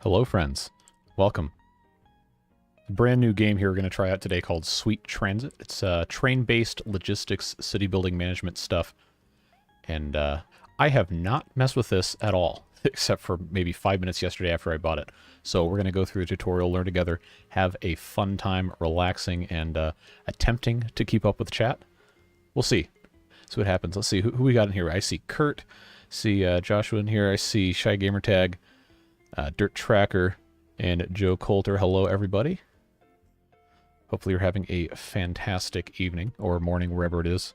Hello friends, welcome. A brand new game here we're going to try out today called Sweet Transit. It's train-based logistics, city building management stuff. And I have not messed with this at all, except for maybe 5 minutes yesterday after I bought it. So we're going to go through the tutorial, learn together, have a fun time, relaxing, and attempting to keep up with chat. We'll see. See what happens. Let's see who we got in here. I see Kurt, see Joshua in here, I see Shy Gamer Tag, Dirttracker, and Joe Coulter. Hello, everybody. Hopefully you're having a fantastic evening or morning, wherever it is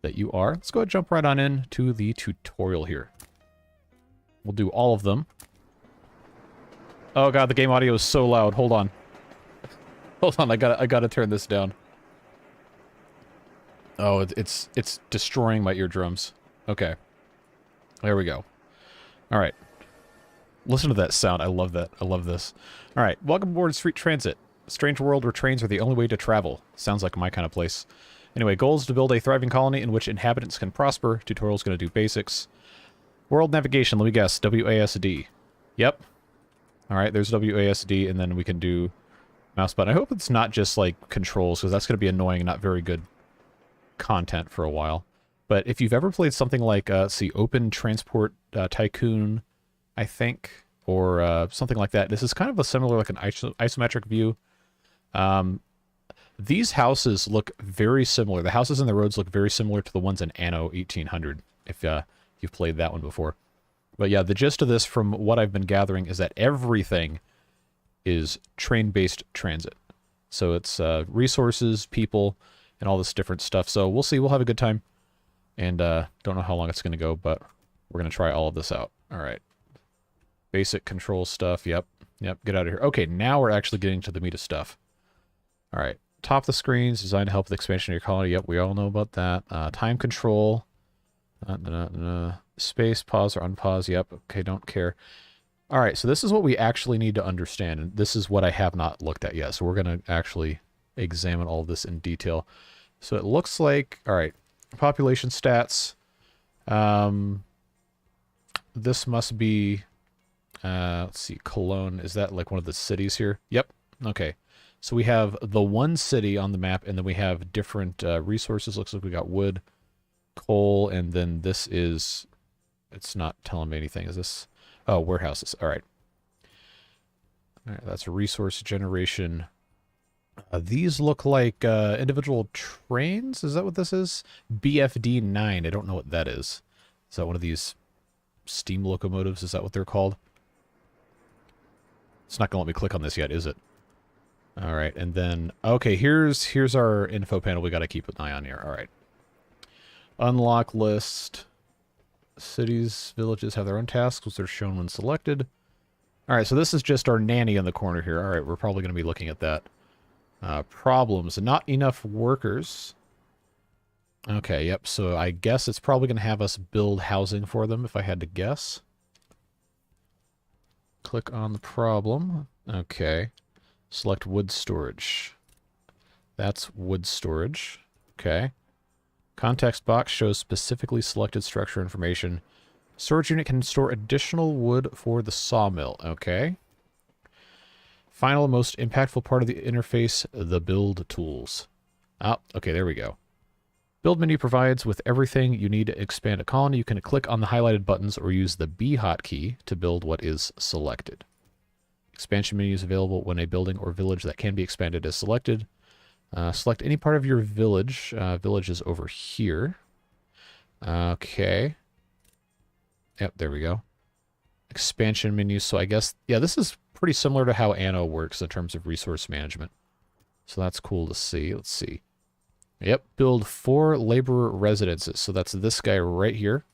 that you are. Let's go ahead and jump right on in to the tutorial here. We'll do all of them. Oh god, the game audio is so loud. Hold on. Hold on, I gotta turn this down. Oh, it's destroying my eardrums. Okay. There we go. Alright. Listen to that sound. I love that. I love this. Alright, welcome aboard Street Transit. A strange world where trains are the only way to travel. Sounds like my kind of place. Anyway, goal is to build a thriving colony in which inhabitants can prosper. Tutorial's going to do basics. World navigation, let me guess. WASD. Yep. Alright, there's WASD, and then we can do mouse button. I hope it's not just, like, controls, because that's going to be annoying and not very good content for a while. But if you've ever played something like, see, Open Transport Tycoon, I think, or something like that, this is kind of a similar, like an isometric view. These houses look very similar. The houses and the roads look very similar to the ones in Anno 1800, if you've played that one before. But yeah, the gist of this, from what I've been gathering, is that everything is train-based transit. So it's resources, people, and all this different stuff. So we'll see. We'll have a good time. And don't know how long it's going to go, but we're going to try all of this out. All right. Basic control stuff. Yep. Yep. Get out of here. Okay, now we're actually getting to the meat of stuff. All right. Top of the screens, designed to help with the expansion of your colony. Yep, we all know about that. Time control. Space, pause or unpause. Yep. Okay, don't care. All right, so this is what we actually need to understand, and this is what I have not looked at yet. So we're going to actually examine all of this in detail. So it looks like, all right, population stats. This must be, let's see, Cologne. Is that like one of the cities here? Yep. Okay. So we have the one city on the map, and then we have different resources. Looks like we got wood, coal, and then this is, it's not telling me anything. Is this, oh, warehouses. All right. All right, that's a resource generation. These look like individual trains. Is that what this is? BFD 9. I don't know what that is. Is that one of these steam locomotives? Is that what they're called? It's not going to let me click on this yet, is it? All right, and then, okay, here's our info panel we got to keep an eye on here. All right. Unlock list. Cities, villages have their own tasks, which are shown when selected. All right, so this is just our nanny in the corner here. All right, we're probably going to be looking at that. Problems. Not enough workers. Okay, yep, so I guess it's probably going to have us build housing for them, if I had to guess. Click on the problem. Okay. Select wood storage. That's wood storage. Okay. Context box shows specifically selected structure information. Storage unit can store additional wood for the sawmill. Okay. Final, most impactful part of the interface, the build tools. Oh, okay, there we go. Build menu provides with everything you need to expand a colony. You can click on the highlighted buttons or use the B hotkey to build what is selected. Expansion menu is available when a building or village that can be expanded is selected. Select any part of your village. Village is over here. Okay. Yep, there we go. Expansion menu. So I guess, yeah, this is pretty similar to how Anno works in terms of resource management. So that's cool to see. Let's see. Yep, build 4 laborer residences. So that's this guy right here.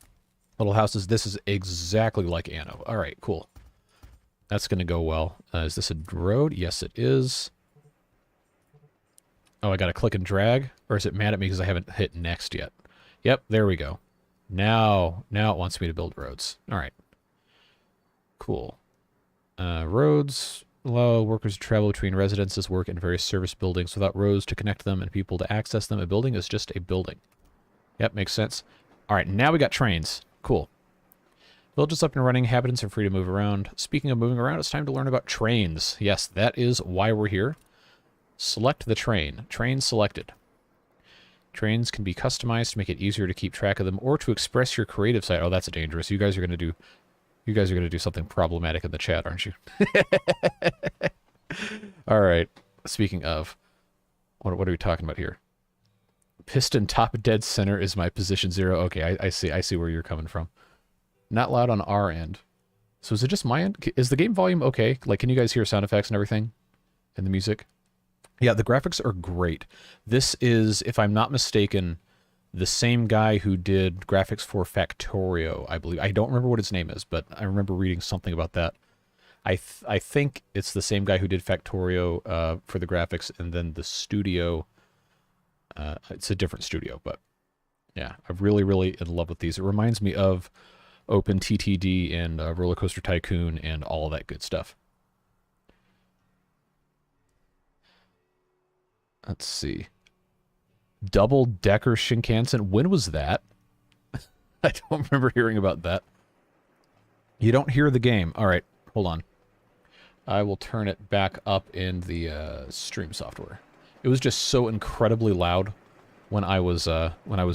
Little houses. This is exactly like Anno. All right, cool. That's going to go well. Is this a road? Yes, it is. Oh, I got to click and drag? Or is it mad at me because I haven't hit next yet? Yep, there we go. Now it wants me to build roads. All right. Cool. Roads allow workers to travel between residences, work in various service buildings without roads to connect them and people to access them. A building is just a building. Yep, makes sense. All right, now we got trains. Cool. Village is up and running. Inhabitants are free to move around. Speaking of moving around, it's time to learn about trains. Yes, that is why we're here. Select the train. Train selected. Trains can be customized to make it easier to keep track of them or to express your creative side. Oh, that's dangerous. You guys are going to do something problematic in the chat, aren't you? All right. Speaking of, what are we talking about here? Piston top dead center is my position 0. Okay, I see where you're coming from. Not loud on our end. So is it just my end? Is the game volume okay? Like, can you guys hear sound effects and everything? And the music? Yeah, the graphics are great. This is, if I'm not mistaken, the same guy who did graphics for Factorio, I believe. I don't remember what his name is, but I remember reading something about that. I think it's the same guy who did Factorio for the graphics, and then the studio, it's a different studio, but yeah, I'm really, really in love with these. It reminds me of OpenTTD and Roller Coaster Tycoon and all that good stuff. Let's see. Double-decker Shinkansen. When was that? I don't remember hearing about that. You don't hear the game. All right, hold on. I will turn it back up in the stream software. It was just so incredibly loud when I was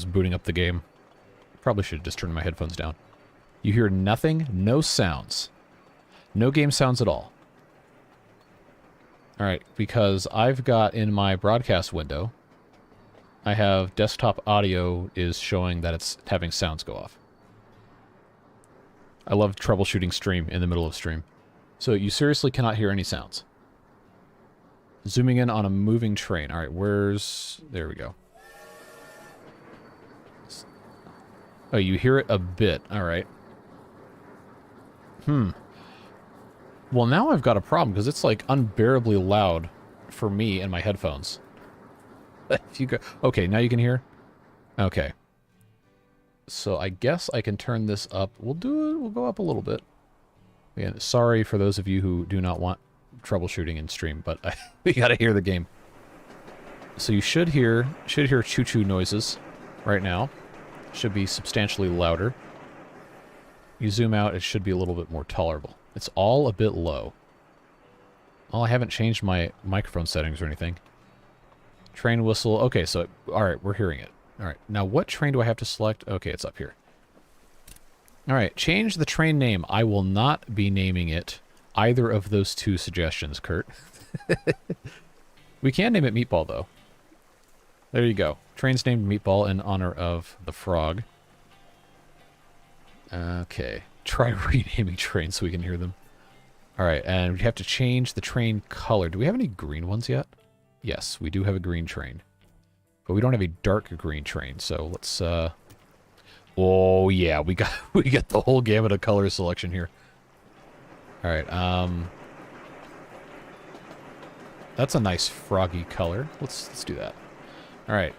booting up the game. Probably should have just turned my headphones down. You hear nothing, no sounds. No game sounds at all. All right, because I've got in my broadcast window, I have desktop audio is showing that it's having sounds go off. I love troubleshooting stream in the middle of stream. So you seriously cannot hear any sounds. Zooming in on a moving train. All right, there we go. Oh, you hear it a bit. All right. Well, now I've got a problem because it's like unbearably loud for me and my headphones. If you go, okay, now you can hear? Okay. So I guess I can turn this up. We'll go up a little bit. Again, sorry for those of you who do not want troubleshooting in stream, but we gotta hear the game. So you should hear choo-choo noises right now. Should be substantially louder. You zoom out, it should be a little bit more tolerable. It's all a bit low. Well, I haven't changed my microphone settings or anything. Train whistle. Okay, so, alright, we're hearing it. Alright, now what train do I have to select? Okay, it's up here. Alright, change the train name. I will not be naming it either of those two suggestions, Kurt. We can name it Meatball, though. There you go. Train's named Meatball in honor of the frog. Okay. Try renaming trains so we can hear them. Alright, and we have to change the train color. Do we have any green ones yet? Yes, we do have a green train. But we don't have a dark green train, so let's, oh, yeah, we got the whole gamut of color selection here. Alright, that's a nice froggy color. Let's do that. Alright.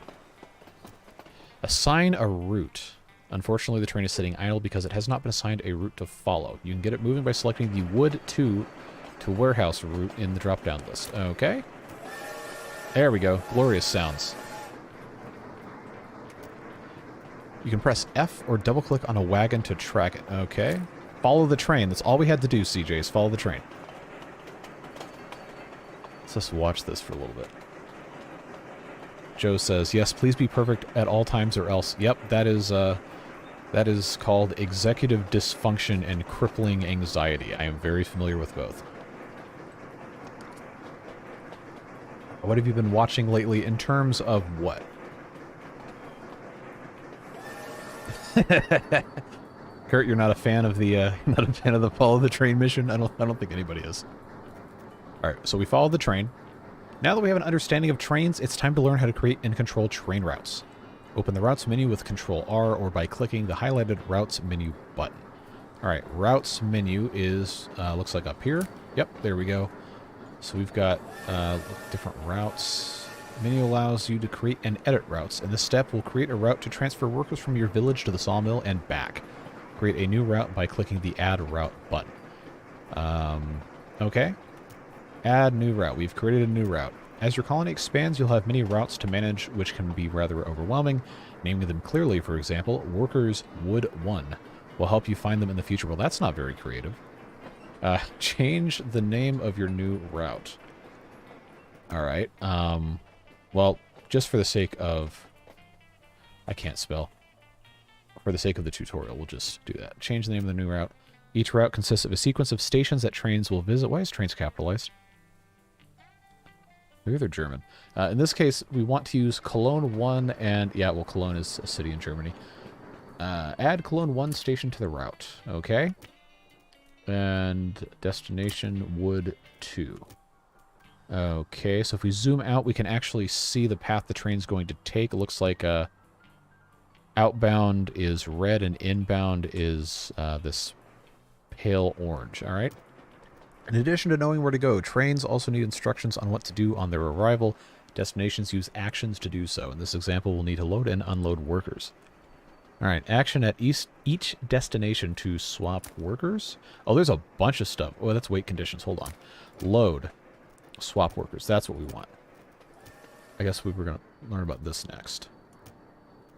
Assign a route. Unfortunately, the train is sitting idle because it has not been assigned a route to follow. You can get it moving by selecting the wood to warehouse route in the drop-down list. Okay. There we go. Glorious sounds. You can press F or double-click on a wagon to track it. Okay. Follow the train. That's all we had to do, CJ, is follow the train. Let's just watch this for a little bit. Joe says, yes, please be perfect at all times or else. Yep, that is called executive dysfunction and crippling anxiety. I am very familiar with both. What have you been watching lately in terms of what? Kurt, you're not a fan of the follow the train mission? I don't think anybody is. All right, so we followed the train. Now that we have an understanding of trains, it's time to learn how to create and control train routes. Open the routes menu with Control R or by clicking the highlighted routes menu button. All right, routes menu is looks like up here. Yep, there we go. So we've got different routes. Menu allows you to create and edit routes. In this step, we'll create a route to transfer workers from your village to the sawmill and back. Create a new route by clicking the Add Route button. Okay. Add new route. We've created a new route. As your colony expands, you'll have many routes to manage, which can be rather overwhelming. Naming them clearly, for example, Workers Wood 1, will help you find them in the future. Well, that's not very creative. Change the name of your new route. All right. Well, just for the sake of... I can't spell. For the sake of the tutorial, we'll just do that. Change the name of the new route. Each route consists of a sequence of stations that trains will visit. Why is trains capitalized? Maybe they're German. In this case, we want to use Cologne 1 and... Yeah, well, Cologne is a city in Germany. Add Cologne 1 station to the route. Okay. And destination Wood 2. Okay, so if we zoom out, we can actually see the path the train's going to take. It looks like outbound is red and inbound is this pale orange. All right. In addition to knowing where to go, trains also need instructions on what to do on their arrival. Destinations use actions to do so. In this example, we'll need to load and unload workers. All right, action at each destination to swap workers. Oh, there's a bunch of stuff. Oh, that's wait conditions. Hold on. Load. Swap workers. That's what we want. I guess we were going to learn about this next.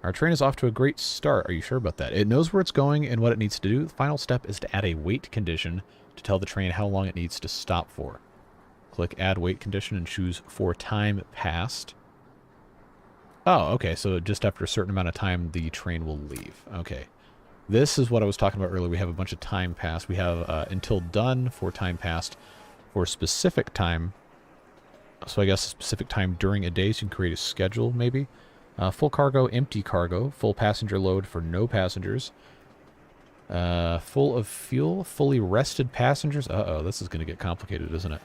Our train is off to a great start. Are you sure about that? It knows where it's going and what it needs to do. The final step is to add a wait condition to tell the train how long it needs to stop for. Click Add Wait Condition and choose For Time Passed. Oh, okay, so just after a certain amount of time, the train will leave. Okay. This is what I was talking about earlier. We have a bunch of time passed. We have until done for time passed for specific time. So I guess a specific time during a day, so you can create a schedule, maybe. Full cargo, empty cargo. Full passenger load for no passengers. Full of fuel, fully rested passengers. Uh-oh, this is going to get complicated, isn't it?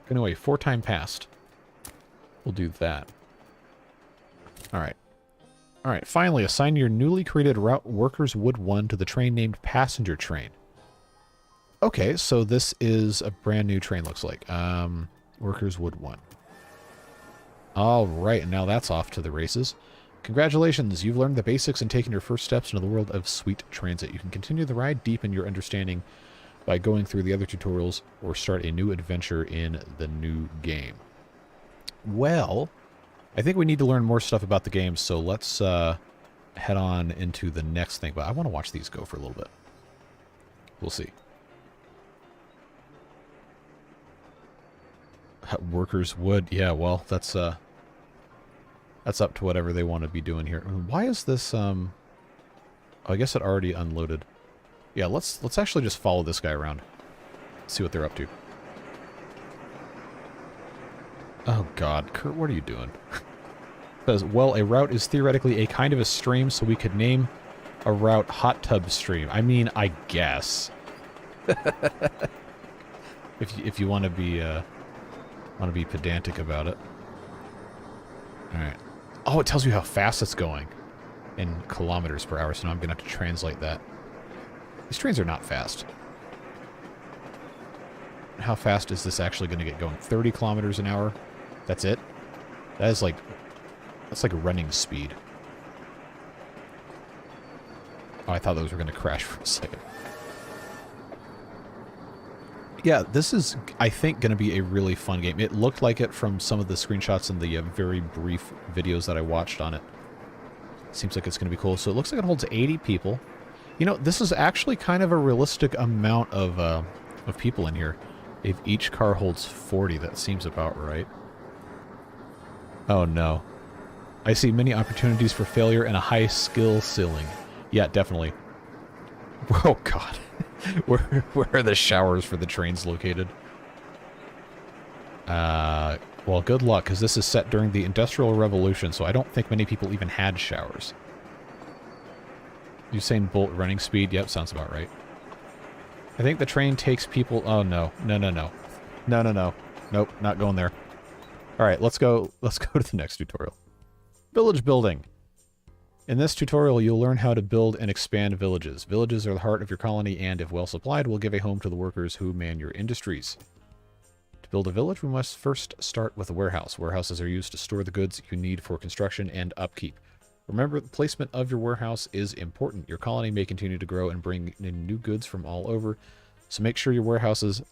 Anyway, 4 time passed. We'll do that. Alright. Alright, finally, assign your newly created route Workers Wood 1 to the train named Passenger Train. Okay, so this is a brand new train, looks like. Workers Wood 1. Alright, and now that's off to the races. Congratulations, you've learned the basics and taken your first steps into the world of sweet transit. You can continue the ride, deepen your understanding by going through the other tutorials, or start a new adventure in the new game. Well, I think we need to learn more stuff about the game, so let's head on into the next thing. But I want to watch these go for a little bit. We'll see. Workers would, yeah, well, that's up to whatever they want to be doing here. Why is this, oh, I guess it already unloaded. Yeah, let's actually just follow this guy around. See what they're up to. Oh god, Kurt, what are you doing? Says, well, a route is theoretically a kind of a stream, so we could name a route Hot Tub Stream. I mean, I guess. if you want to be pedantic about it. Alright. Oh, it tells you how fast it's going in kilometers per hour, so now I'm going to have to translate that. These trains are not fast. How fast is this actually going to get going? 30 kilometers an hour? That's it? That is like... That's like a running speed. Oh, I thought those were going to crash for a second. Yeah, this is, I think, going to be a really fun game. It looked like it from some of the screenshots and the very brief videos that I watched on it. Seems like it's going to be cool. So it looks like it holds 80 people. You know, this is actually kind of a realistic amount of people in here. If each car holds 40, that seems about right. Oh, no. I see many opportunities for failure and a high skill ceiling. Yeah, definitely. Oh, God. Where are the showers for the trains located? Well, good luck, because this is set during the Industrial Revolution, so I don't think many people even had showers. Usain Bolt running speed? Yep, sounds about right. I think the train takes people... Oh, no. No, no, no. No, no, no. Nope, not going there. Alright, let's go to the next tutorial. Village building. In this tutorial, you'll learn how to build and expand villages. Villages are the heart of your colony, and if well supplied, will give a home to the workers who man your industries. To build a village, we must first start with a warehouse. Warehouses are used to store the goods you need for construction and upkeep. Remember, the placement of your warehouse is important. Your colony may continue to grow and bring in new goods from all over, so make sure your warehouses...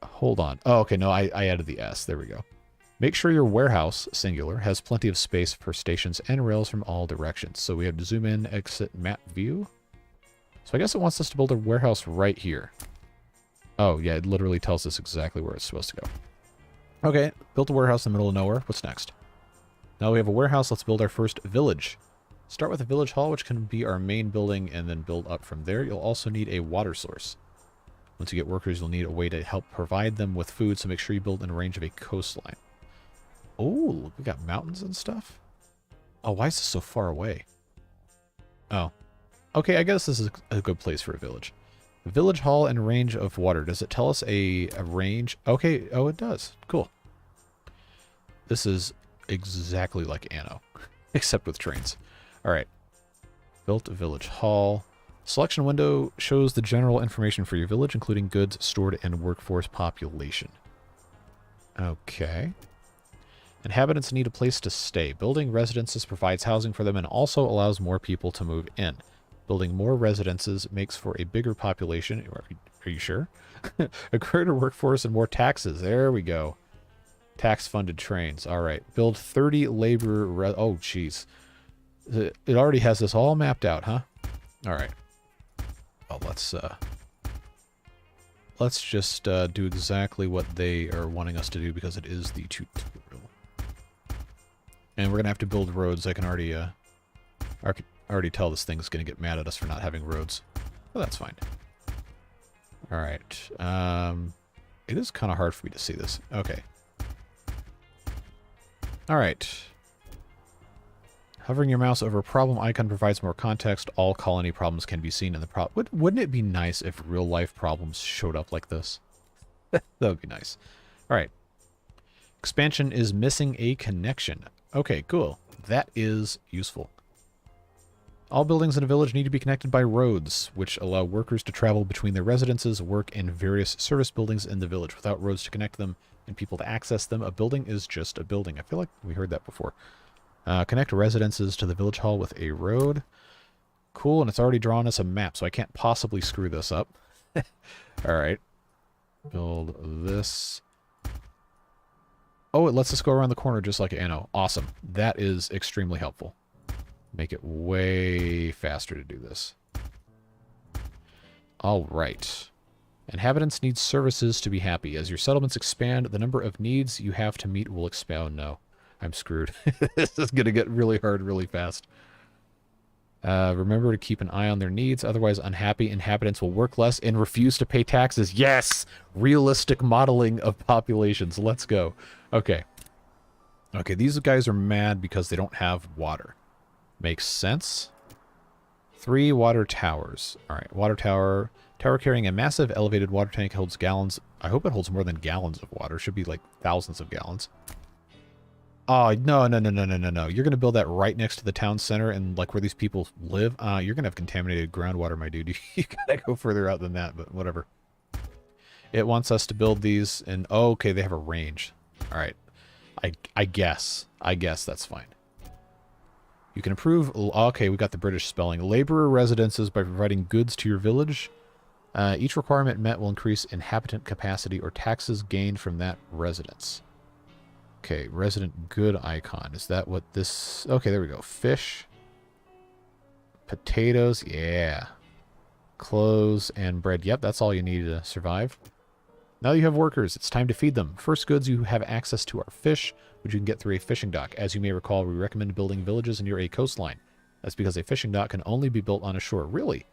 Hold on. Oh, okay, no, I added the S. There we go. Make sure your warehouse, singular, has plenty of space for stations and rails from all directions. So we have to zoom in, exit map view. So I guess it wants us to build a warehouse right here. Oh, yeah, it literally tells us exactly where it's supposed to go. Okay, built a warehouse in the middle of nowhere. What's next? Now we have a warehouse. Let's build our first village. Start with a village hall, which can be our main building, and then build up from there. You'll also need a water source. Once you get workers, you'll need a way to help provide them with food, so make sure you build in range of a coastline. Oh, we got mountains and stuff? Oh, why is this so far away? Oh. Okay, I guess this is a good place for a village. Village hall and range of water. Does it tell us a range? Okay, oh, it does. Cool. This is exactly like Anno, except with trains. All right. Built a village hall. Selection window shows the general information for your village, including goods stored and workforce population. Okay. Inhabitants need a place to stay. Building residences provides housing for them and also allows more people to move in. Building more residences makes for a bigger population. Are you sure? A greater workforce and more taxes. There we go. Tax-funded trains. All right. Build 30 labor... oh, jeez. It already has this all mapped out, huh? All right. Well, let's just do exactly what they are wanting us to do because it is the tutorial. And we're going to have to build roads. I can already tell this thing's going to get mad at us for not having roads. Well, that's fine. All right. It is kind of hard for me to see this. Okay. All right. Hovering your mouse over a problem icon provides more context. All colony problems can be seen in the problem. Wouldn't it be nice if real-life problems showed up like this? That would be nice. All right. Expansion is missing a connection. Okay, cool. That is useful. All buildings in a village need to be connected by roads, which allow workers to travel between their residences, work, and various service buildings in the village. Without roads to connect them and people to access them, a building is just a building. I feel like we heard that before. Connect residences to the village hall with a road. Cool, and it's already drawn us a map, so I can't possibly screw this up. All right. Build this. Oh, it lets us go around the corner just like Anno. Awesome. That is extremely helpful. Make it way faster to do this. All right. Inhabitants need services to be happy. As your settlements expand, the number of needs you have to meet will expand. Oh, no. I'm screwed. This is going to get really hard really fast. Remember to keep an eye on their needs. Otherwise, unhappy inhabitants will work less and refuse to pay taxes. Yes! Realistic modeling of populations. Let's go. Okay. Okay, these guys are mad because they don't have water. Makes sense. 3 water towers. All right, water tower. Tower carrying a massive elevated water tank holds gallons. I hope it holds more than gallons of water. Should be like thousands of gallons. Oh, no. You're going to build that right next to the town center and like where these people live? You're going to have contaminated groundwater, my dude. You got to go further out than that, but whatever. It wants us to build these and... Oh, okay, they have a range. All right. I guess that's fine. You can improve... Okay, we got the British spelling. Laborer residences by providing goods to your village. Each requirement met will increase inhabitant capacity or taxes gained from that residence. Okay, resident good icon. Is that what this... Okay, there we go. Fish. Potatoes. Yeah. Clothes and bread. Yep, that's all you need to survive. Now you have workers. It's time to feed them. First goods you have access to are fish, which you can get through a fishing dock. As you may recall, we recommend building villages near a coastline. That's because a fishing dock can only be built on a shore. Really?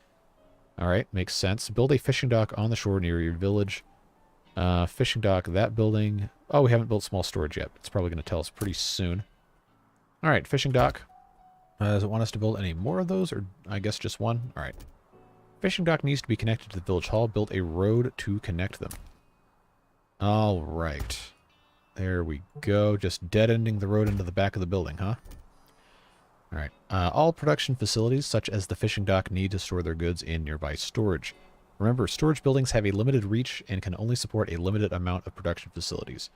All right, makes sense. Build a fishing dock on the shore near your village. Fishing dock, that building... Oh, we haven't built small storage yet. It's probably going to tell us pretty soon. All right, fishing dock. Does it want us to build any more of those, or I guess just one? All right. Fishing dock needs to be connected to the village hall. Build a road to connect them. All right. There we go. Just dead-ending the road into the back of the building, huh? All right. All production facilities, such as the fishing dock, need to store their goods in nearby storage. Remember, storage buildings have a limited reach and can only support a limited amount of production facilities.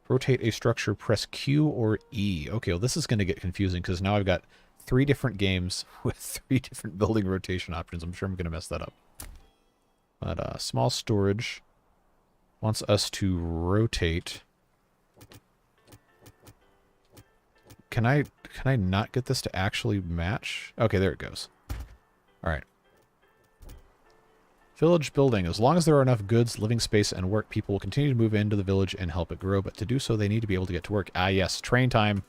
Rotate a structure, press Q or E. Okay, well, this is going to get confusing because now I've got 3 different games with 3 different building rotation options. I'm sure I'm going to mess that up. But small storage wants us to rotate can I not get this to actually match? Okay, there it goes. All right. Village building. As long as there are enough goods, living space, and work, people will continue to move into the village and help it grow. But to do so, they need to be able to get to work. Ah, yes. Train time.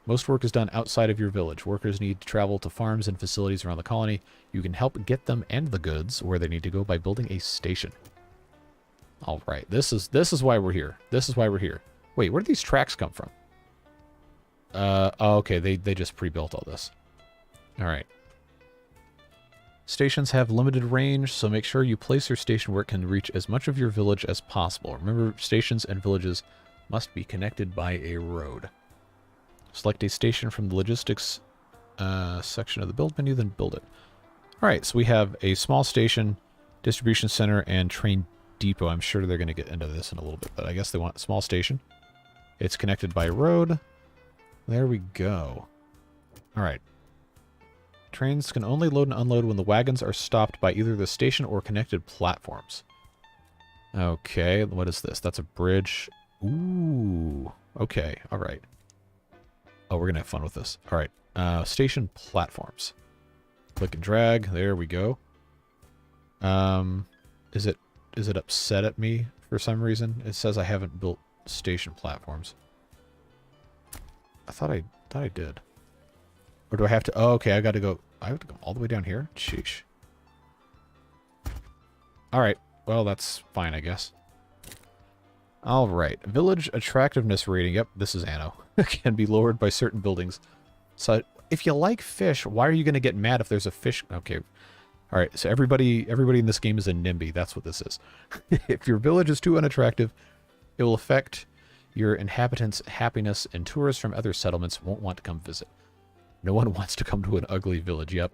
Most work is done outside of your village. Workers need to travel to farms and facilities around the colony. You can help get them and the goods where they need to go by building a station. All right. This is why we're here. This is why we're here. Wait, where did these tracks come from? Oh, okay. They just pre-built all this. All right. Stations have limited range, so make sure you place your station where it can reach as much of your village as possible. Remember, stations and villages must be connected by a road. Select a station from the logistics section of the build menu, then build it. All right, so we have a small station, distribution center, and train depot. I'm sure they're going to get into this in a little bit, but I guess they want a small station. It's connected by a road. There we go. All right. Trains can only load and unload when the wagons are stopped by either the station or connected platforms. Okay, what is this? That's a bridge. Ooh, okay, all right. Oh, we're going to have fun with this. All right, station platforms. Click and drag. There we go. Is it upset at me for some reason? It says I haven't built station platforms. I thought I did. Or do I have to? Oh, okay, I have to go all the way down here? Sheesh. Alright, well, that's fine, I guess. Alright, village attractiveness rating. Yep, this is Anno. Can be lowered by certain buildings. So, if you like fish, why are you going to get mad if there's a fish? Okay. Alright, so everybody in this game is a NIMBY. That's what this is. If your village is too unattractive, it will affect your inhabitants' happiness, and tourists from other settlements won't want to come visit. No one wants to come to an ugly village. Yep.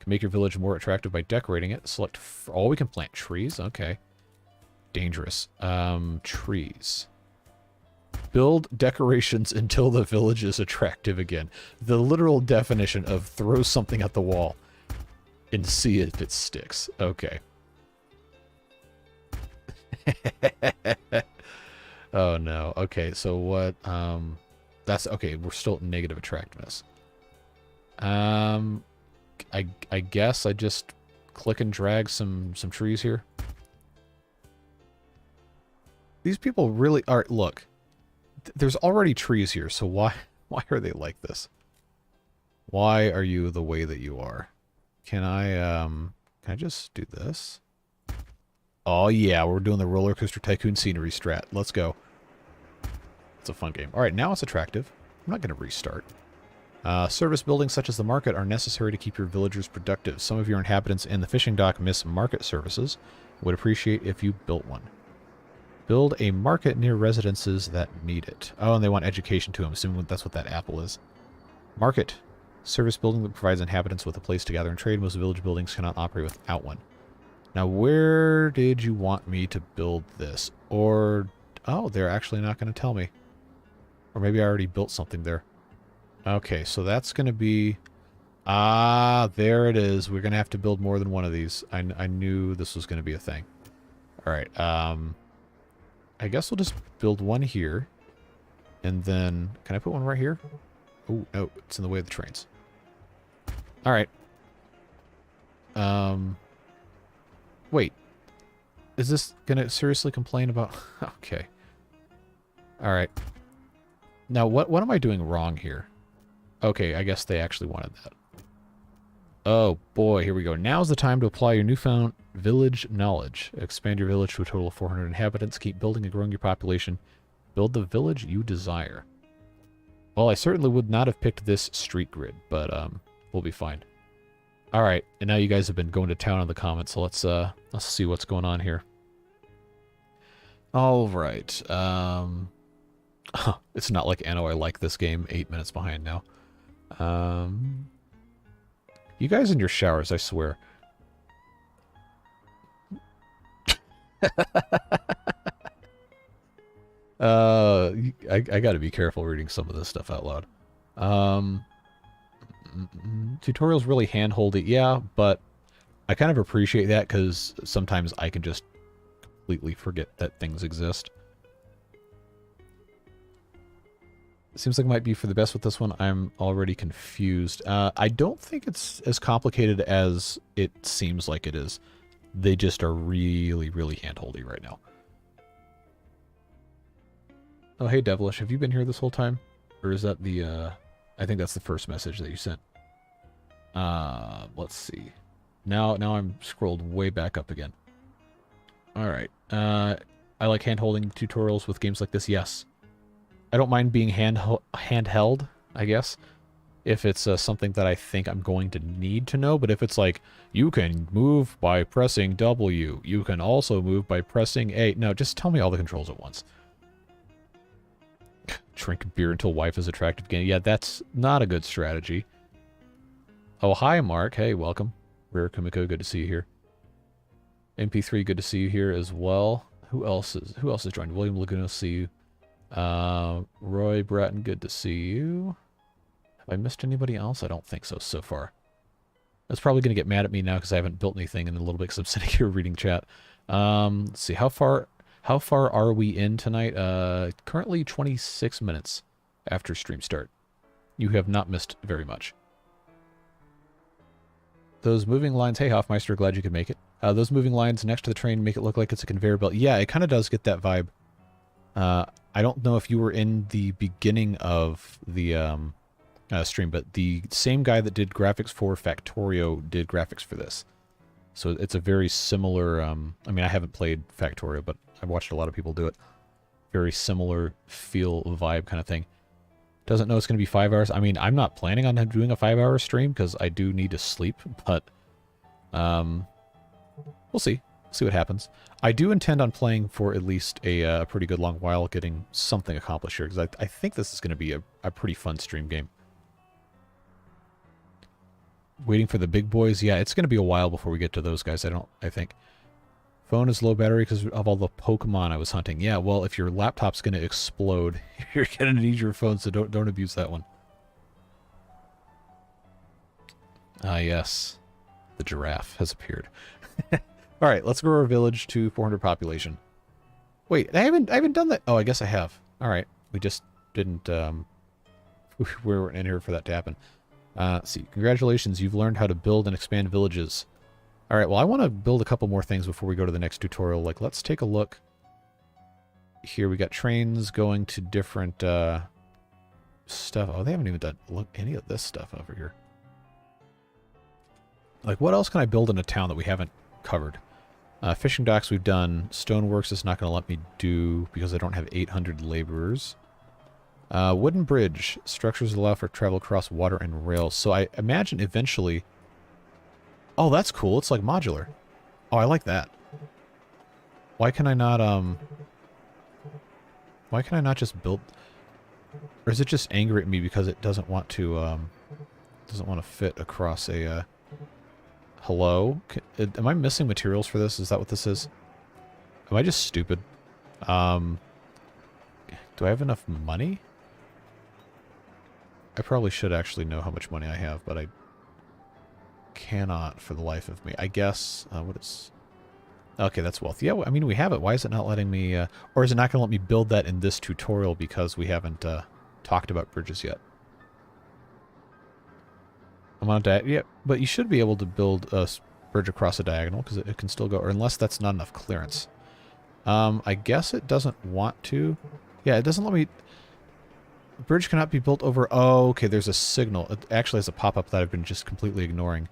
Can make your village more attractive by decorating it. Select... Oh, we can plant trees. Okay. Dangerous. Trees. Build decorations until the village is attractive again. The literal definition of throw something at the wall and see if it sticks. Okay. Oh, no. Okay, so what... That's okay. We're still at negative attractiveness. I guess I just click and drag some trees here. These people really are. Look, there's already trees here, so why are they like this? Why are you the way that you are? Can I just do this? Oh yeah, we're doing the roller coaster tycoon scenery strat. Let's go. It's a fun game. All right, now it's attractive. I'm not going to restart. Service buildings such as the market are necessary to keep your villagers productive. Some of your inhabitants in the fishing dock miss market services. Would appreciate if you built one. Build a market near residences that need it. Oh, and they want education too. I'm assuming that's what that apple is. Market. Service building that provides inhabitants with a place to gather and trade. Most village buildings cannot operate without one. Now, where did you want me to build this? Or... Oh, they're actually not going to tell me. Or maybe I already built something there. Okay, so that's going to be... Ah, there it is. We're going to have to build more than one of these. I knew this was going to be a thing. Alright, I guess we'll just build one here. And then... Can I put one right here? Oh, no. It's in the way of the trains. Alright. Wait. Is this going to seriously complain about... Okay. Alright. Now, what am I doing wrong here? Okay, I guess they actually wanted that. Oh, boy, here we go. Now's the time to apply your newfound village knowledge. Expand your village to a total of 400 inhabitants. Keep building and growing your population. Build the village you desire. Well, I certainly would not have picked this street grid, but we'll be fine. Alright, and now you guys have been going to town in the comments, so let's see what's going on here. Alright, it's not like Anno, I like this game. 8 minutes behind now. You guys in your showers, I swear. I gotta be careful reading some of this stuff out loud. Tutorials really hand-holdy, yeah, but I kind of appreciate that because sometimes I can just completely forget that things exist. Seems like it might be for the best with this one. I'm already confused. I don't think it's as complicated as it seems like it is. They just are really, really handholdy right now. Oh, hey, Devilish. Have you been here this whole time? Or is that the, I think that's the first message that you sent. Let's see. Now I'm scrolled way back up again. Alright. I like hand-holding tutorials with games like this, yes. I don't mind being handheld, I guess, if it's something that I think I'm going to need to know. But if it's like, you can move by pressing W, you can also move by pressing A. No, just tell me all the controls at once. Drink beer until wife is attractive again. Yeah, that's not a good strategy. Oh, hi, Mark. Hey, welcome. Rare Kumiko, good to see you here. MP3, good to see you here as well. Who else is joined? William Laguna, see you. Roy Bratton, good to see you. Have I missed anybody else? I don't think so far. That's probably going to get mad at me now because I haven't built anything in a little bit because I'm sitting here reading chat. Let's see, how far are we in tonight? Currently 26 minutes after stream start. You have not missed very much. Those moving lines, hey Hoffmeister, glad you could make it. Those moving lines next to the train make it look like it's a conveyor belt. Yeah, it kind of does get that vibe. I don't know if you were in the beginning of the stream, but the same guy that did graphics for Factorio did graphics for this. So it's a very similar, I mean, I haven't played Factorio, but I've watched a lot of people do it. Very similar feel, vibe kind of thing. Doesn't know it's going to be 5 hours. I mean, I'm not planning on doing a 5-hour stream because I do need to sleep, but we'll see. See what happens. I do intend on playing for at least a pretty good long while, getting something accomplished here, because I think this is going to be a pretty fun stream game. Waiting for the big boys? Yeah, it's going to be a while before we get to those guys, I think. Phone is low battery because of all the Pokemon I was hunting. Yeah, well, if your laptop's going to explode, you're going to need your phone, so don't abuse that one. Ah, yes. The giraffe has appeared. All right, let's grow our village to 400 population. Wait, I haven't done that. Oh, I guess I have. All right, we just didn't. We weren't in here for that to happen. Let's see. Congratulations, you've learned how to build and expand villages. All right, well, I want to build a couple more things before we go to the next tutorial. Like, let's take a look. Here we got trains going to different stuff. Oh, they haven't even done any of this stuff over here. Like, what else can I build in a town that we haven't covered? Fishing docks we've done. Stoneworks is not going to let me do because I don't have 800 laborers. Wooden bridge. Structures allow for travel across water and rails. So I imagine eventually... Oh, that's cool. It's like modular. Oh, I like that. Why can I not, why can I not just build... Or is it just angry at me because it doesn't want to, fit across a, Hello? Am I missing materials for this? Is that what this is? Am I just stupid? Do I have enough money? I probably should actually know how much money I have, but I cannot for the life of me. I guess, what is... Okay, that's wealth. Yeah, I mean, we have it. Why is it not letting me... or is it not going to let me build that in this tutorial because we haven't talked about bridges yet? I'm on a yeah, but you should be able to build a bridge across a diagonal because it can still go, or unless that's not enough clearance. I guess it doesn't want to. Yeah, it doesn't let me... The bridge cannot be built over... Oh, okay, there's a signal. It actually has a pop-up that I've been just completely ignoring.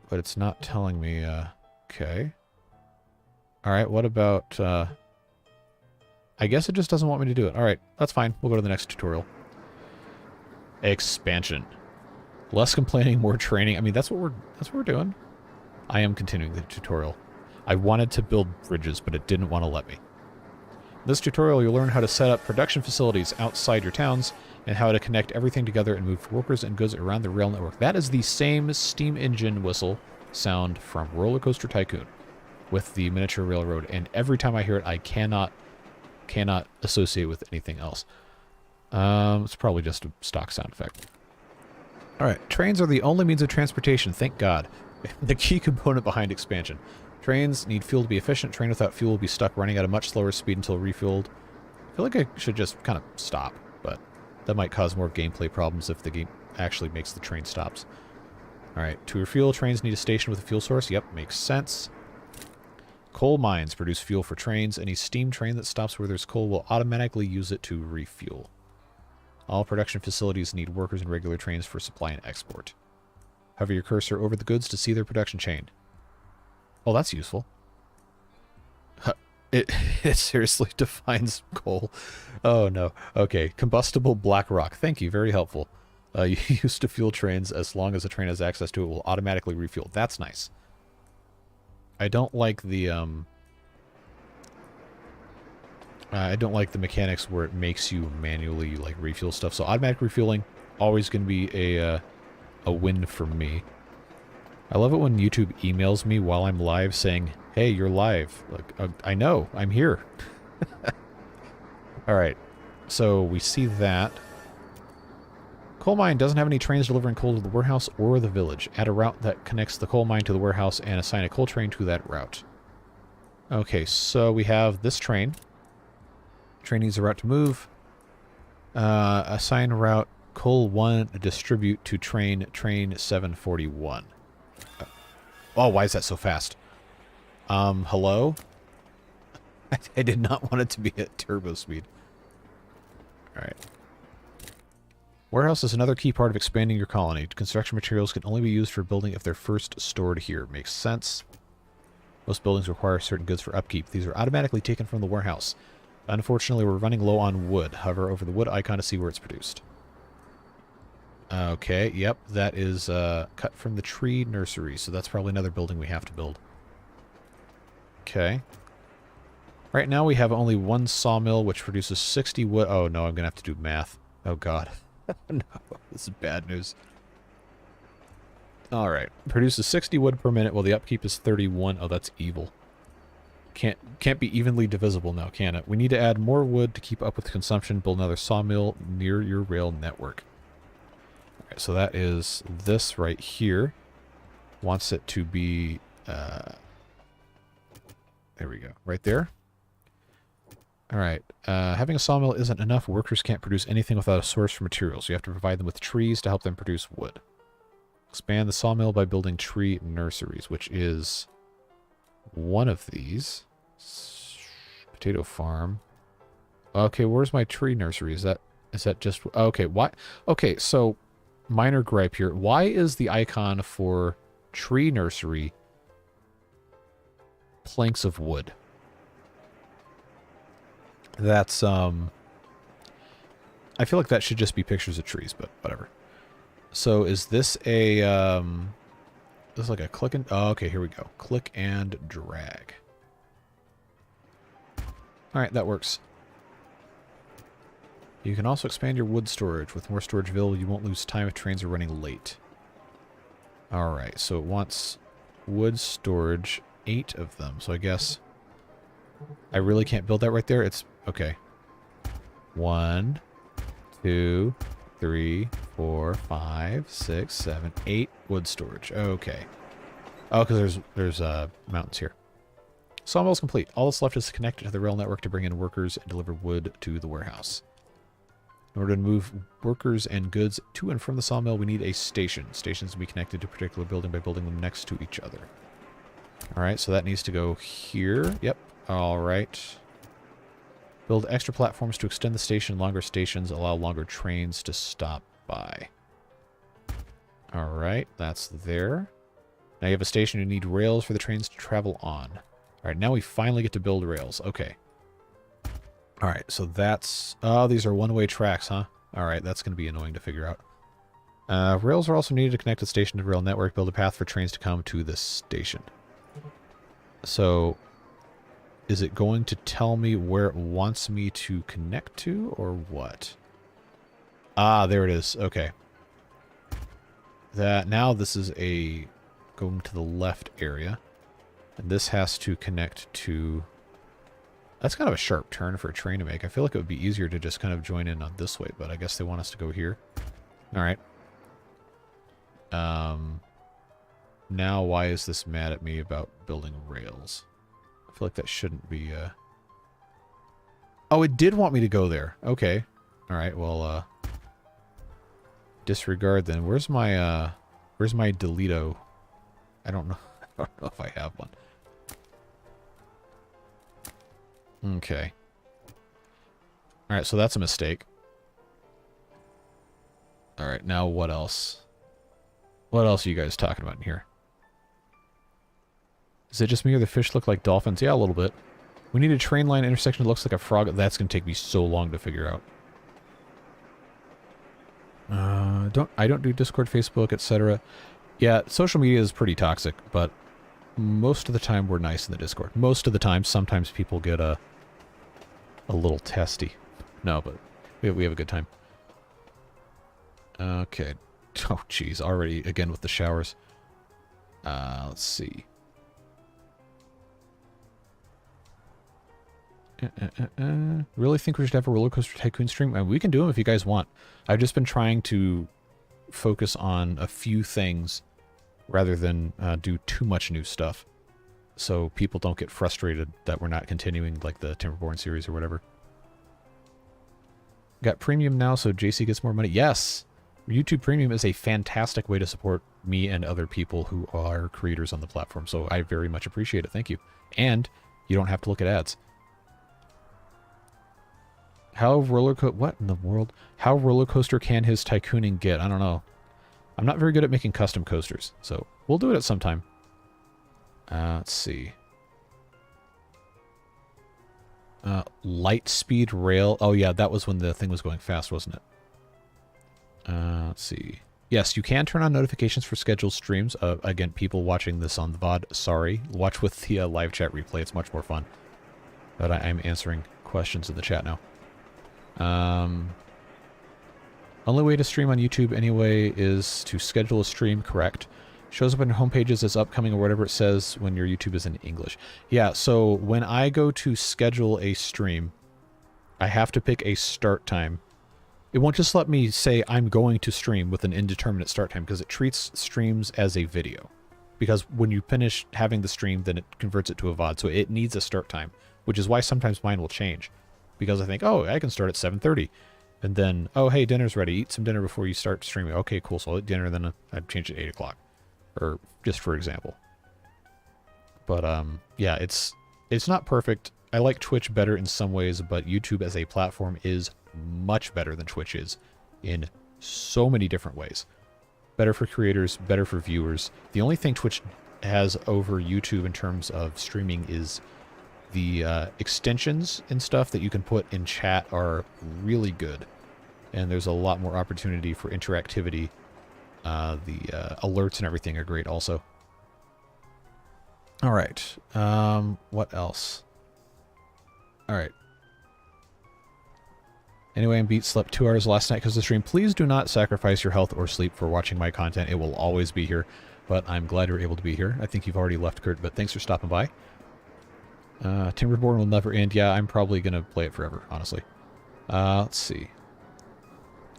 But it's not telling me, okay. Alright, what about, I guess it just doesn't want me to do it. Alright, that's fine. We'll go to the next tutorial. Expansion. Less complaining, more training. I mean, that's what we're doing. I am continuing the tutorial. I wanted to build bridges, but it didn't want to let me. In this tutorial, you'll learn how to set up production facilities outside your towns and how to connect everything together and move workers and goods around the rail network. That is the same steam engine whistle sound from Roller Coaster Tycoon with the miniature railroad, and every time I hear it, I cannot associate with anything else. It's probably just a stock sound effect. Alright, trains are the only means of transportation, thank God. The key component behind expansion. Trains need fuel to be efficient. Train without fuel will be stuck running at a much slower speed until refueled. I feel like I should just kind of stop, but that might cause more gameplay problems if the game actually makes the train stops. Alright, to refuel, trains need a station with a fuel source. Yep, makes sense. Coal mines produce fuel for trains. Any steam train that stops where there's coal will automatically use it to refuel. All production facilities need workers in regular trains for supply and export. Hover your cursor over the goods to see their production chain. Oh, that's useful. It seriously defines coal. Oh, no. Okay, combustible black rock. Thank you, very helpful. You use to fuel trains. As long as the train has access to it, will automatically refuel. That's nice. I don't like the mechanics where it makes you manually like refuel stuff. So automatic refueling always going to be a win for me. I love it when YouTube emails me while I'm live saying, "Hey, you're live." Like I know, I'm here. All right, so we see that. Coal mine doesn't have any trains delivering coal to the warehouse or the village. Add a route that connects the coal mine to the warehouse and assign a coal train to that route. Okay, so we have this train. Train needs a route to move. Assign route coal 1 distribute to train 741. Oh, why is that so fast? Hello? I did not want it to be at turbo speed. Alright. Warehouse is another key part of expanding your colony. Construction materials can only be used for building if they're first stored here. Makes sense. Most buildings require certain goods for upkeep. These are automatically taken from the warehouse. Unfortunately, we're running low on wood. Hover over the wood icon to see where it's produced. Okay, yep, that is cut from the tree nursery, so that's probably another building we have to build. Okay. Right now we have only one sawmill, which produces 60 wood. Oh, no, I'm going to have to do math. Oh, God. No, this is bad news. Alright. Produces 60 wood per minute while the upkeep is 31. Oh, that's evil. Can't be evenly divisible now, can it? We need to add more wood to keep up with consumption. Build another sawmill near your rail network. Alright, so that is this right here. Wants it to be... there we go. Right there. Alright, having a sawmill isn't enough. Workers can't produce anything without a source for materials. You have to provide them with trees to help them produce wood. Expand the sawmill by building tree nurseries, which is one of these. Potato farm. Okay, where's my tree nursery? Is that just... Okay, why... Okay, so, minor gripe here. Why is the icon for tree nursery planks of wood? That's, I feel like that should just be pictures of trees, but whatever. So is this a, this is like a click and, oh, okay, here we go. Click and drag. Alright, that works. You can also expand your wood storage. With more storage available, you won't lose time if trains are running late. Alright, so it wants wood storage, 8 of them. So I guess I really can't build that right there. It's, okay. 1, 2, 3, 4, 5, 6, 7, 8 wood storage. Okay. Oh, because there's mountains here. Sawmill's complete. All that's left is to connect it to the rail network to bring in workers and deliver wood to the warehouse. In order to move workers and goods to and from the sawmill, we need a station. Stations can be connected to a particular building by building them next to each other. Alright, so that needs to go here. Yep. Alright. Build extra platforms to extend the station. Longer stations allow longer trains to stop by. Alright, that's there. Now you have a station you need rails for the trains to travel on. Alright, now we finally get to build rails. Okay. Alright, so that's... Oh, these are one-way tracks, huh? Alright, that's going to be annoying to figure out. Rails are also needed to connect the station to the rail network. Build a path for trains to come to this station. So, is it going to tell me where it wants me to connect to, or what? Ah, there it is. Okay. Now this is a going to the left area. And this has to connect to... That's kind of a sharp turn for a train to make. I feel like it would be easier to just kind of join in on this way, but I guess they want us to go here. Alright. Now why is this mad at me about building rails? I feel like that shouldn't be, Oh, it did want me to go there. Okay. All right. Well, disregard then. Where's my Deleto? I don't know. I don't know if I have one. Okay. All right. So that's a mistake. All right. Now what else? What else are you guys talking about in here? Is it just me or the fish look like dolphins? Yeah, a little bit. We need a train line intersection that looks like a frog. That's going to take me so long to figure out. I don't do Discord, Facebook, etc. Yeah, social media is pretty toxic, but most of the time we're nice in the Discord. Most of the time, sometimes people get a little testy. No, but we have a good time. Okay. Oh, jeez. Already, again, with the showers. Let's see. Really think we should have a roller coaster tycoon stream? We can do them if you guys want. I've just been trying to focus on a few things rather than do too much new stuff, so people don't get frustrated that we're not continuing like the Timberborn series or whatever. Got premium now, so JC gets more money. Yes, YouTube Premium is a fantastic way to support me and other people who are creators on the platform, so I very much appreciate it. Thank you. And you don't have to look at ads. How what in the world? How roller coaster can his tycooning get? I don't know. I'm not very good at making custom coasters, so we'll do it at some time. Let's see. Light speed rail. Oh yeah, that was when the thing was going fast, wasn't it? Let's see. Yes, you can turn on notifications for scheduled streams. Again, people watching this on the VOD, sorry. Watch with the live chat replay. It's much more fun. But I'm answering questions in the chat now. Only way to stream on YouTube anyway is to schedule a stream, correct. Shows up on your home pages as upcoming or whatever it says when your YouTube is in English. Yeah, so when I go to schedule a stream, I have to pick a start time. It won't just let me say I'm going to stream with an indeterminate start time because it treats streams as a video. Because when you finish having the stream, then it converts it to a VOD. So it needs a start time, which is why sometimes mine will change. Because I think, oh, I can start at 7:30. And then, oh, hey, dinner's ready. Eat some dinner before you start streaming. Okay, cool. So I'll eat dinner, then I'd change it to 8 o'clock. Or just for example. But, yeah, it's not perfect. I like Twitch better in some ways, but YouTube as a platform is much better than Twitch is in so many different ways. Better for creators, better for viewers. The only thing Twitch has over YouTube in terms of streaming is the extensions and stuff that you can put in chat are really good. And there's a lot more opportunity for interactivity. The alerts and everything are great also. All right. What else? All right. Anyway, I'm beat. Slept 2 hours last night because of the stream. Please do not sacrifice your health or sleep for watching my content. It will always be here. But I'm glad you're able to be here. I think you've already left, Kurt, but thanks for stopping by. Timberborn will never end. Yeah, I'm probably going to play it forever, honestly. Let's see.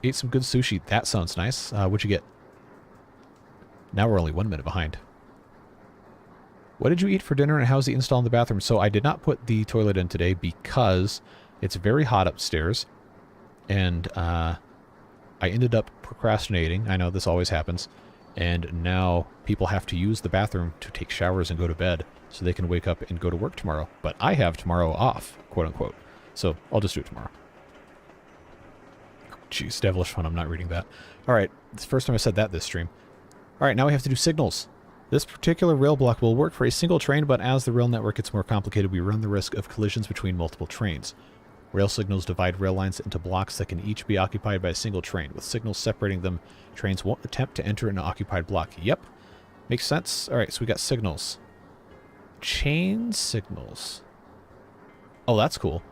Ate some good sushi. That sounds nice. What'd you get? Now we're only 1 minute behind. What did you eat for dinner and how's the install in the bathroom? So I did not put the toilet in today because it's very hot upstairs. And I ended up procrastinating. I know this always happens. And now people have to use the bathroom to take showers and go to bed so they can wake up and go to work tomorrow. But I have tomorrow off, quote unquote. So I'll just do it tomorrow. Jeez, devilish fun. I'm not reading that. All right. It's the first time I said that this stream. All right, now we have to do signals. This particular rail block will work for a single train, but as the rail network gets more complicated, we run the risk of collisions between multiple trains. Rail signals divide rail lines into blocks that can each be occupied by a single train. With signals separating them, trains won't attempt to enter an occupied block. Yep. Makes sense. All right, so we got signals. Chain signals. Oh, that's cool.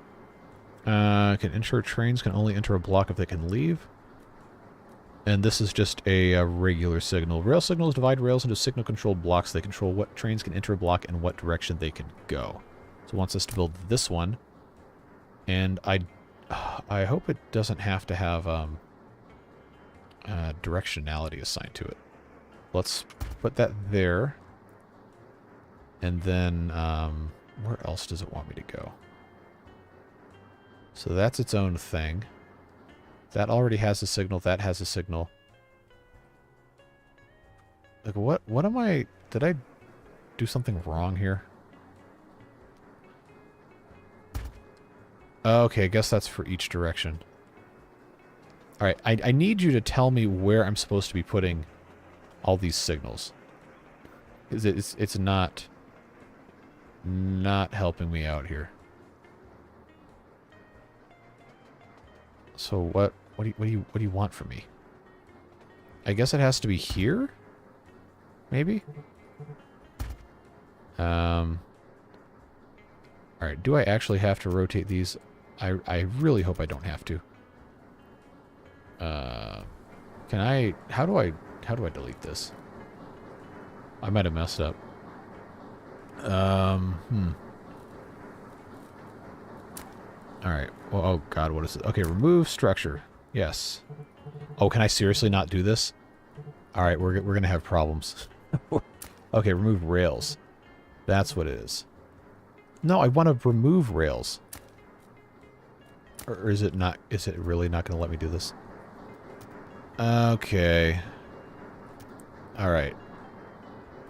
Can ensure trains can only enter a block if they can leave. And this is just a regular signal. Rail signals divide rails into signal-controlled blocks. They control what trains can enter a block and what direction they can go. So it wants us to build this one. And I hope it doesn't have to have directionality assigned to it. Let's put that there. And then, where else does it want me to go? So that's its own thing. That already has a signal. That has a signal. Like, what am I... Did I do something wrong here? Okay, I guess that's for each direction. Alright, I need you to tell me where I'm supposed to be putting all these signals. It's not helping me out here. So what do you want from me? I guess it has to be here? Maybe? Alright, do I actually have to rotate these? I really hope I don't have to. Can I... How do I delete this? I might have messed up. Alright. Well, oh god, what is it? Okay, remove structure. Yes. Oh, can I seriously not do this? Alright, we're gonna have problems. Okay, remove rails. That's what it is. No, I want to remove rails. Or is it not? Is it really not going to let me do this? Okay. Alright.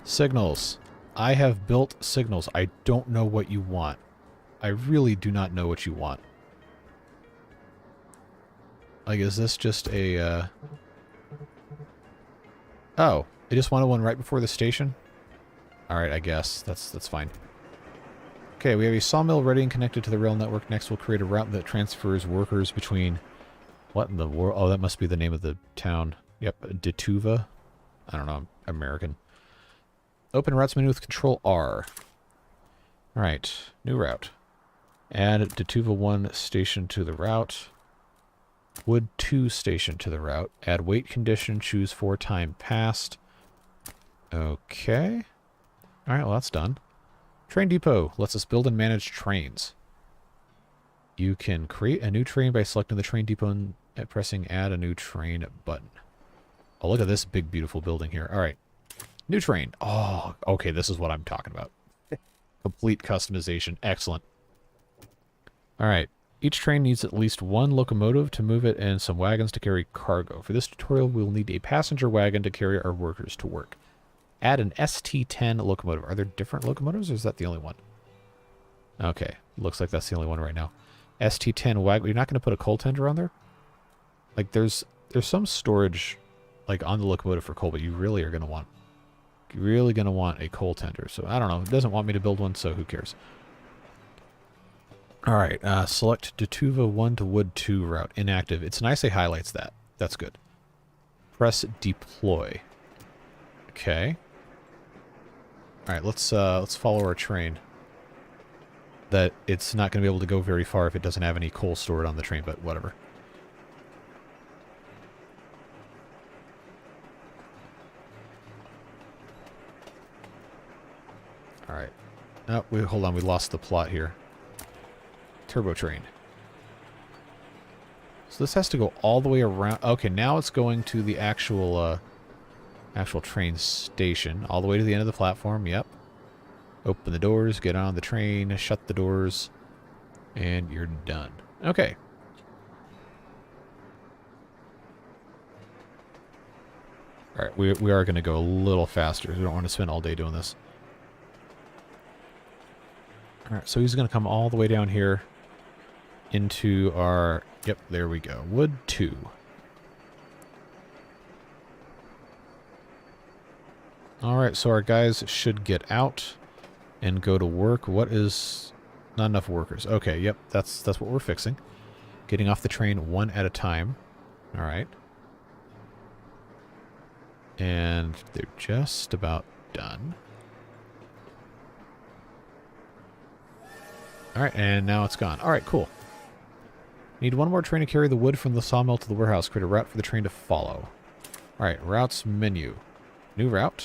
Signals. I have built signals. I don't know what you want. I really do not know what you want. Like, is this just a, Oh, I just wanted one right before the station? Alright, I guess. That's fine. Okay, we have a sawmill ready and connected to the rail network. Next, we'll create a route that transfers workers between... What in the world? Oh, that must be the name of the town. Yep, Detuva. I don't know, I'm American. Open routes menu with Control R. Alright, new route. Add Detuva 1 station to the route. Wood 2 station to the route. Add wait condition, choose 4 time passed. Okay. Alright, well that's done. Train depot lets us build and manage trains. You can create a new train by selecting the train depot and pressing add a new train button. Oh, look at this big, beautiful building here. Alright. New train. Oh, okay, this is what I'm talking about. Complete customization. Excellent. Alright. Each train needs at least 1 locomotive to move it and some wagons to carry cargo. For this tutorial, we'll need a passenger wagon to carry our workers to work. Add an ST10 locomotive. Are there different locomotives, or is that the only one? Okay. Looks like that's the only one right now. ST10 wagon. You're not going to put a coal tender on there? Like, there's some storage, like, on the locomotive for coal, but you really are going to want... You're really going to want a coal tender. So, I don't know. It doesn't want me to build one, so who cares? Alright, select Detuva 1 to Wood 2 route. Inactive. It's nice they highlights that. That's good. Press deploy. Okay. Alright, let's follow our train. That it's not going to be able to go very far if it doesn't have any coal stored on the train, but whatever. Alright. Oh, hold on, we lost the plot here. Turbo train. So this has to go all the way around. Okay, now it's going to the actual train station. All the way to the end of the platform, yep. Open the doors, get on the train, shut the doors, and you're done. Okay. Alright, we are going to go a little faster. We don't want to spend all day doing this. Alright, so he's going to come all the way down here into our... Yep, there we go. Wood 2. Alright, so our guys should get out and go to work. What is... Not enough workers. Okay, yep, that's what we're fixing. Getting off the train one at a time. Alright. And they're just about done. Alright, and now it's gone. Alright, cool. Need one more train to carry the wood from the sawmill to the warehouse. Create a route for the train to follow. Alright, routes menu. New route.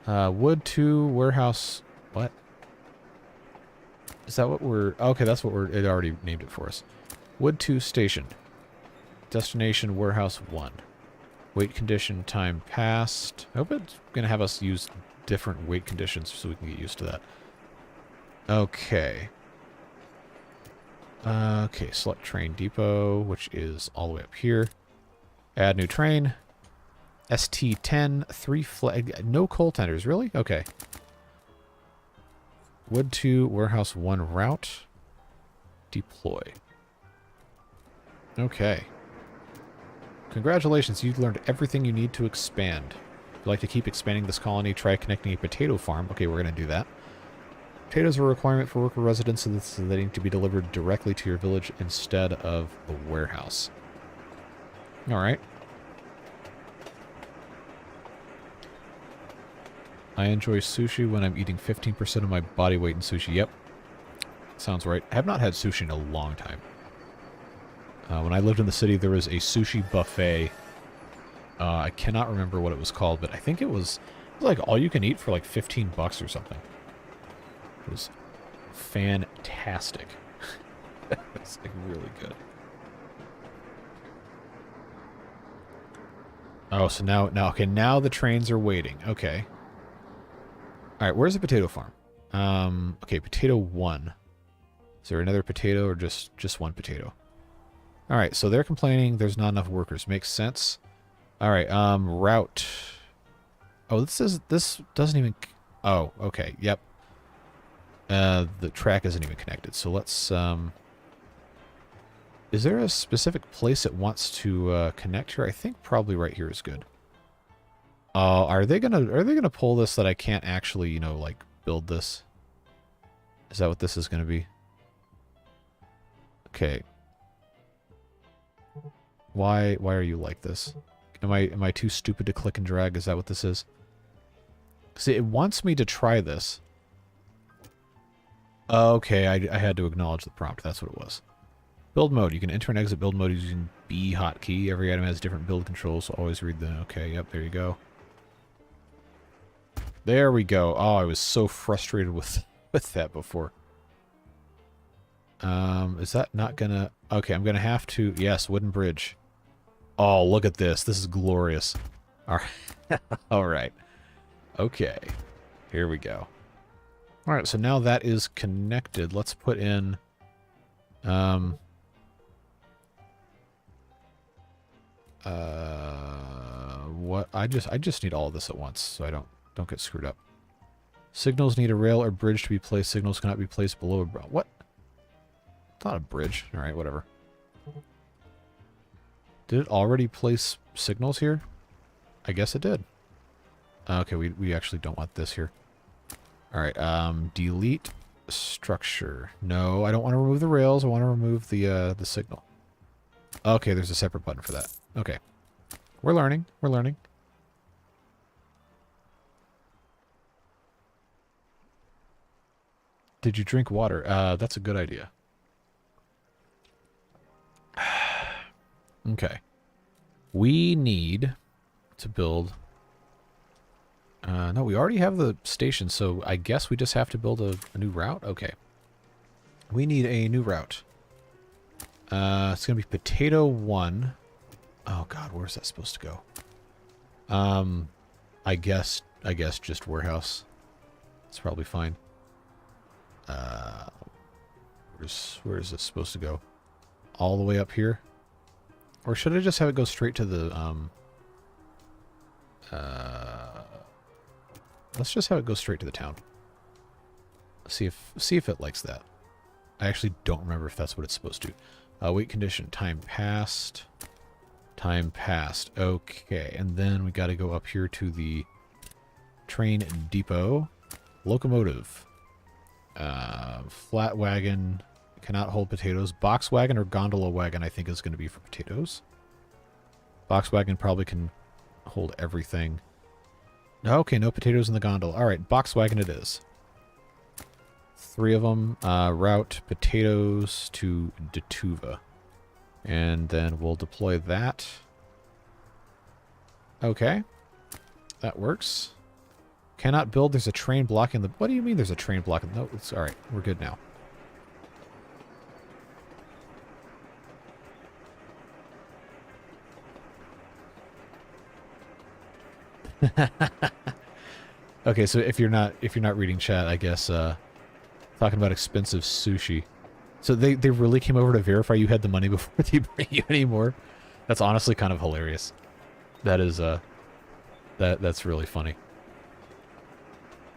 Wood to warehouse... What? Is that what we're... Okay, that's what we're... It already named it for us. Wood to station. Destination warehouse 1. Wait condition time passed. I hope it's going to have us use different wait conditions so we can get used to that. Okay. Okay, select train depot, which is all the way up here. Add new train. ST10, 3 flag, no coal tenders, really? Okay. Wood 2, warehouse 1 route. Deploy. Okay. Congratulations, you've learned everything you need to expand. If you'd like to keep expanding this colony, try connecting a potato farm. Okay, we're going to do that. Potatoes are a requirement for worker residents, so they need to be delivered directly to your village instead of the warehouse. Alright. I enjoy sushi when I'm eating 15% of my body weight in sushi. Yep. Sounds right. I have not had sushi in a long time. When I lived in the city, there was a sushi buffet. I cannot remember what it was called, but I think it was like all you can eat for like 15 bucks or something. It was fantastic. It's like really good. Oh, so okay, now the trains are waiting. Okay. All right, where's the potato farm? Okay, potato 1. Is there another potato or just one potato? All right, so they're complaining there's not enough workers. Makes sense. All right, route. Oh, this doesn't even. Oh, okay. Yep. The track isn't even connected. So let's. Is there a specific place it wants to connect here? I think probably right here is good. Are they gonna pull this that I can't actually, you know, like build this? Is that what this is gonna be? Okay. Why are you like this? Am I too stupid to click and drag? Is that what this is? See, it wants me to try this. Okay, I had to acknowledge the prompt. That's what it was. Build mode. You can enter and exit build mode using B hotkey. Every item has different build controls, so always read the... Okay, yep, there you go. There we go. Oh, I was so frustrated with that before. Is that not gonna... Okay, I'm gonna have to... Yes, wooden bridge. Oh, look at this. This is glorious. Alright. Alright. Okay. Here we go. Alright, so now that is connected. Let's put in... what? I just need all of this at once, so I don't get screwed up. Signals need a rail or bridge to be placed. Signals cannot be placed below a... What? It's not a bridge. Alright, whatever. Did it already place signals here? I guess it did. Okay, we actually don't want this here. Alright, delete structure. No, I don't want to remove the rails. I want to remove the signal. Okay, there's a separate button for that. Okay. We're learning. We're learning. Did you drink water? That's a good idea. Okay. We need to build... no, we already have the station, so I guess we just have to build a new route? Okay. We need a new route. It's going to be potato 1. Oh, God, where's that supposed to go? I guess just warehouse. It's probably fine. Where is this supposed to go? All the way up here? Or should I just have it go straight to the, let's just have it go straight to the town. See if it likes that. I actually don't remember if that's what it's supposed to. Wait condition. Time passed. Time passed. Okay, and then we got to go up here to the train depot. Locomotive. Flat wagon cannot hold potatoes. Box wagon or gondola wagon I think is going to be for potatoes. Box wagon probably can hold everything. Okay, no potatoes in the gondola. Alright, box wagon it is. 3 of them. Route potatoes to Detuva. And then we'll deploy that. Okay. That works. Cannot build. There's a train blocking the... What do you mean there's a train blocking? No, it's alright. We're good now. Okay, so if you're not reading chat, I guess talking about expensive sushi. So they really came over to verify you had the money before they bring you anymore? That's honestly kind of hilarious. That is, that's really funny.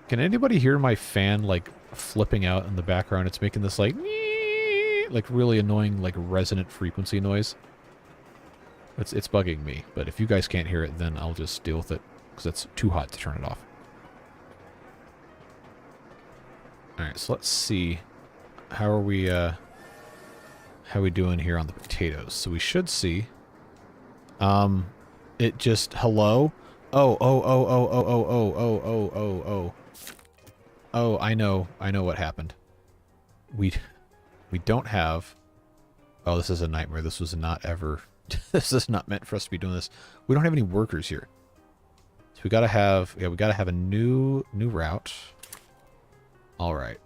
Can anybody hear my fan, like, flipping out in the background? It's making this, like really annoying, like, resonant frequency noise. It's bugging me, but if you guys can't hear it, then I'll just deal with it, because it's too hot to turn it off. Alright, so let's see. How are we doing here on the potatoes? So we should see. It just, hello? Oh, I know what happened. We don't have, oh, this is a nightmare. This was not ever, this is not meant for us to be doing this. We don't have any workers here. So we gotta have, yeah, we gotta have a new route. All right.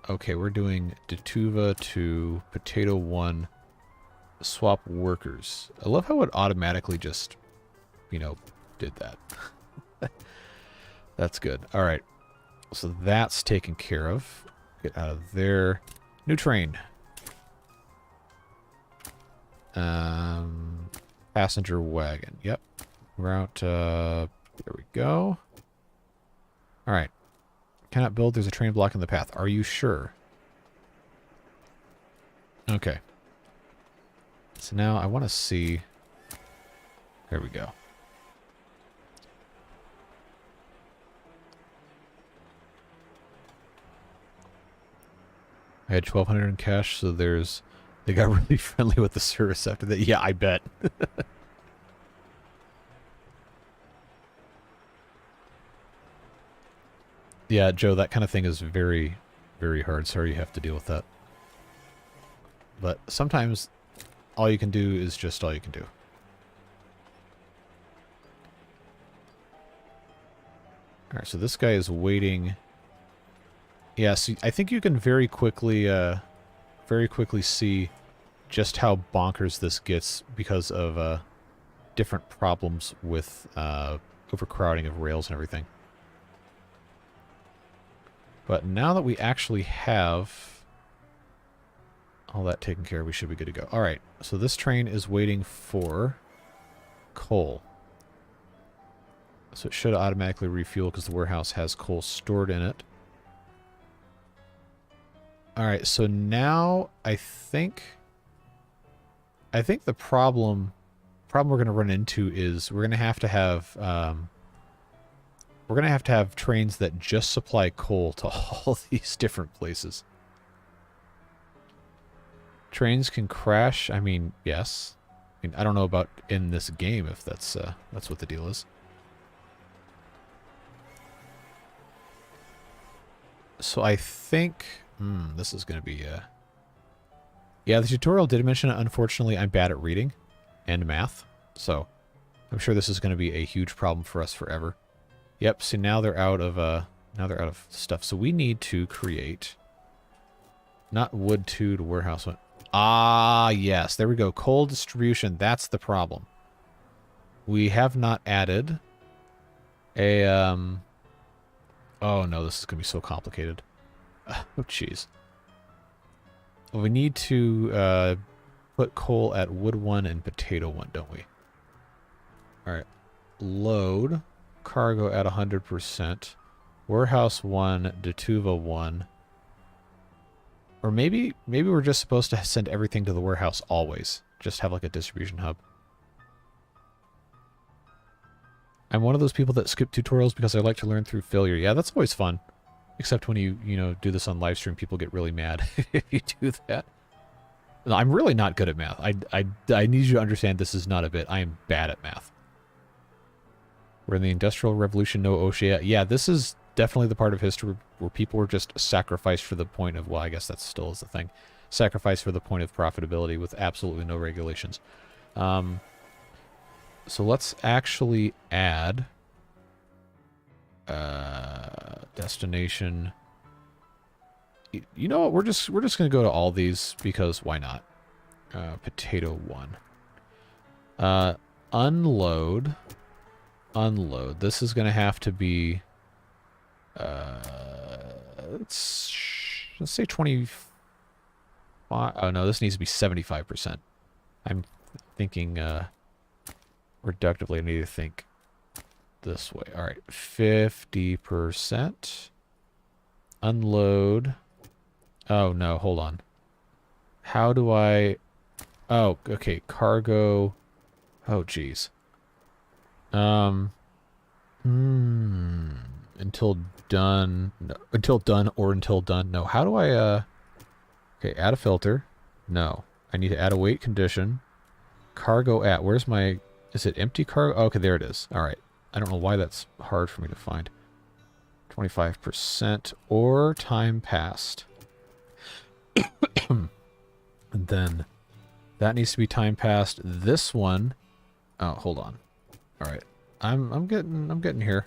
Okay, we're doing Datuva to Potato 1 swap workers. I love how it automatically just, you know, did that. That's good. All right. So that's taken care of. Get out of there. New train. Passenger wagon. Yep. Route, there we go. All right. Cannot build. There's a train blocking the path. Are you sure? Okay. So now I want to see. There we go. I had 1,200 in cash, so there's. They got really friendly with the service after that. Yeah, I bet. Yeah, Joe, that kind of thing is very, very hard. Sorry you have to deal with that. But sometimes all you can do is just all you can do. Alright, so this guy is waiting. Yeah, so I think you can very quickly see just how bonkers this gets because of different problems with overcrowding of rails and everything. But now that we actually have all that taken care of, we should be good to go. All right, so this train is waiting for coal. So it should automatically refuel because the warehouse has coal stored in it. All right, so now I think the problem we're going to run into is we're going to have to have trains that just supply coal to all these different places. Trains can crash. I mean, yes. I mean, I don't know about in this game if that's what the deal is. So I think this is going to be yeah, the tutorial did mention it. Unfortunately, I'm bad at reading and math, so I'm sure this is going to be a huge problem for us forever. Yep, so now they're out of stuff. So we need to create not wood 2 to warehouse 1. Ah, yes, there we go. Coal distribution, that's the problem. We have not added a oh no, this is going to be so complicated. Oh jeez. We need to put coal at wood 1 and potato 1, don't we? All right. Load cargo at 100%. Warehouse 1, Datuva 1. Or maybe we're just supposed to send everything to the warehouse always. Just have like a distribution hub. I'm one of those people that skip tutorials because I like to learn through failure. Yeah, that's always fun. Except when you know, do this on live stream, people get really mad if you do that. No, I'm really not good at math. I need you to understand this is not a bit. I am bad at math. We're in the Industrial Revolution, no OSHA. Yeah, this is definitely the part of history where people were just sacrificed for the point of, well, I guess that still is the thing. Sacrificed for the point of profitability with absolutely no regulations. So let's actually add destination. You know what? We're just gonna go to all these because why not? Potato 1. Unload. This is gonna have to be. Let's let's say 25. Oh no, this needs to be 75%. I'm thinking reductively. I need to think this way. All right, 50%. Unload. Oh no, hold on. How do I... Oh, okay, cargo. Oh, geez. Until done. No, until done or until done. No, how do I, okay, add a filter. No. I need to add a weight condition. Cargo at. Where's my... Is it empty cargo? Oh, okay, there it is. All right. I don't know why that's hard for me to find. 25% or time passed. And then that needs to be time passed. This one... Oh, hold on. All right. I'm getting here.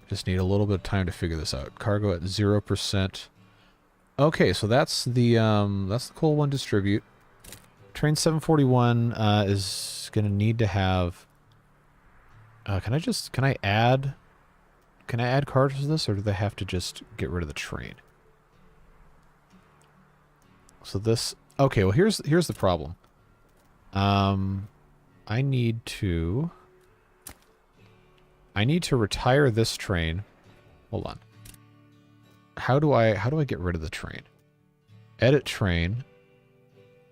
Just need a little bit of time to figure this out. Cargo at 0%. Okay, so that's the coal one distribute. Train 741 is gonna need to have. Can I add cars to this, or do they have to just get rid of the train? So this. Okay, well here's the problem. I need to retire this train. Hold on. How do I get rid of the train? Edit train.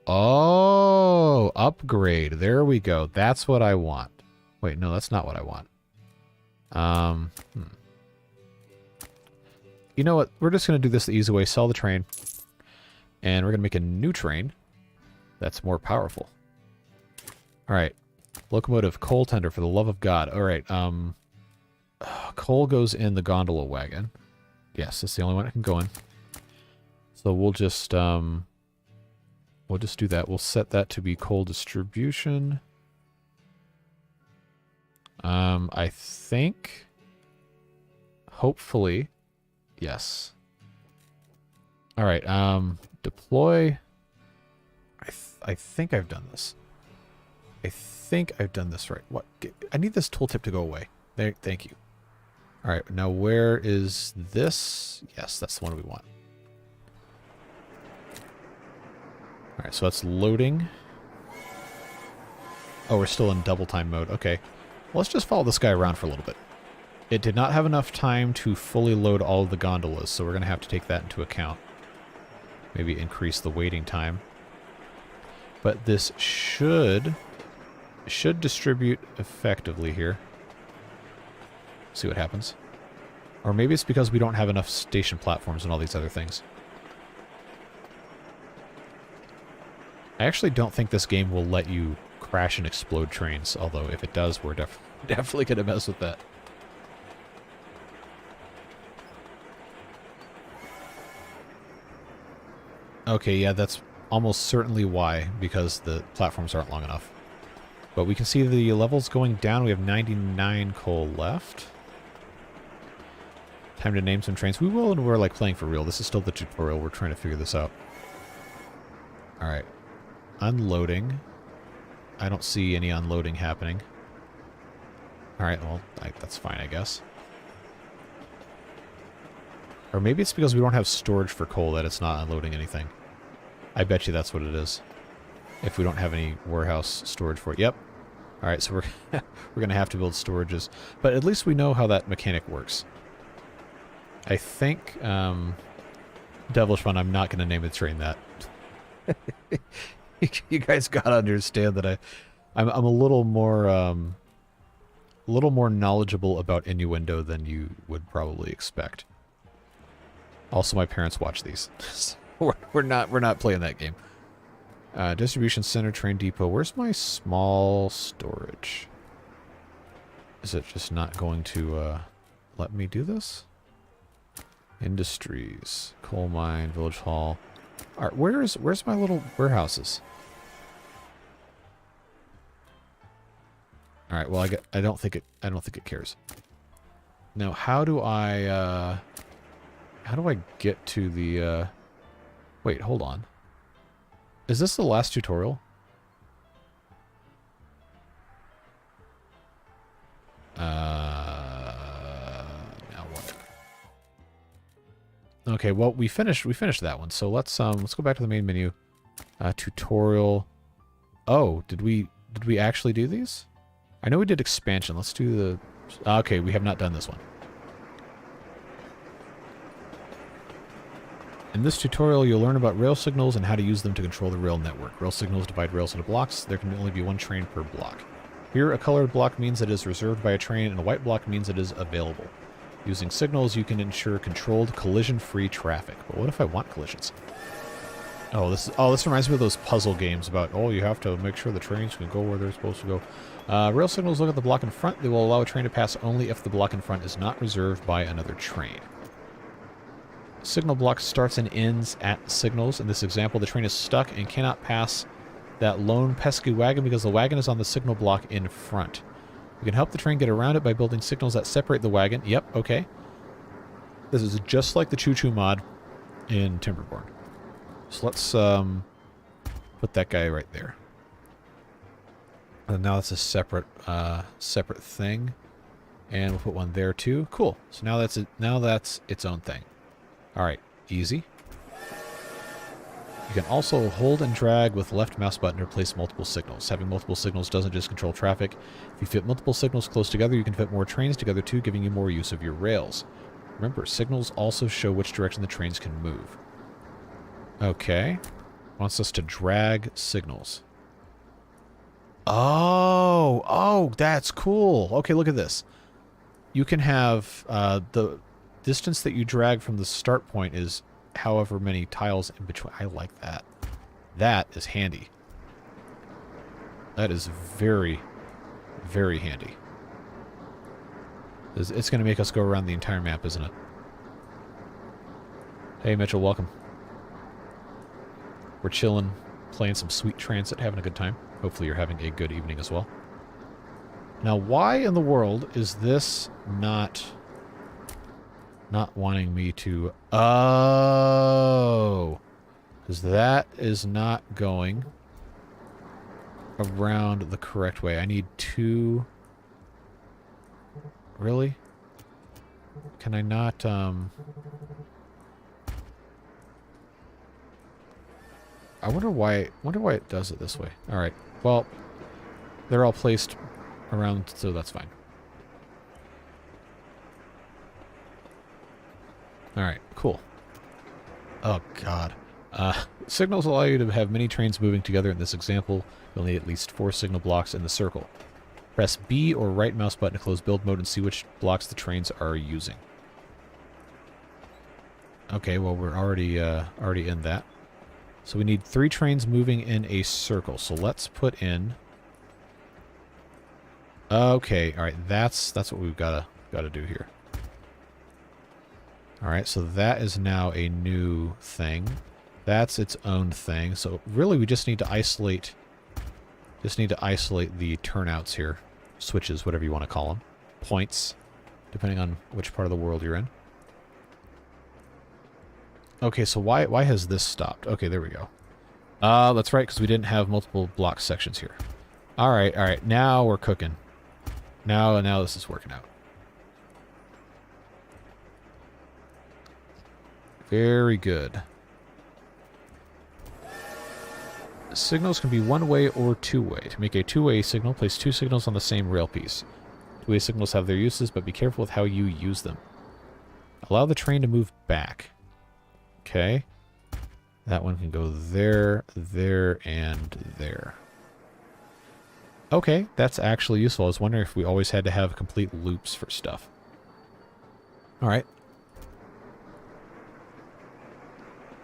Oh, upgrade. There we go. That's what I want. Wait, no, that's not what I want. You know what? We're just going to do this the easy way. Sell the train. And we're going to make a new train that's more powerful. All right. Locomotive, coal tender, for the love of God. All right. Coal goes in the gondola wagon. Yes, it's the only one that can go in. So we'll just do that. We'll set that to be coal distribution. I think, hopefully, yes. All right. Deploy. I think I've done this. I think I've done this right. What? I need this tooltip to go away. There. Thank you. All right. Now, where is this? Yes, that's the one we want. All right. So that's loading. Oh, we're still in double time mode. Okay. Well, let's just follow this guy around for a little bit. It did not have enough time to fully load all of the gondolas, so we're going to have to take that into account. Maybe increase the waiting time. But this should distribute effectively here. See what happens. Or maybe it's because we don't have enough station platforms and all these other things. I actually don't think this game will let you crash and explode trains, although if it does, we're definitely going to mess with that. Okay, yeah, that's almost certainly why, because the platforms aren't long enough. But we can see the levels going down. We have 99 coal left. Time to name some trains. We will, and we're like playing for real. This is still the tutorial. We're trying to figure this out. All right. Unloading. I don't see any unloading happening. All right, well, that's fine, I guess. Or maybe it's because we don't have storage for coal that it's not unloading anything. I bet you that's what it is. If we don't have any warehouse storage for it. Yep. All right, so we're going to have to build storages. But at least we know how that mechanic works. I think, Devilish Fun, I'm not going to name the train that. You guys got to understand that I'm a little more knowledgeable about innuendo than you would probably expect. Also, my parents watch these. we're not playing that game. Distribution center, train depot. Where's my small storage? Is it just not going to let me do this? Industries, coal mine, village hall. All right, where's my little warehouses? All right, well I don't think it cares. Now, how do I get to the wait, hold on. Is this the last tutorial? Now what? Okay, well, we finished that one. So let's go back to the main menu. Tutorial. Oh, did we actually do these? I know we did expansion. Let's do the... Okay, we have not done this one. In this tutorial, you'll learn about rail signals and how to use them to control the rail network. Rail signals divide rails into blocks. There can only be one train per block. Here, a colored block means it is reserved by a train, and a white block means it is available. Using signals, you can ensure controlled, collision-free traffic. But what if I want collisions? Oh, this reminds me of those puzzle games about, oh, you have to make sure the trains can go where they're supposed to go. Rail signals look at the block in front. They will allow a train to pass only if the block in front is not reserved by another train. Signal block starts and ends at signals. In this example, the train is stuck and cannot pass that lone pesky wagon because the wagon is on the signal block in front. You can help the train get around it by building signals that separate the wagon. Yep, okay. This is just like the choo-choo mod in Timberborn. So let's put that guy right there. And now it's a separate thing. And we'll put one there too. Cool. So now that's it. Now that's its own thing. All right, easy. You can also hold and drag with left mouse button to replace multiple signals. Having multiple signals doesn't just control traffic. If you fit multiple signals close together, you can fit more trains together too, giving you more use of your rails. Remember, signals also show which direction the trains can move. Okay. Wants us to drag signals. Oh, that's cool. Okay, look at this. You can have the distance that you drag from the start point is however many tiles in between. I like that. That is handy. That is very, very handy. It's going to make us go around the entire map, isn't it? Hey, Mitchell, welcome. We're chilling, playing some Sweet Transit, having a good time. Hopefully you're having a good evening as well. Now, why in the world is this not wanting me to... Oh! Because that is not going around the correct way. I need two... Really? Can I not, I wonder why it does it this way. Alright. Well, they're all placed around, so that's fine. Alright, cool. Oh, God. Signals allow you to have many trains moving together. In this example, you'll need at least 4 signal blocks in the circle. Press B or right mouse button to close build mode and see which blocks the trains are using. Okay, well, we're already in that. So we need 3 trains moving in a circle. So let's put in... Okay, alright, that's what we've gotta do here. Alright, so that is now a new thing. That's its own thing. So really we just need to isolate the turnouts here. Switches, whatever you want to call them. Points, depending on which part of the world you're in. Okay, so why has this stopped? Okay, there we go. That's right, because we didn't have multiple block sections here. Alright, now we're cooking. Now this is working out. Very good. Signals can be one-way or two-way. To make a two-way signal, place 2 signals on the same rail piece. Two-way signals have their uses, but be careful with how you use them. Allow the train to move back. Okay. That one can go there, there, and there. Okay, that's actually useful. I was wondering if we always had to have complete loops for stuff. Alright.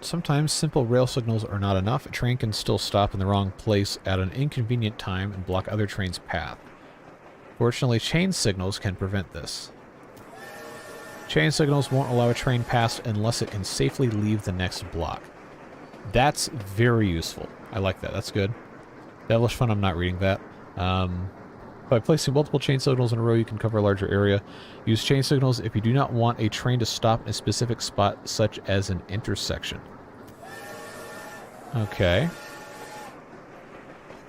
Sometimes simple rail signals are not enough. A train can still stop in the wrong place at an inconvenient time and block other trains' path. Fortunately, chain signals can prevent this. Chain signals won't allow a train past unless it can safely leave the next block. That's very useful. I like that. That's good. Devilish fun, I'm not reading that. By placing multiple chain signals in a row, you can cover a larger area. Use chain signals if you do not want a train to stop in a specific spot, such as an intersection. Okay.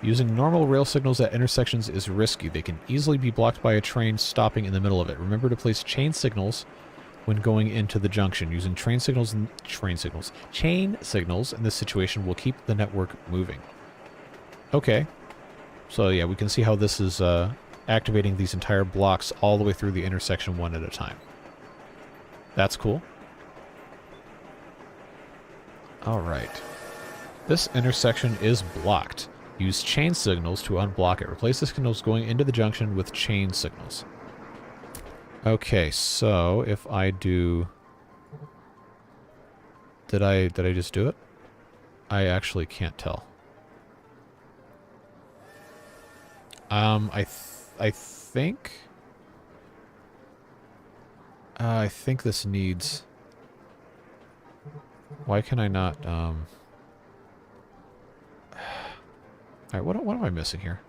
Using normal rail signals at intersections is risky. They can easily be blocked by a train stopping in the middle of it. Remember to place chain signals when going into the junction. Using chain signals in this situation will keep the network moving. Okay. So yeah, we can see how this is activating these entire blocks all the way through the intersection one at a time. That's cool. Alright. This intersection is blocked. Use chain signals to unblock it. Replace the signals going into the junction with chain signals. Okay, so if I do... Did I just do it? I actually can't tell. I think this needs... Why can I not, Alright, what am I missing here?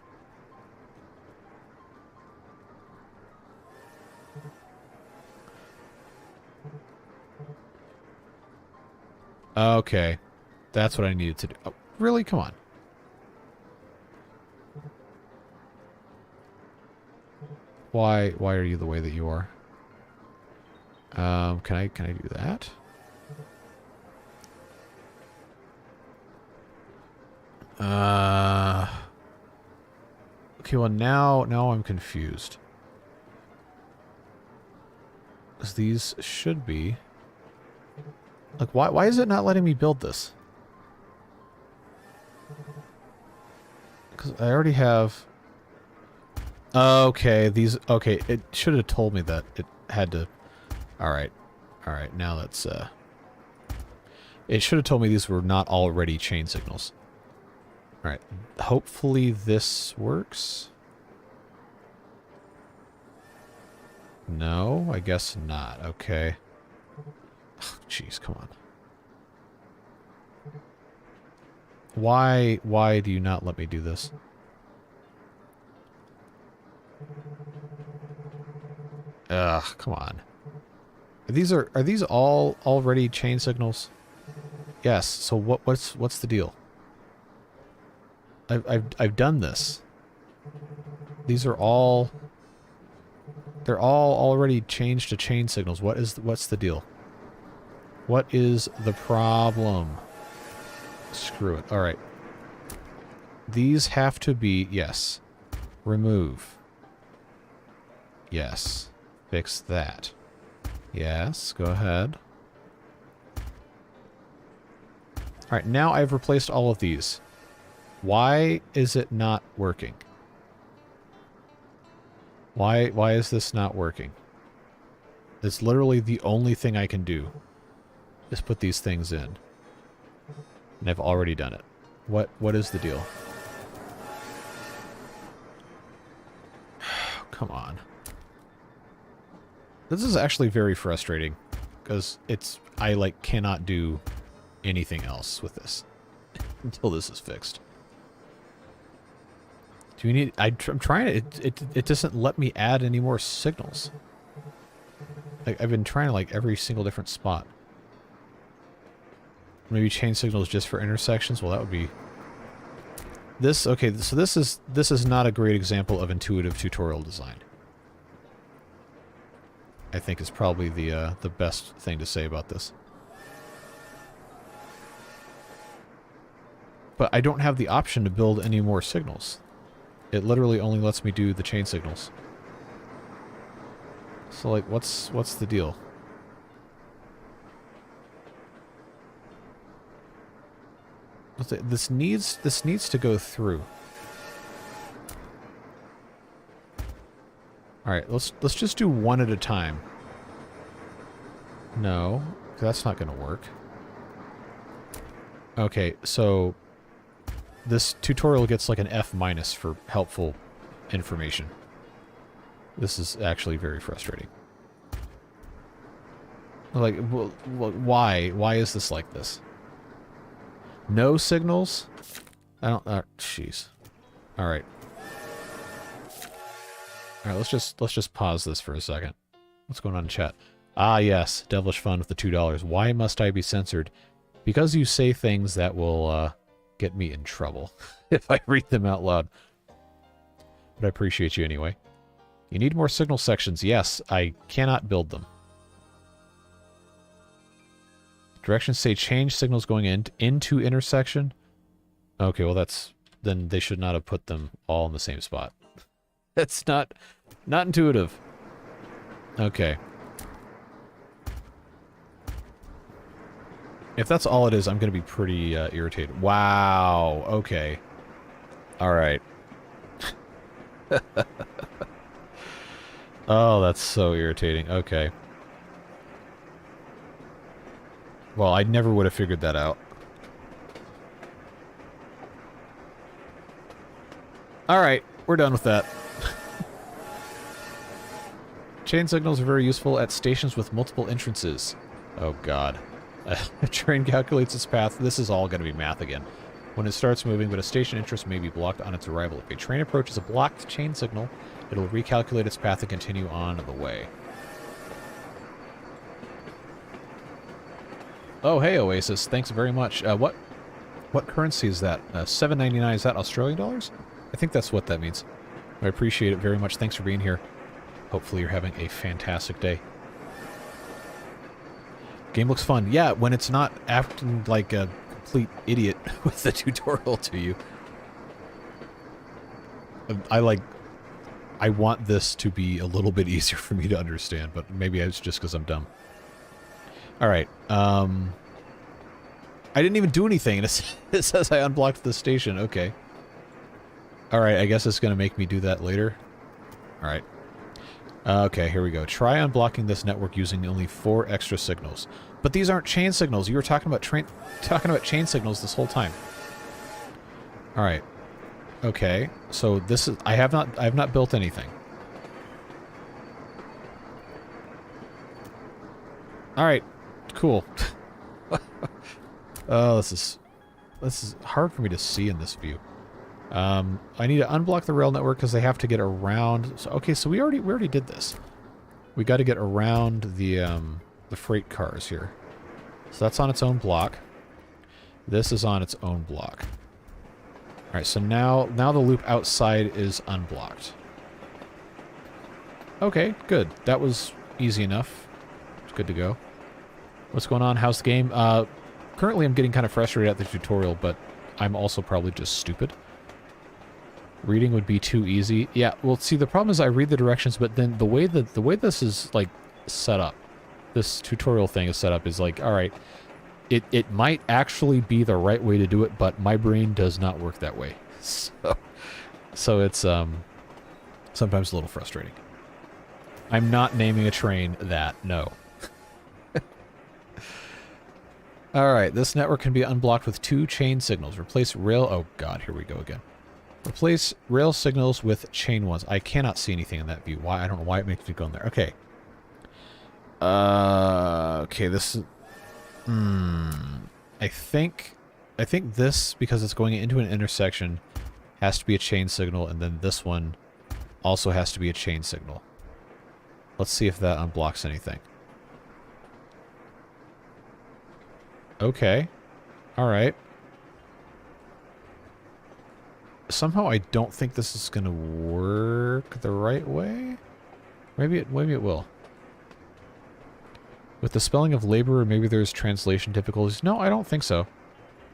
Okay. That's what I needed to do. Oh, really? Come on. Why are you the way that you are? Can I do that? Okay, well now I'm confused. Because these should be... Like, why is it not letting me build this? Because I already have... Okay, these... Okay, it should have told me that it had to... Alright. Alright, now that's, It should have told me these were not already chain signals. Alright, hopefully this works. No, I guess not. Okay. Jeez, come on. Why do you not let me do this? Ugh, come on. Are these all already chain signals? Yes. So what's the deal? I've done this. These are all... They're all already changed to chain signals. What's the deal? What is the problem? Screw it. Alright. These have to be... Yes. Remove. Yes. Fix that. Yes. Go ahead. Alright, now I've replaced all of these. Why is it not working? Why is this not working? It's literally the only thing I can do. Is put these things in. And I've already done it. What is the deal? Come on. This is actually very frustrating. Because I like cannot do anything else with this. Until this is fixed. Do you need... I'm trying to... It doesn't let me add any more signals. Like, I've been trying to, like, every single different spot. Maybe chain signals just for intersections? Well, that would be... This... Okay, so this is not a great example of intuitive tutorial design. I think is probably the best thing to say about this. But I don't have the option to build any more signals. It literally only lets me do the chain signals. So, like, what's the deal? This needs to go through. All right, let's just do one at a time. No, that's not going to work. Okay, so this tutorial gets like an F- for helpful information. This is actually very frustrating. Like, why? Why is this like this? No signals? I don't... Jeez. Alright. Alright, let's just pause this for a second. What's going on in chat? Ah, yes. Devilish Fun with the $2. Why must I be censored? Because you say things that will, get me in trouble if I read them out loud. But I appreciate you anyway. You need more signal sections. Yes, I cannot build them. Directions say change signals going into intersection. Okay, well then they should not have put them all in the same spot. That's not intuitive. Okay. If that's all it is, I'm going to be pretty irritated. Wow. Okay. All right. Oh, that's so irritating. Okay. Well, I never would have figured that out. All right, we're done with that. Chain signals are very useful at stations with multiple entrances. Oh, God. A train calculates its path. This is all going to be math again. When it starts moving, but a station entrance may be blocked on its arrival. If a train approaches a blocked chain signal, it will recalculate its path and continue on the way. Oh, hey, Oasis. Thanks very much. What currency is that? $7.99. Is that Australian dollars? I think that's what that means. I appreciate it very much. Thanks for being here. Hopefully you're having a fantastic day. Game looks fun. Yeah, when it's not acting like a complete idiot with the tutorial to you. I want this to be a little bit easier for me to understand, but maybe it's just because I'm dumb. Alright, I didn't even do anything, and it says I unblocked the station. Okay. Alright, I guess it's going to make me do that later. Alright. Okay, here we go. Try unblocking this network using only 4 extra signals. But these aren't chain signals. You were talking about chain signals this whole time. All right. Okay. So this is I have not built anything. All right. Cool. Oh, this is hard for me to see in this view. I need to unblock the rail network because they have to get around. So, okay, so we already did this. We got to get around the freight cars here. So that's on its own block. This is on its own block. All right, so now the loop outside is unblocked. Okay, good. That was easy enough. It's good to go. What's going on? How's the game? Currently, I'm getting kind of frustrated at the tutorial, but I'm also probably just stupid. Reading would be too easy. Yeah, well, see, the problem is I read the directions, but then the way this is, like, set up, this tutorial thing is set up is like, all right, it might actually be the right way to do it, but my brain does not work that way. So it's, sometimes a little frustrating. I'm not naming a train that, no. All right, this network can be unblocked with 2 chain signals. Replace rail... Oh, God, here we go again. Replace rail signals with chain ones. I cannot see anything in that view. Why? I don't know why it makes me go in there. Okay. Okay, this is... I think this, because it's going into an intersection, has to be a chain signal, and then this one also has to be a chain signal. Let's see if that unblocks anything. Okay. Alright. Somehow I don't think this is going to work the right way. Maybe it will. With the spelling of laborer, maybe there's translation difficulties. No, I don't think so.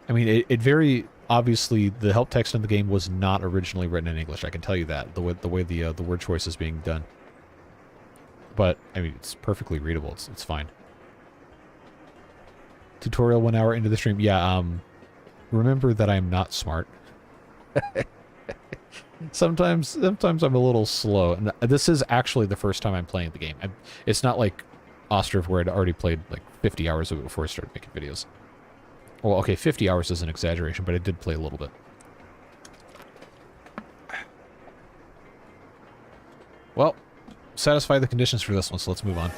I mean, it very obviously, the help text in the game was not originally written in English. I can tell you that, the way the word choice is being done. But, I mean, it's perfectly readable. It's fine. Tutorial 1 hour into the stream. Yeah, remember that I'm not smart. Sometimes I'm a little slow. And this is actually the first time I'm playing the game. It's not like Ostrov, where I'd already played like 50 hours of it before I started making videos. Well, okay, 50 hours is an exaggeration, but I did play a little bit. Well, satisfy the conditions for this one, so let's move on.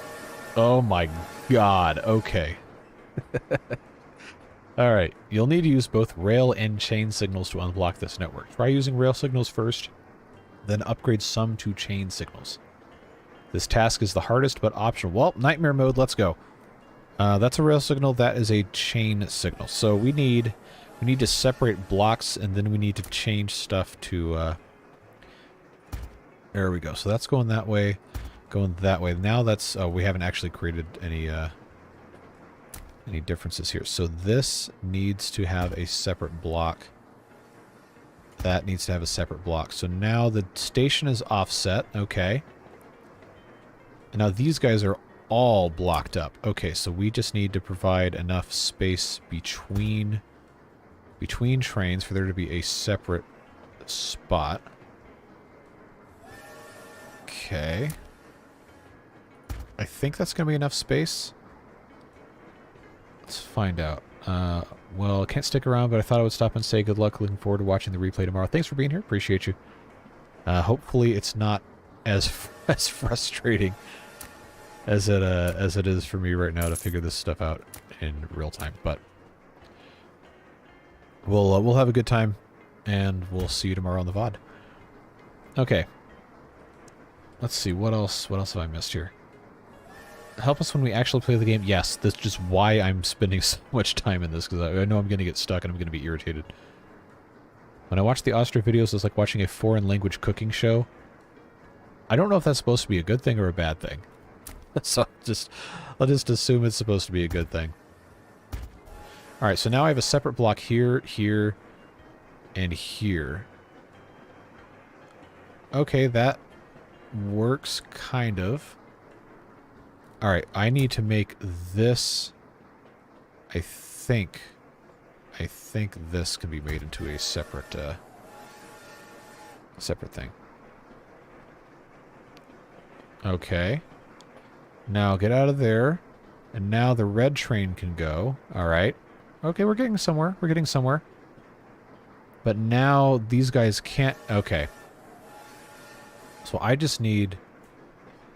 Oh my god, okay. Alright, you'll need to use both rail and chain signals to unblock this network. Try using rail signals first, then upgrade some to chain signals. This task is the hardest, but optional. Well, nightmare mode, let's go. That's a rail signal, that is a chain signal. So we need to separate blocks, and then we need to change stuff to... There we go. So that's going that way, going that way. Now that's... Oh, we haven't actually created any... any differences here. So this needs to have a separate block. That needs to have a separate block. So now the station is offset. Okay. And now these guys are all blocked up. Okay, so we just need to provide enough space between trains for there to be a separate spot. Okay. I think that's going to be enough space. Let's find out. Well, I can't stick around, but I thought I would stop and say good luck. Looking forward to watching the replay tomorrow. Thanks for being here. Appreciate you. Hopefully it's not as frustrating as it is for me right now to figure this stuff out in real time. But we'll have a good time, and we'll see you tomorrow on the VOD. Okay. Let's see, what else have I missed here? Help us when we actually play the game. Yes, that's just why I'm spending so much time in this, because I know I'm going to get stuck and I'm going to be irritated. When I watch the Austria videos, it's like watching a foreign language cooking show. I don't know if that's supposed to be a good thing or a bad thing. So I'll just assume it's supposed to be a good thing. Alright, so now I have a separate block here, here, and here. Okay, that works, kind of. Alright, I need to make this... I think this can be made into a separate, separate thing. Okay. Now get out of there. And now the red train can go. Alright. Okay, we're getting somewhere. We're getting somewhere. But now these guys can't... Okay. So I just need...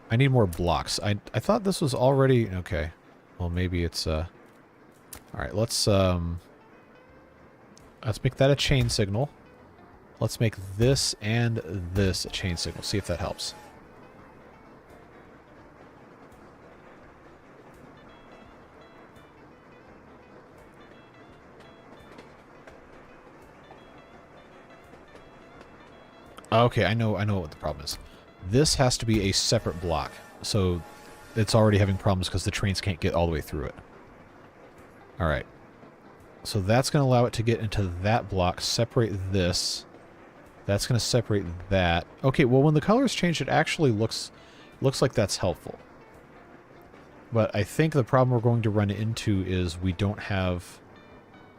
I need more blocks. I thought this was already... Okay. Well, maybe it's... Alright, let's make that a chain signal. Let's make this and this a chain signal. See if that helps. Okay, I know what the problem is. This has to be a separate block. So it's already having problems because the trains can't get all the way through it. Alright. So that's going to allow it to get into that block. Separate this. That's going to separate that. Okay, well when the colors change, it actually looks like that's helpful. But I think the problem we're going to run into is we don't have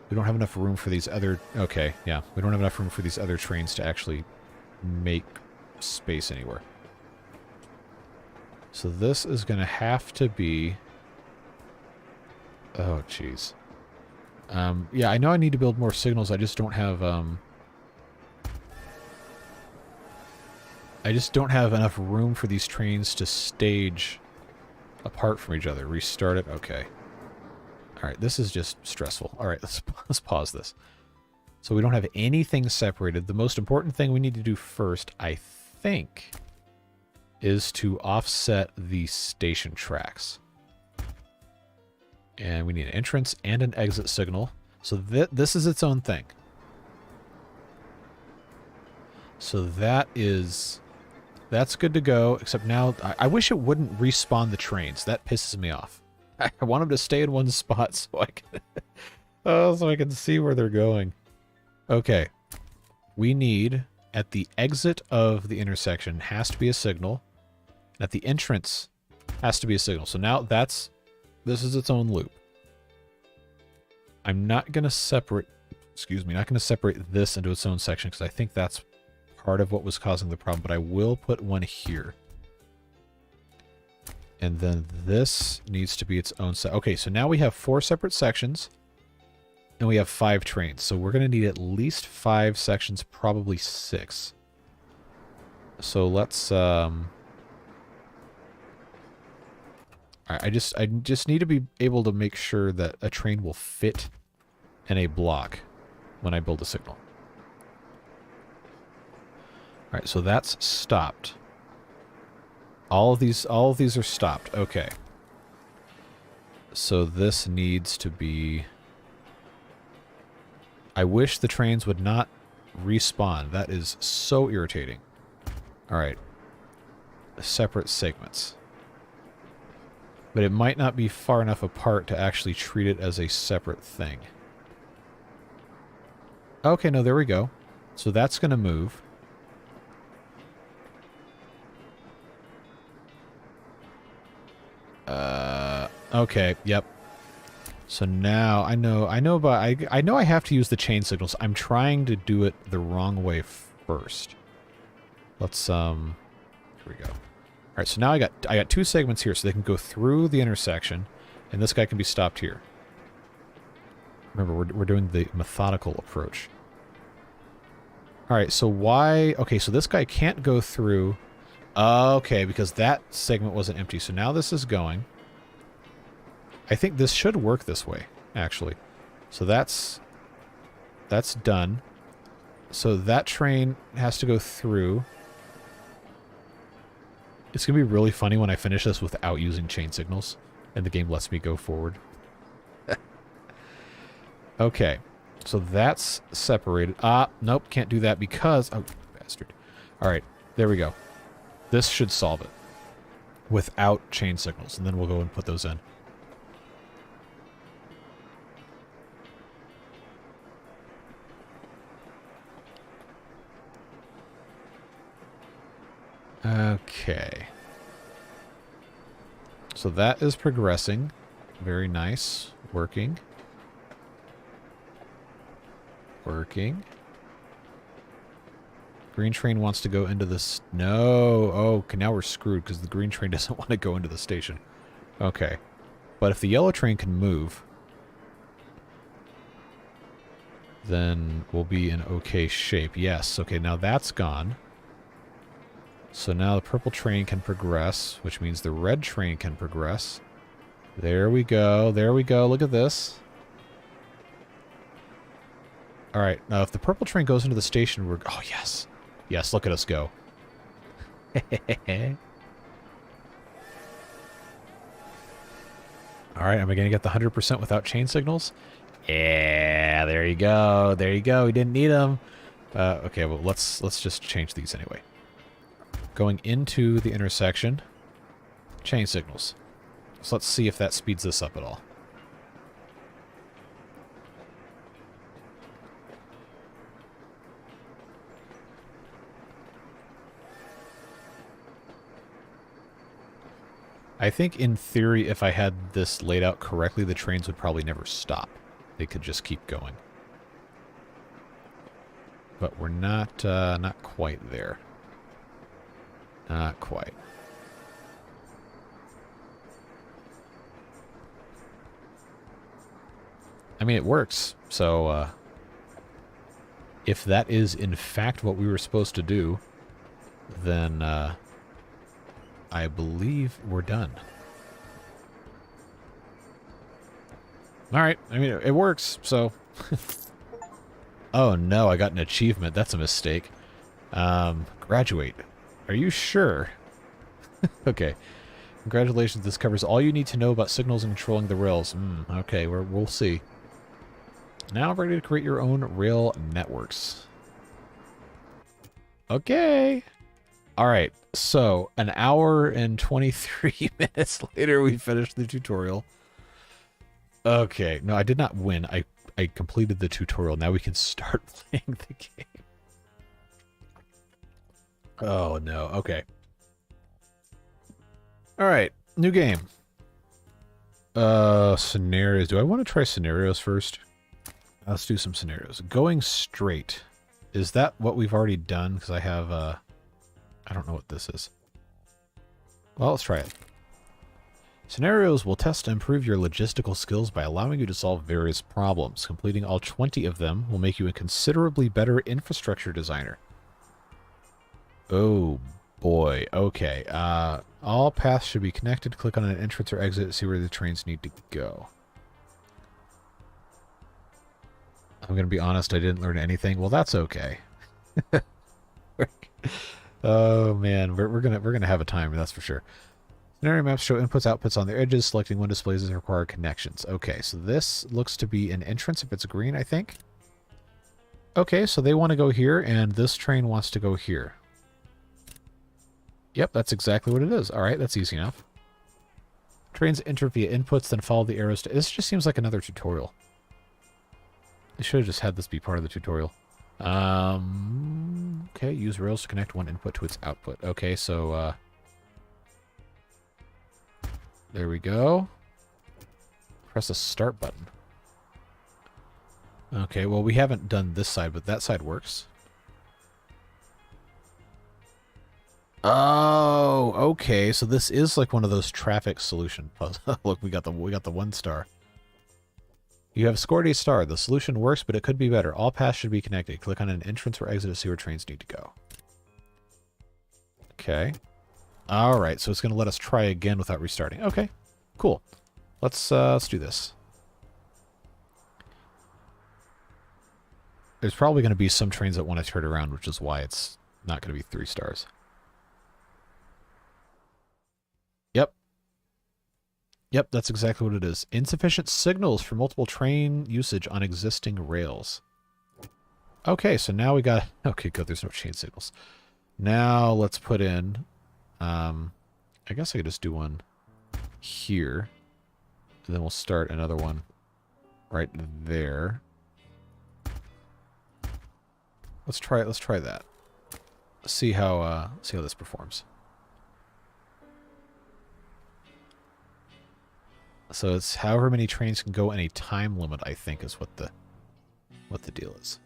enough room for these other... Okay, yeah. We don't have enough room for these other trains to actually make space anywhere. So this is going to have to be... Oh, jeez. Yeah, I know I need to build more signals. I just don't have... I just don't have enough room for these trains to stage apart from each other. Restart it. Okay. Alright, this is just stressful. Alright, let's pause this. So we don't have anything separated. The most important thing we need to do first, I think, is to offset the station tracks. And we need an entrance and an exit signal. So this is its own thing. So that's good to go, except now I wish it wouldn't respawn the trains. That pisses me off. I want them to stay in one spot so I can so I can see where they're going. Okay. We need, at the exit of the intersection, has to be a signal. At the entrance, has to be a signal. So now this is its own loop. I'm not going to separate, not going to separate this into its own section because I think that's part of what was causing the problem, but I will put one here. And then this needs to be its own set. Okay, so now we have 4 separate sections. And we have 5 trains, so we're going to need at least 5 sections, probably 6. So let's, I just need to be able to make sure that a train will fit in a block when I build a signal. Alright, so that's stopped. All of these are stopped. Okay. So this needs to be... I wish the trains would not respawn. That is so irritating. Alright. Separate segments. But it might not be far enough apart to actually treat it as a separate thing. Okay, no, there we go. So that's going to move. Okay, yep. So now I know I have to use the chain signals. I'm trying to do it the wrong way first. Let's here we go. All right, so now I got 2 segments here, so they can go through the intersection, and this guy can be stopped here. Remember, we're doing the methodical approach. All right, so why? Okay, so this guy can't go through. Okay, because that segment wasn't empty. So now this is going. I think this should work this way, actually. So that's done. So that train has to go through. It's going to be really funny when I finish this without using chain signals, and the game lets me go forward. Okay, so that's separated. Nope, can't do that because... Oh, bastard. All right, there we go. This should solve it without chain signals, and then we'll go and put those in. Okay. So that is progressing. Very nice. Working. Working. Green train wants to go into this. No. Oh, okay, now we're screwed because the green train doesn't want to go into the station. Okay. But if the yellow train can move, then we'll be in okay shape. Yes. Okay, now that's gone. So now the purple train can progress, which means the red train can progress. There we go. There we go. Look at this. All right. Now, if the purple train goes into the station, we're... Oh, yes. Yes, look at us go. All right. Am I going to get the 100% without chain signals? Yeah. There you go. There you go. We didn't need them. Okay. Well, let's just change these anyway. Going into the intersection, chain signals. So let's see if that speeds this up at all. I think in theory, if I had this laid out correctly, the trains would probably never stop. They could just keep going. But we're not quite there. Not quite. I mean, it works. So, if that is in fact what we were supposed to do, then I believe we're done. All right. I mean, it works. So, oh no, I got an achievement. That's a mistake. Graduate. Are you sure? Okay. Congratulations, this covers all you need to know about signals and controlling the rails. Okay, we'll see. Now ready to create your own rail networks. Okay. Alright, so an hour and 23 minutes later we finished the tutorial. Okay, no, I did not win. I completed the tutorial. Now we can start playing the game. Oh, no. Okay. All right. New game. Scenarios. Do I want to try scenarios first? Let's do some scenarios. Going straight. Is that what we've already done? Because I have, I don't know what this is. Well, let's try it. Scenarios will test and improve your logistical skills by allowing you to solve various problems. Completing all 20 of them will make you a considerably better infrastructure designer. Oh, boy. Okay. All paths should be connected. Click on an entrance or exit to see where the trains need to go. I'm going to be honest, I didn't learn anything. Well, that's okay. Oh, man. We're gonna have a time, that's for sure. Scenario maps show inputs, outputs on their edges. Selecting one displays as required connections. Okay, so this looks to be an entrance if it's green, I think. Okay, so they want to go here, and this train wants to go here. Yep, that's exactly what it is. All right, that's easy enough. Trains enter via inputs, then follow the arrows to... This just seems like another tutorial. They should have just had this be part of the tutorial. Okay, use rails to connect one input to its output. Okay, so, there we go. Press the start button. Okay, well, we haven't done this side, but that side works. Oh, okay. So this is like one of those traffic solution puzzles. Look, we got the 1 star. You have scored a star. The solution works, but it could be better. All paths should be connected. Click on an entrance or exit to see where trains need to go. Okay. All right. So it's going to let us try again without restarting. Okay. Cool. Let's do this. There's probably going to be some trains that want to turn around, which is why it's not going to be 3 stars. Yep, that's exactly what it is. Insufficient signals for multiple train usage on existing rails. Okay, so now we got... Okay, good, there's no chain signals. Now let's put in... I guess I could just do one here. And then we'll start another one right there. Let's try that. See how this performs. So it's however many trains can go in a time limit, I think, is what the deal is.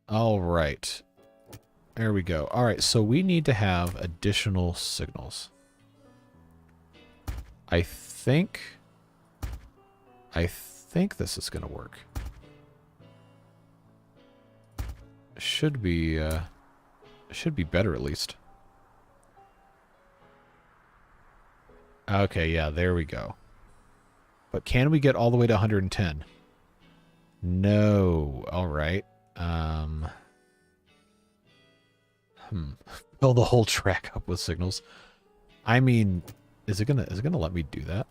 All right. There we go. All right, so we need to have additional signals. I think this is going to work. Should be better at least. Okay, yeah, there we go. But can we get all the way to 110? No. All right. Fill the whole track up with signals. I mean, is it gonna let me do that?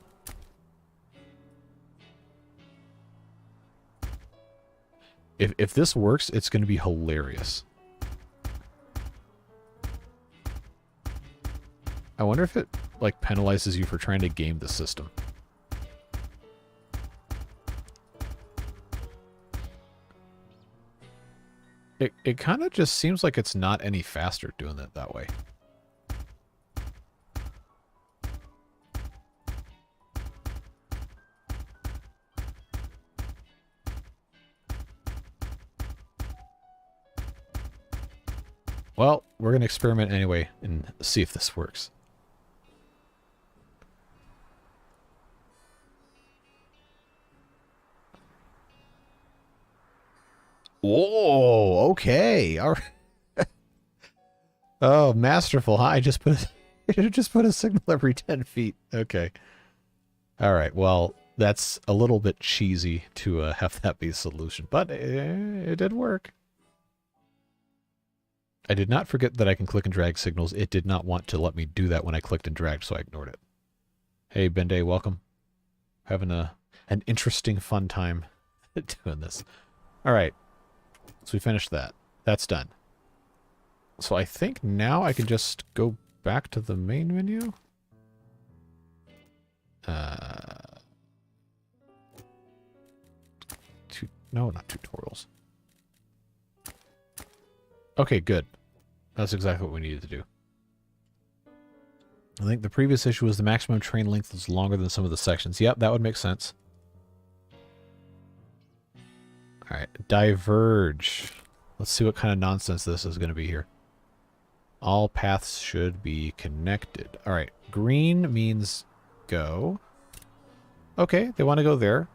If this works, it's gonna be hilarious. I wonder if it like penalizes you for trying to game the system. It kind of just seems like it's not any faster doing it that way. Well, we're going to experiment anyway and see if this works. Whoa, okay. All right. Oh, masterful. Huh? I just put a signal every 10 feet. Okay. All right. Well, that's a little bit cheesy to have that be a solution, but it did work. I did not forget that I can click and drag signals. It did not want to let me do that when I clicked and dragged, so I ignored it. Hey, Bende, welcome. Having an interesting, fun time doing this. All right. So we finished that. That's done. So I think now I can just go back to the main menu. No, not tutorials. Okay, good. That's exactly what we needed to do. I think the previous issue was the maximum train length was longer than some of the sections. Yep, that would make sense. Alright, diverge. Let's see what kind of nonsense this is going to be here. All paths should be connected. Alright, green means go. Okay, they want to go there.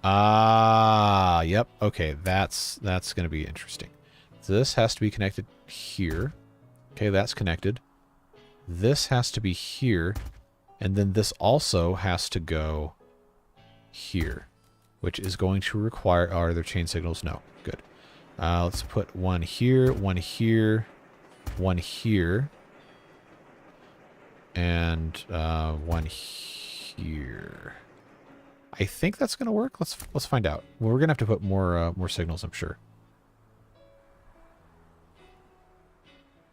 Ah, yep. Okay, that's going to be interesting. So this has to be connected here. Okay, that's connected. This has to be here. And then this also has to go here, which is going to require... Are there chain signals? No. Good. Let's put one here, one here, one here, and one here. I think that's going to work. Let's find out. Well, we're going to have to put more signals, I'm sure.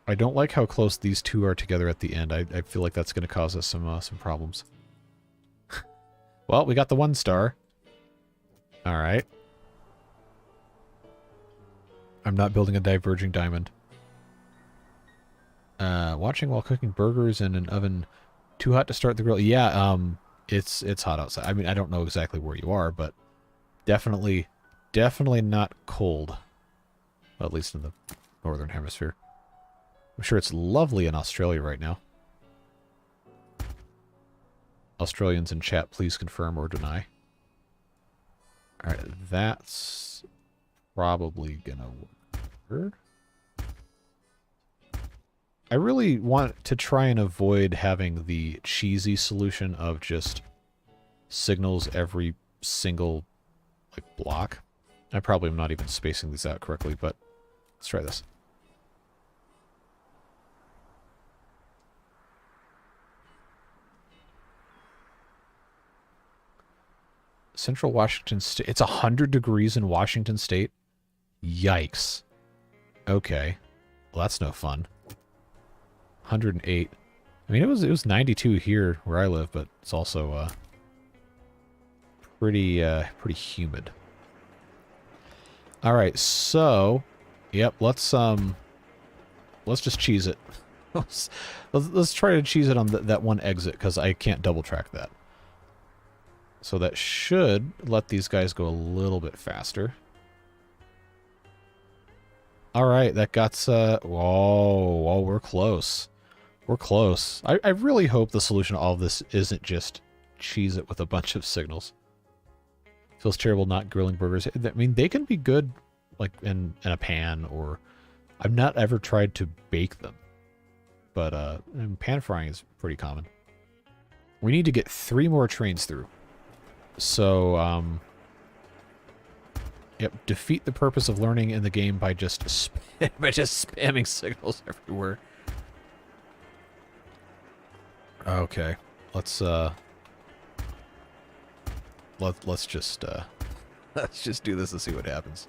I don't like how close these two are together at the end. I feel like that's going to cause us some problems. Well, we got the 1 star. All right. I'm not building a diverging diamond. Watching while cooking burgers in an oven too hot to start the grill. Yeah, it's hot outside. I mean, I don't know exactly where you are, but definitely not cold. Well, at least in the northern hemisphere. I'm sure it's lovely in Australia right now. Australians in chat, please confirm or deny. Alright, that's probably gonna work. I really want to try and avoid having the cheesy solution of just signals every single block. I probably am not even spacing these out correctly, but let's try this. Central Washington State. It's 100 degrees in Washington State? Yikes. Okay. Well, that's no fun. 108. I mean, it was 92 here where I live, but it's also pretty humid. All right, so yep, let's just cheese it. let's try to cheese it on that one exit because I can't double track that. So that should let these guys go a little bit faster. All right, that got whoa, we're close. We're close. I really hope the solution to all of this isn't just cheese it with a bunch of signals. Feels terrible not grilling burgers. I mean, they can be good like in a pan, or I've not ever tried to bake them. But pan frying is pretty common. We need to get 3 more trains through. So, yep, defeat the purpose of learning in the game by just spamming signals everywhere. Okay, let's just do this and see what happens.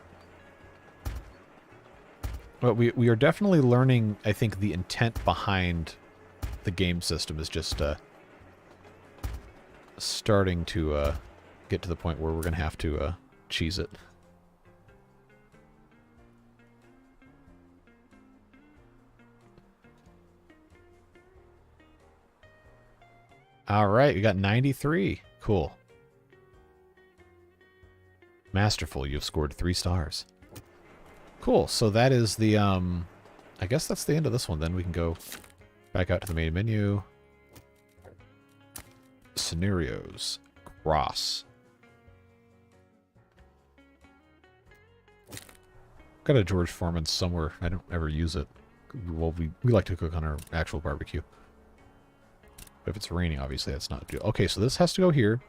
But we are definitely learning. I think the intent behind the game system is just starting to get to the point where we're gonna have to cheese it. All right, we got 93. Cool. Masterful. You've scored 3 stars. Cool. So that is the I guess that's the end of this one. Then we can go back out to the main menu. Scenarios. Cross. Got a George Foreman somewhere. I don't ever use it. Well, we like to cook on our actual barbecue. But if it's raining, obviously that's not good. Okay, so this has to go here.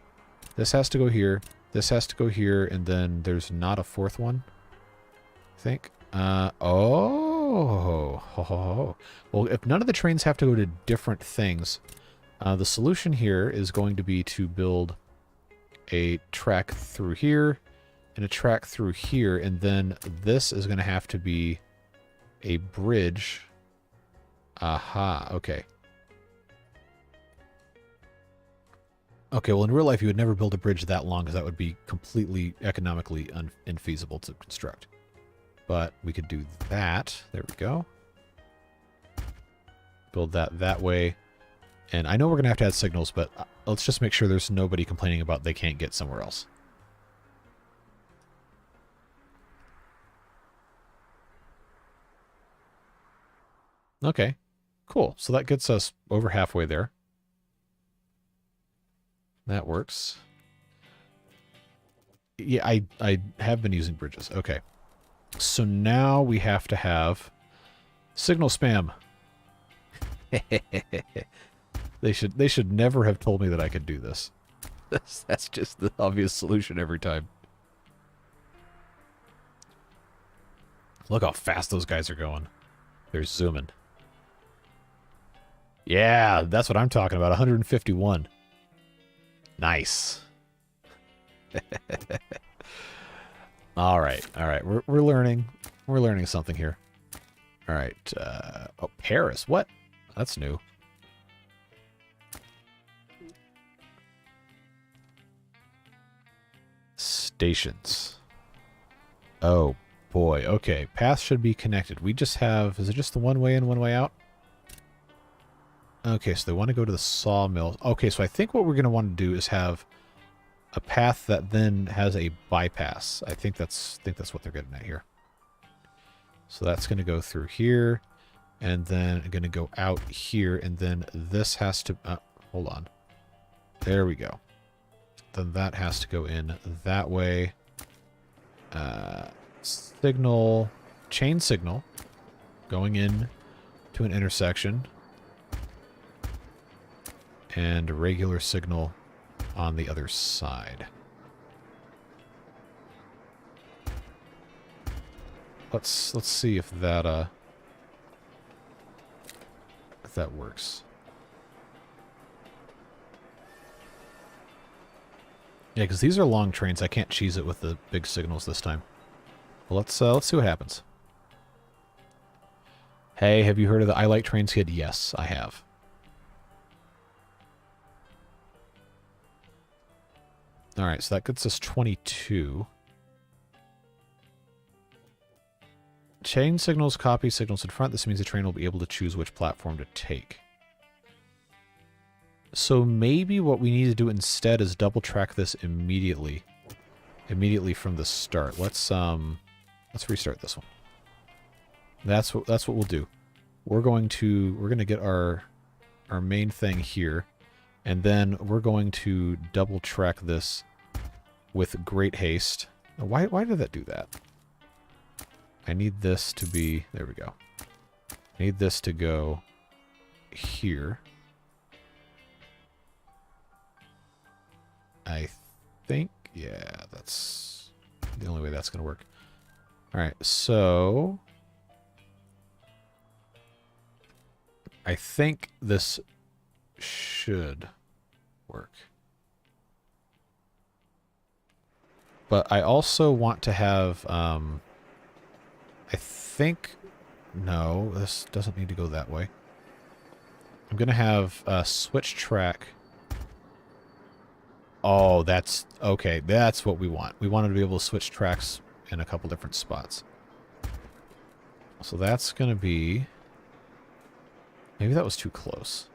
This has to go here. This has to go here, and then there's not a 4th one, I think. Oh. Well, if none of the trains have to go to different things, the solution here is going to be to build a track through here and a track through here, and then this is going to have to be a bridge. Aha, okay. Okay, well, in real life, you would never build a bridge that long because that would be completely economically infeasible to construct. But we could do that. There we go. Build that way. And I know we're going to have to add signals, but let's just make sure there's nobody complaining about they can't get somewhere else. Okay, cool. So that gets us over halfway there. That works. Yeah, I have been using bridges. Okay. So now we have to have signal spam. They should never have told me that I could do this. That's just the obvious solution every time. Look how fast those guys are going. They're zooming. Yeah, that's what I'm talking about. 151. Nice. All right. We're learning. We're learning something here. All right. Oh, Paris. What? That's new. Stations. Oh, boy. Okay. Paths should be connected. We just have... Is it just the one way in, one way out? Okay, so they want to go to the sawmill. Okay, so I think what we're going to want to do is have a path that then has a bypass. I think that's what they're getting at here. So that's going to go through here, and then going to go out here, and then this has to... hold on. There we go. Then that has to go in that way. Signal, chain signal, going in to an intersection, and a regular signal on the other side. Let's see if that works. Yeah, because these are long trains. I can't cheese it with the big signals this time. Well, let's see what happens. Hey, have you heard of the I Like Trains kid? Yes, I have. All right, so that gets us 22. Chain signals, copy signals in front. This means the train will be able to choose which platform to take. So maybe what we need to do instead is double track this immediately from the start. Let's restart this one. That's what we'll do. We're going to get our main thing here, and then we're going to double track this with great haste. Why did that do that? I need this to be... There we go. I need this to go here. I think... Yeah, that's the only way that's going to work. Alright, so... I think this should work. But I also want to have... I think... No, this doesn't need to go that way. I'm going to have a switch track. Oh, that's... Okay, that's what we want. We wanted to be able to switch tracks in a couple different spots. So that's going to be... Maybe that was too close.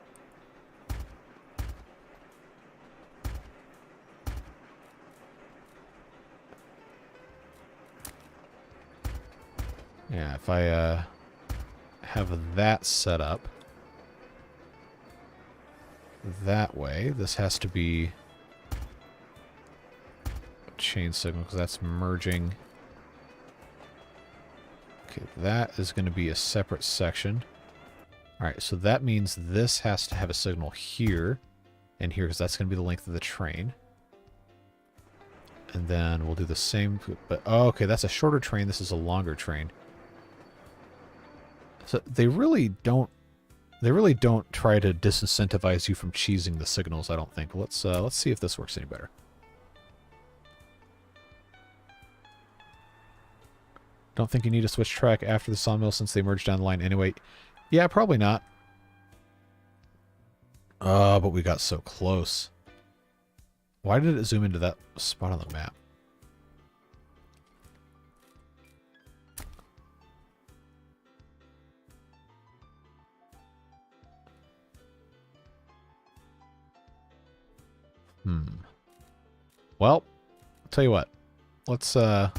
Yeah, if I have that set up that way, this has to be a chain signal because that's merging. Okay, that is going to be a separate section. Alright, so that means this has to have a signal here and here because that's going to be the length of the train. And then we'll do the same, but oh, okay, that's a shorter train. This is a longer train. So they really don't try to disincentivize you from cheesing the signals, I don't think. Let's see if this works any better. Don't think you need to switch track after the sawmill since they merged down the line anyway. Yeah, probably not. But we got so close. Why did it zoom into that spot on the map? Well, I'll tell you what. Let's, Oh,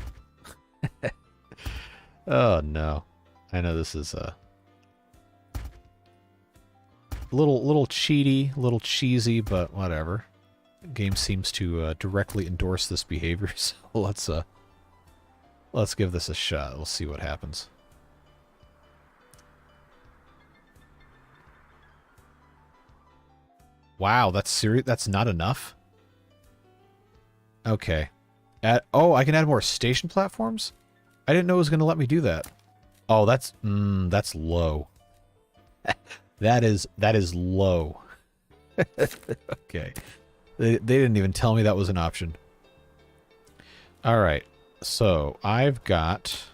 no. I know this is, a little cheaty, a little cheesy, but whatever. The game seems to, directly endorse this behavior, so let's give this a shot. We'll see what happens. Wow, that's serious? That's not enough? Okay. Oh, I can add more station platforms? I didn't know it was going to let me do that. Oh, that's low. That is low. Okay. They didn't even tell me that was an option. All right. So, I've got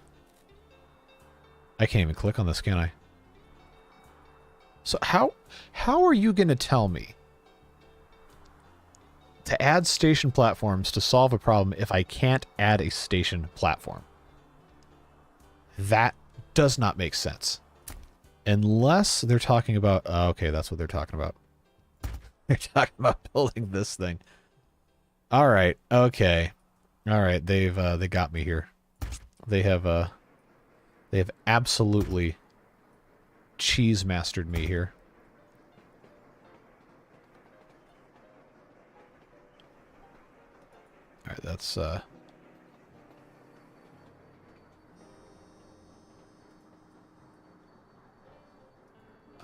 I can't even click on this, can I? So how are you going to tell me to add station platforms to solve a problem if I can't add a station platform? That does not make sense. Unless they're talking about... okay, that's what they're talking about. They're talking about building this thing. All right. Okay. All right. They got me here. They have absolutely cheese mastered me here. All right. That's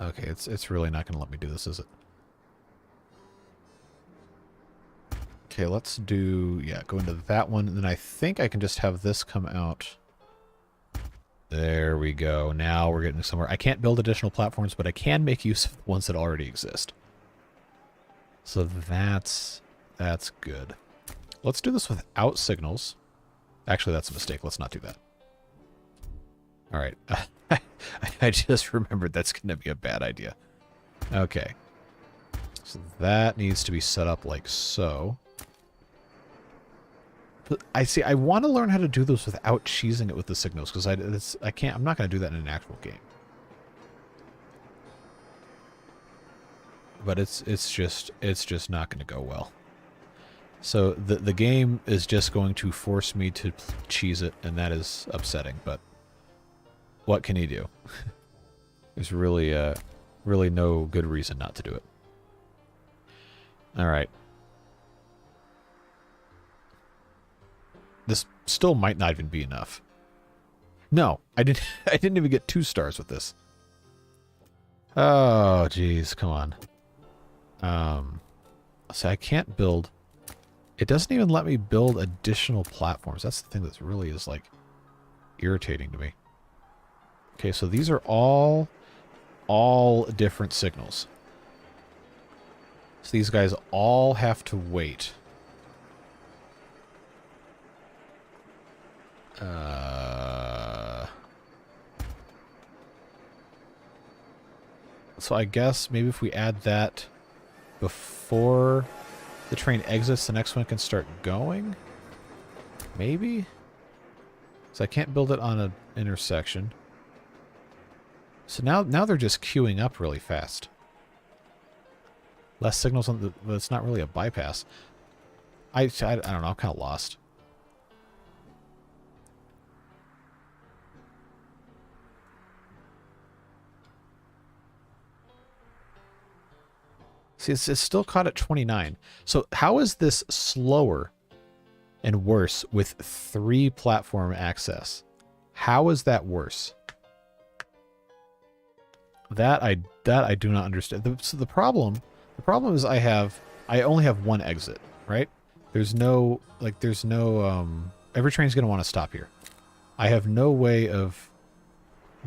okay. It's really not going to let me do this, is it? Okay, let's do, yeah, go into that one, and then I think I can just have this come out. There we go. Now we're getting somewhere. I can't build additional platforms, but I can make use of the ones that already exist. So that's good. Let's do this without signals. Actually, that's a mistake. Let's not do that. All right. I just remembered that's going to be a bad idea. Okay. So that needs to be set up like so. But I want to learn how to do this without cheesing it with the signals, because I can't. I'm not going to do that in an actual game. But it's just not going to go well. So the game is just going to force me to cheese it, and that is upsetting. But what can you do? There's really no good reason not to do it. All right. This still might not even be enough. No, I didn't even get 2 stars with this. Oh, jeez, come on. So I can't build. It doesn't even let me build additional platforms. That's the thing that really is like irritating to me. Okay, so these are all different signals. So these guys all have to wait. So I guess maybe if we add that before the train exits, the next one can start going? Maybe? So I can't build it on an intersection. So now they're just queuing up really fast. Less signals on the... But it's not really a bypass. I don't know, I'm kind of lost. See, it's still caught at 29. So how is this slower and worse with 3 platform access? How is that worse? That I do not understand. So the problem is I only have 1 exit, right? There's no every train's gonna want to stop here. I have no way of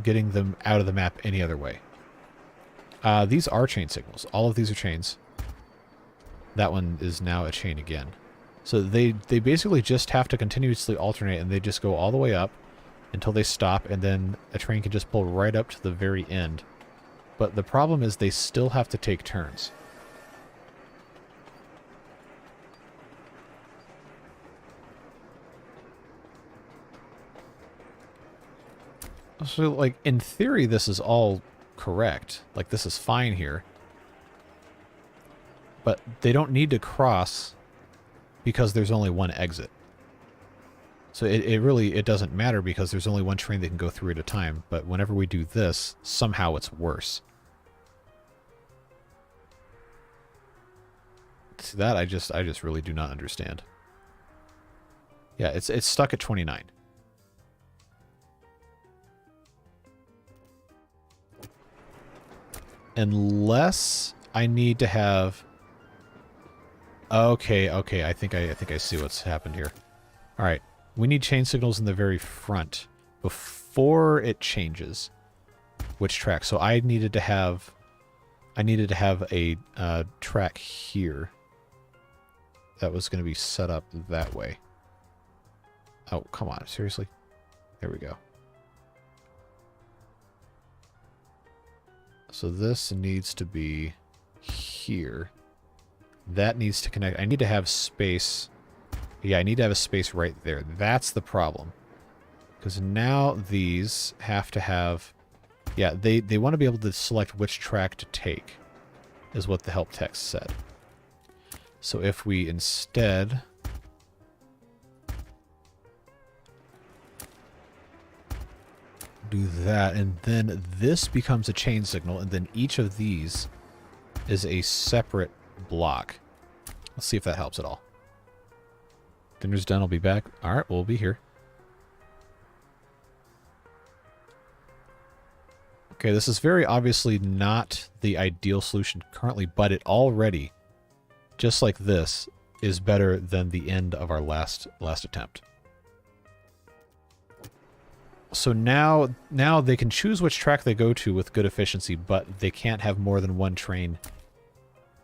getting them out of the map any other way. These are chain signals. All of these are chains. That one is now a chain again. So they basically just have to continuously alternate, and they just go all the way up until they stop, and then a train can just pull right up to the very end. But the problem is they still have to take turns. So, like, in theory, this is all correct. Like, this is fine here. But they don't need to cross because there's only 1 exit. So it really doesn't matter because there's only 1 train that can go through at a time. But whenever we do this, somehow it's worse. See, that I just really do not understand. Yeah, it's stuck at 29. Unless I need to have... Okay, I think I see what's happened here. All right, we need chain signals in the very front before it changes which track. So I needed to have a track here that was going to be set up that way. Oh, come on, seriously? There we go. So this needs to be here. That needs to connect. I need to have space. Yeah, I need to have a space right there. That's the problem. Because now these have to have... Yeah, they want to be able to select which track to take, is what the help text said. So if we instead... do that, and then this becomes a chain signal, and then each of these is a separate block. Let's see if that helps at all. Dinner's done, I'll be back. Alright, we'll be here. Okay, this is very obviously not the ideal solution currently, but it already, just like this, is better than the end of our last attempt. So now they can choose which track they go to with good efficiency, but they can't have more than one train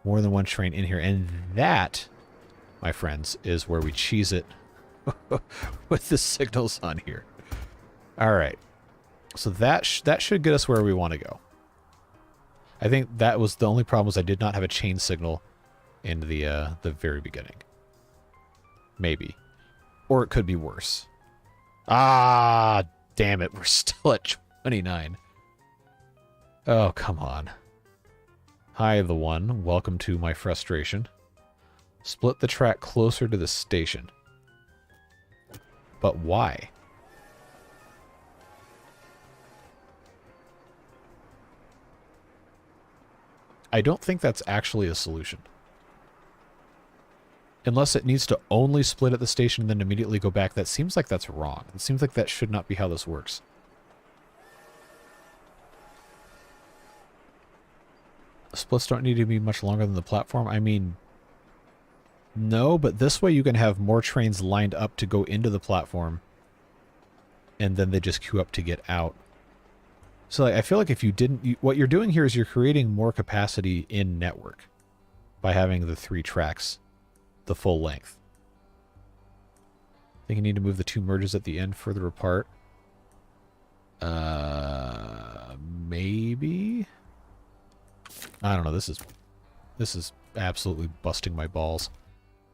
in here. And that, my friends, is where we cheese it with the signals on here. All right. So that should get us where we want to go. I think that was the only problem, was I did not have a chain signal in the very beginning. Maybe. Or it could be worse. Ah, damn it. We're still at 29. Oh, come on. Hi, the one. Welcome to my frustration. Split the track closer to the station. But why? I don't think that's actually a solution. Unless it needs to only split at the station and then immediately go back. That seems like that's wrong. It seems like that should not be how this works. Splits don't need to be much longer than the platform. I mean, no, but this way you can have more trains lined up to go into the platform, and then they just queue up to get out. So like, I feel like if you didn't... what you're doing here is you're creating more capacity in network by having the 3 tracks the full length. I think you need to move the 2 merges at the end further apart. Maybe? I don't know. This is absolutely busting my balls.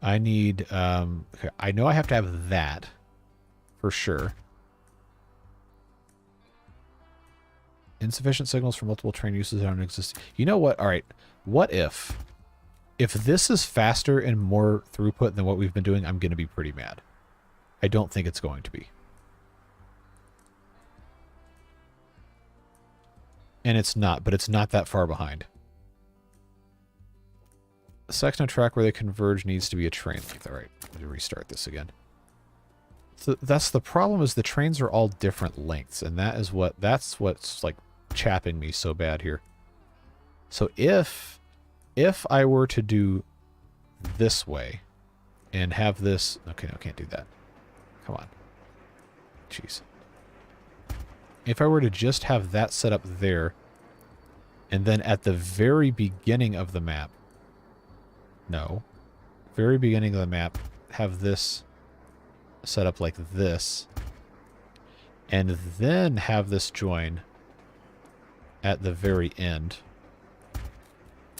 I need... okay, I know I have to have that for sure. Insufficient signals for multiple train uses don't exist. You know what? All right. What if this is faster and more throughput than what we've been doing, I'm going to be pretty mad. I don't think it's going to be. And it's not, but it's not that far behind. The section of track where they converge needs to be a train length. All right. Let me restart this again. So that's the problem, is the trains are all different lengths, and that's what's like chapping me so bad here. So if I were to do this way and have this... okay, no, I can't do that. Come on. Jeez. If I were to just have that set up there, and then at the very beginning of the map... no. Very beginning of the map, have this set up like this, and then have this join at the very end,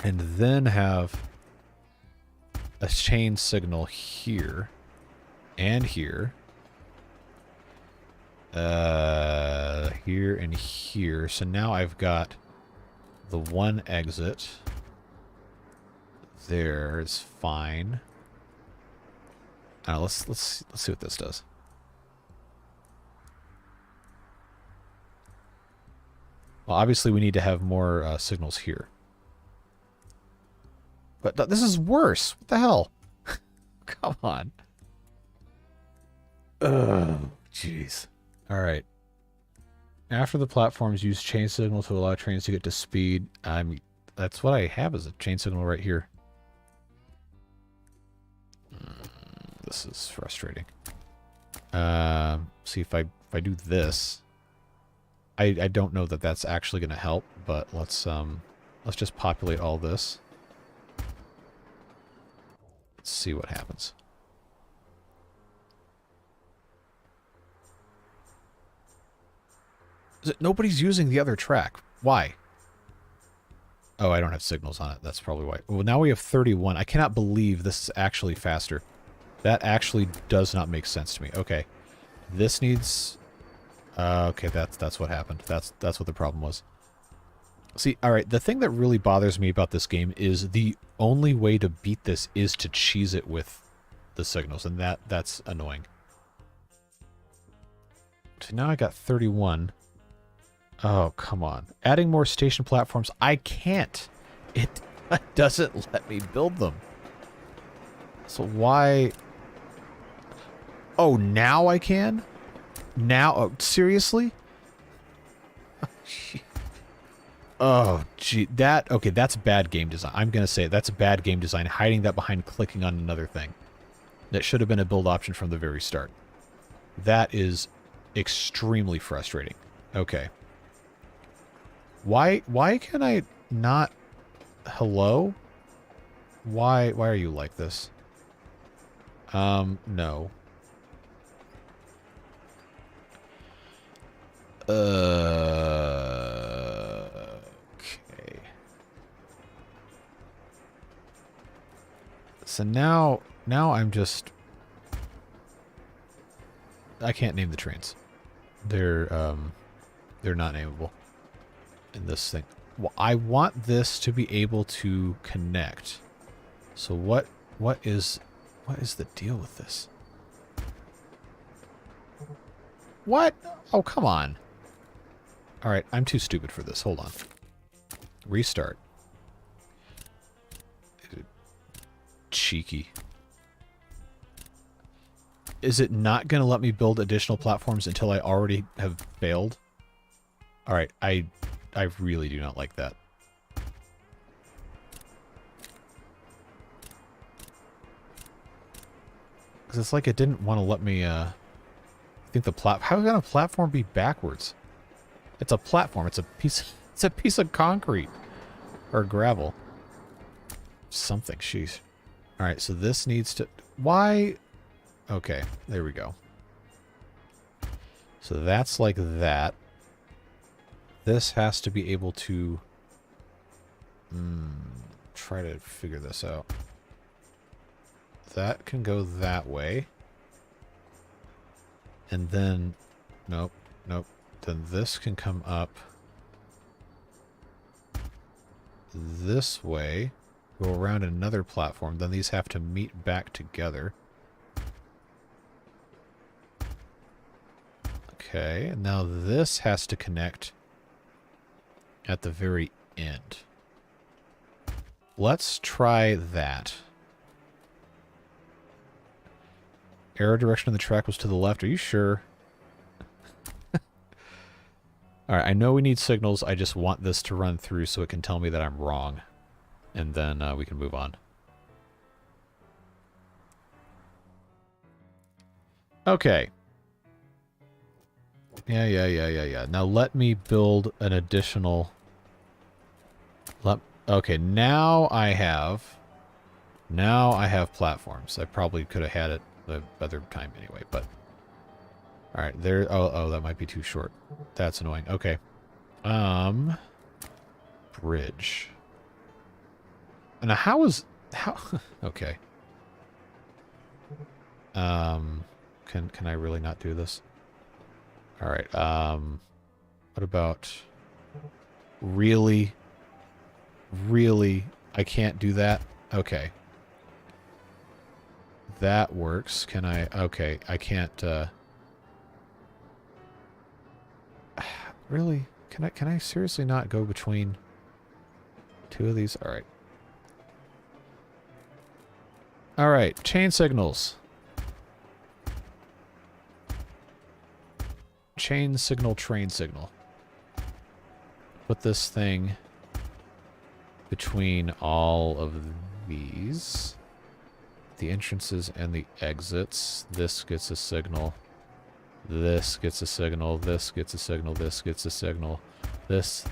and then have a chain signal here and here, here and here. So now I've got the one exit there is fine. Let's see what this does. Well, obviously we need to have more signals here. But this is worse. What the hell? Come on. Oh, jeez. All right. After the platforms use chain signal to allow trains to get to speed. That's what I have, is a chain signal right here. This is frustrating. See if I do this. I don't know that that's actually going to help, but let's just populate all this. Let's see what happens. Nobody's using the other track. Why? Oh, I don't have signals on it. That's probably why. Well, now we have 31. I cannot believe this is actually faster. That actually does not make sense to me. Okay. This needs... okay, that's what happened. That's what the problem was. See, alright, the thing that really bothers me about this game is the only way to beat this is to cheese it with the signals, and that's annoying. So now I got 31. Oh, come on. Adding more station platforms. I can't. It doesn't let me build them. So why... Oh, now I can? Now? Oh, seriously? Oh, gee. Okay, that's bad game design. I'm going to say that's bad game design, hiding that behind clicking on another thing. That should have been a build option from the very start. That is extremely frustrating. Okay. Why can I not... Hello? Why are you like this? No. Okay. So now I'm just... I can't name the trains. They're not nameable in this thing. Well, I want this to be able to connect. So what is the deal with this? What? Oh, come on. All right, I'm too stupid for this. Hold on. Restart. Cheeky. Is it not going to let me build additional platforms until I already have failed? All right, I really do not like that. Because it's like it didn't want to let me, I think the how can a platform be backwards? It's a platform. It's a piece of concrete. Or gravel. Something, sheesh. Alright, so this needs to... Why? Okay, there we go. So that's like that. This has to be able to... try to figure this out. That can go that way. And then... Nope. Then this can come up this way, go around another platform, then these have to meet back together. Okay, and now this has to connect at the very end. Let's try that. Arrow direction of the track was to the left. Are you sure? Alright, I know we need signals. I just want this to run through so it can tell me that I'm wrong. And then we can move on. Okay. Yeah. Now let me build an additional... Okay, now I have platforms. I probably could have had it the other time anyway, but... Alright, there... Oh, that might be too short. That's annoying. Okay. Bridge. Now, how... Okay. Can I really not do this? Alright, what about... Really? Really? I can't do that? Okay. That works. Can I... Okay, I can't, Really? Can I seriously not go between two of these? Alright. Alright, chain signals. Chain signal, train signal. Put this thing between all of these. The entrances and the exits. This gets a signal. This gets a signal, this gets a signal, this gets a signal, this,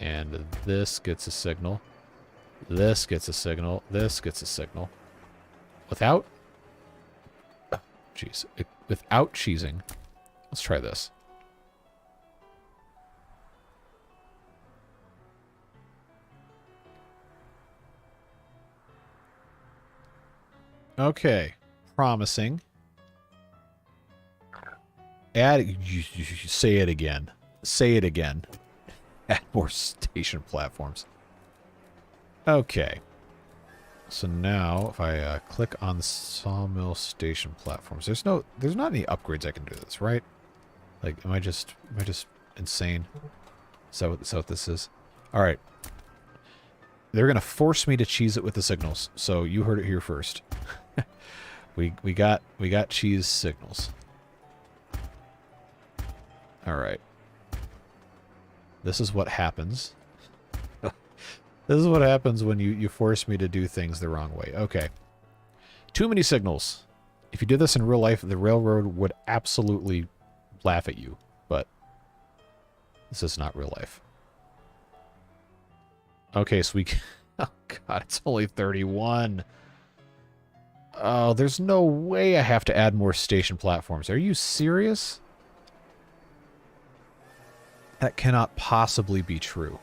and this gets a signal. This gets a signal, this gets a signal. Without... Jeez. Without cheesing. Let's try this. Okay. Promising. Add... You say it again. Say it again. Add more station platforms. Okay. So now, if I click on the sawmill station platforms, there's not any upgrades I can do this, right? Like, am I just insane? Is that what this is? All right. They're gonna force me to cheese it with the signals. So you heard it here first. we got cheese signals. All right. This is what happens. This is what happens when you force me to do things the wrong way. Okay. Too many signals. If you did this in real life, the railroad would absolutely laugh at you. But this is not real life. Okay, so we... Oh, God, it's only 31. Oh, there's no way I have to add more station platforms. Are you serious? That cannot possibly be true.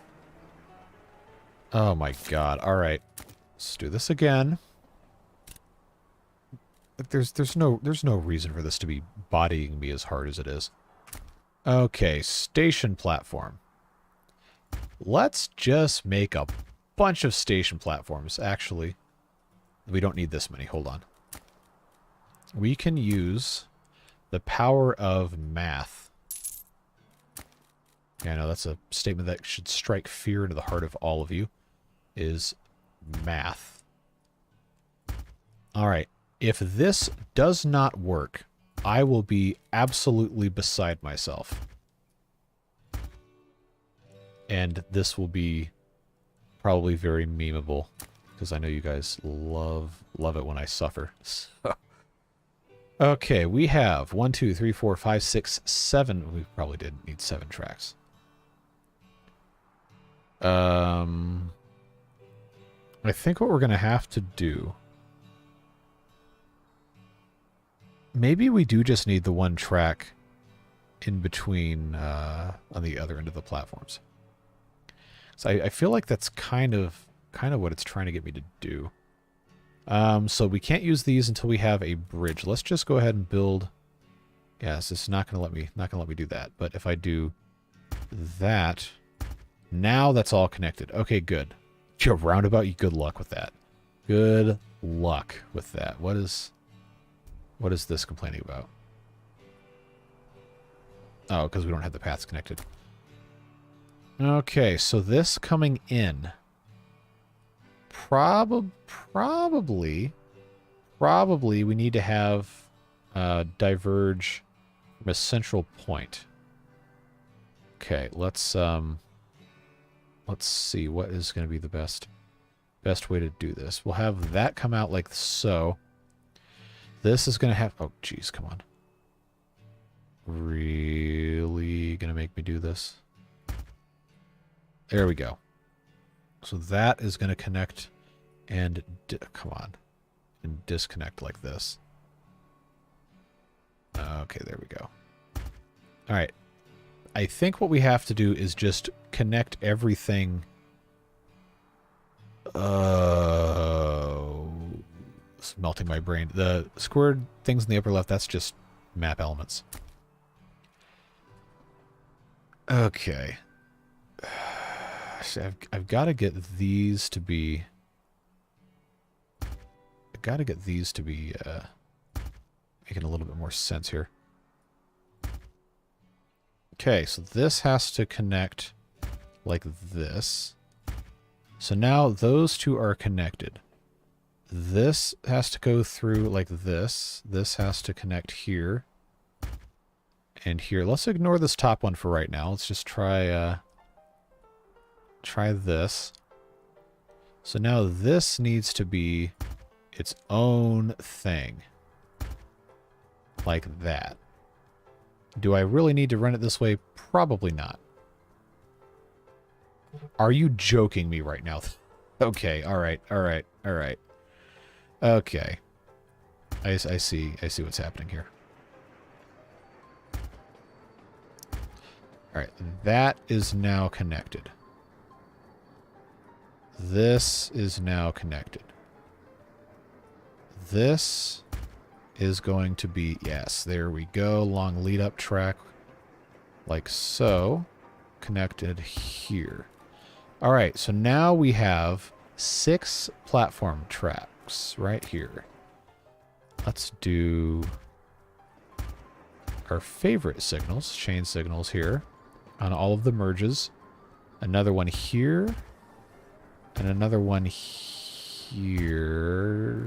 Oh my God. All right. Let's do this again. There's no reason for this to be bodying me as hard as it is. Okay, station platform. Let's just make a bunch of station platforms. Actually, we don't need this many. Hold on. We can use the power of math. Yeah, I know that's a statement that should strike fear into the heart of all of you. Is math. All right. If this does not work, I will be absolutely beside myself. And this will be probably very memeable, because I know you guys love it when I suffer. Okay, we have 1, 2, 3, 4, 5, 6, 7. We probably didn't need 7 tracks. I think what we're going to have to do... Maybe we do just need the 1 track in between on the other end of the platforms. So I feel like that's kind of what it's trying to get me to do. So we can't use these until we have a bridge. Let's just go ahead and build... Yes, it's not going to let me do that. But if I do that, now that's all connected. Okay, good. Your roundabout, good luck with that. Good luck with that. What is this complaining about? Oh, because we don't have the paths connected. Okay, so this coming in. Probably we need to have diverge from a central point. Okay, let's see what is going to be the best way to do this. We'll have that come out like so. This is going to have... Oh, geez, come on. Really going to make me do this? There we go. So that is going to connect and... Come on. And disconnect like this. Okay, there we go. All right. I think what we have to do is just connect everything... It's melting my brain. The squared things in the upper left, that's just map elements. Okay. I've got to get these to be... I've got to get these to be making a little bit more sense here. Okay, so this has to connect like this. So now those two are connected. This has to go through like this. This has to connect here and here. Let's ignore this top one for right now. Let's just try this. So now this needs to be its own thing. Like that. Do I really need to run it this way? Probably not. Are you joking me right now? Okay, alright. Okay. I see what's happening here. Alright, that is now connected. This is now connected. this is going to be, yes, there we go. Long lead up track like so. Connected here. All right, so now we have 6 platform tracks right here. Let's do our favorite signals, chain signals here on all of the merges. Another one here and another one here.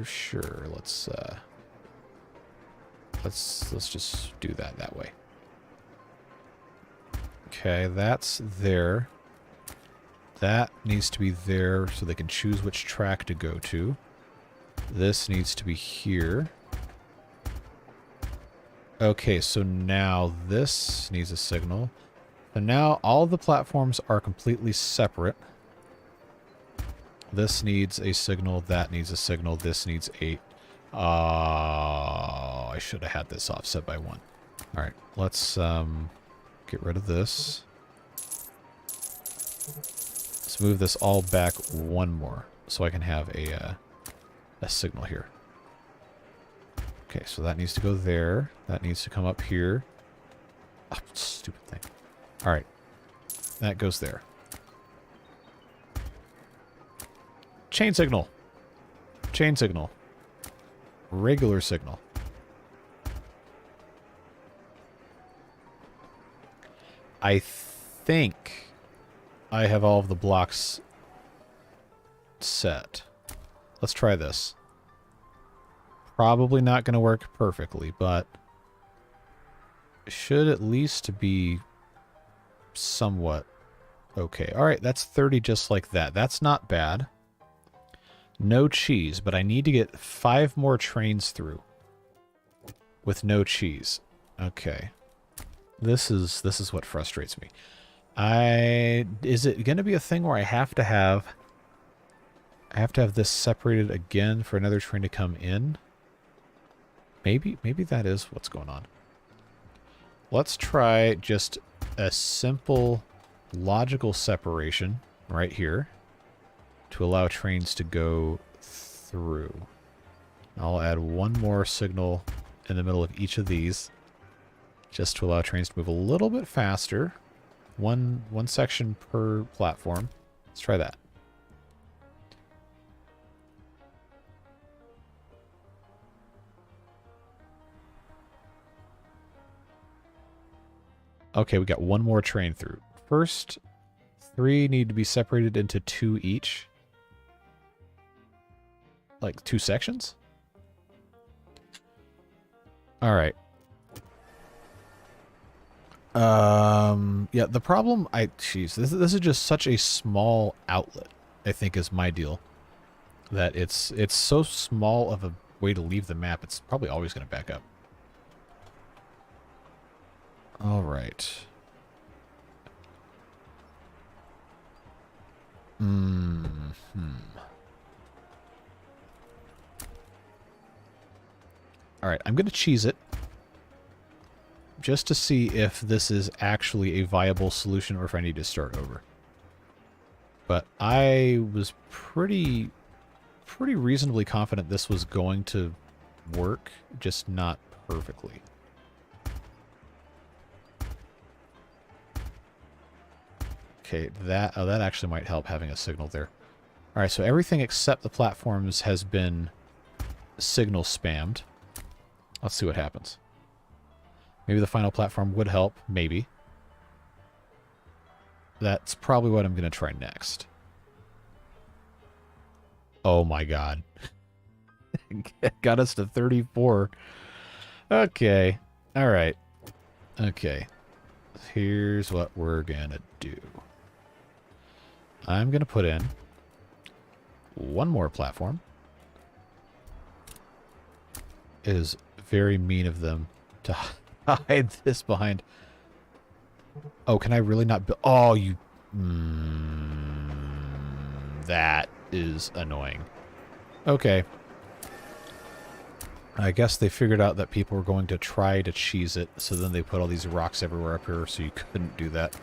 Sure, let's just do that way. Okay, that's there. That needs to be there so they can choose which track to go to. This needs to be here. Okay, so now this needs a signal. So now all the platforms are completely separate. This needs a signal, that needs a signal, this needs a... I should have had this offset by 1. Alright, let's get rid of this. Let's move this all back 1 more so I can have a signal here. Okay, so that needs to go there. That needs to come up here. Oh, stupid thing. Alright. That goes there. Chain signal. Chain signal. Regular signal. I think I have all of the blocks set. Let's try this. Probably not going to work perfectly, but should at least be somewhat okay. Alright, that's 30 just like that. That's not bad. No cheese, but I need to get 5 more trains through with no cheese. Okay. This is what frustrates me. Is it going to be a thing where I have to have this separated again for another train to come in? Maybe that is what's going on. Let's try just a simple logical separation right here to allow trains to go through. I'll add 1 more signal in the middle of each of these just to allow trains to move a little bit faster. One section per platform. Let's try that. Okay, we got 1 more train through. First 3 need to be separated into 2 each. Like 2 sections? Alright. Yeah, the problem, jeez, this is just such a small outlet, I think is my deal. That it's so small of a way to leave the map, it's probably always going to back up. Alright. Alright, I'm going to cheese it. Just to see if this is actually a viable solution or if I need to start over. But I was pretty reasonably confident this was going to work, just not perfectly. Okay, that actually might help having a signal there. Alright, so everything except the platforms has been signal spammed. Let's see what happens. Maybe the final platform would help. Maybe. That's probably what I'm going to try next. Oh my god. Got us to 34. Okay. Alright. Okay. Here's what we're going to do. I'm going to put in 1 more platform. It is very mean of them to hide this behind. Oh, can I really not build? Oh, you... that is annoying. Okay. I guess they figured out that people were going to try to cheese it, so then they put all these rocks everywhere up here so you couldn't do that.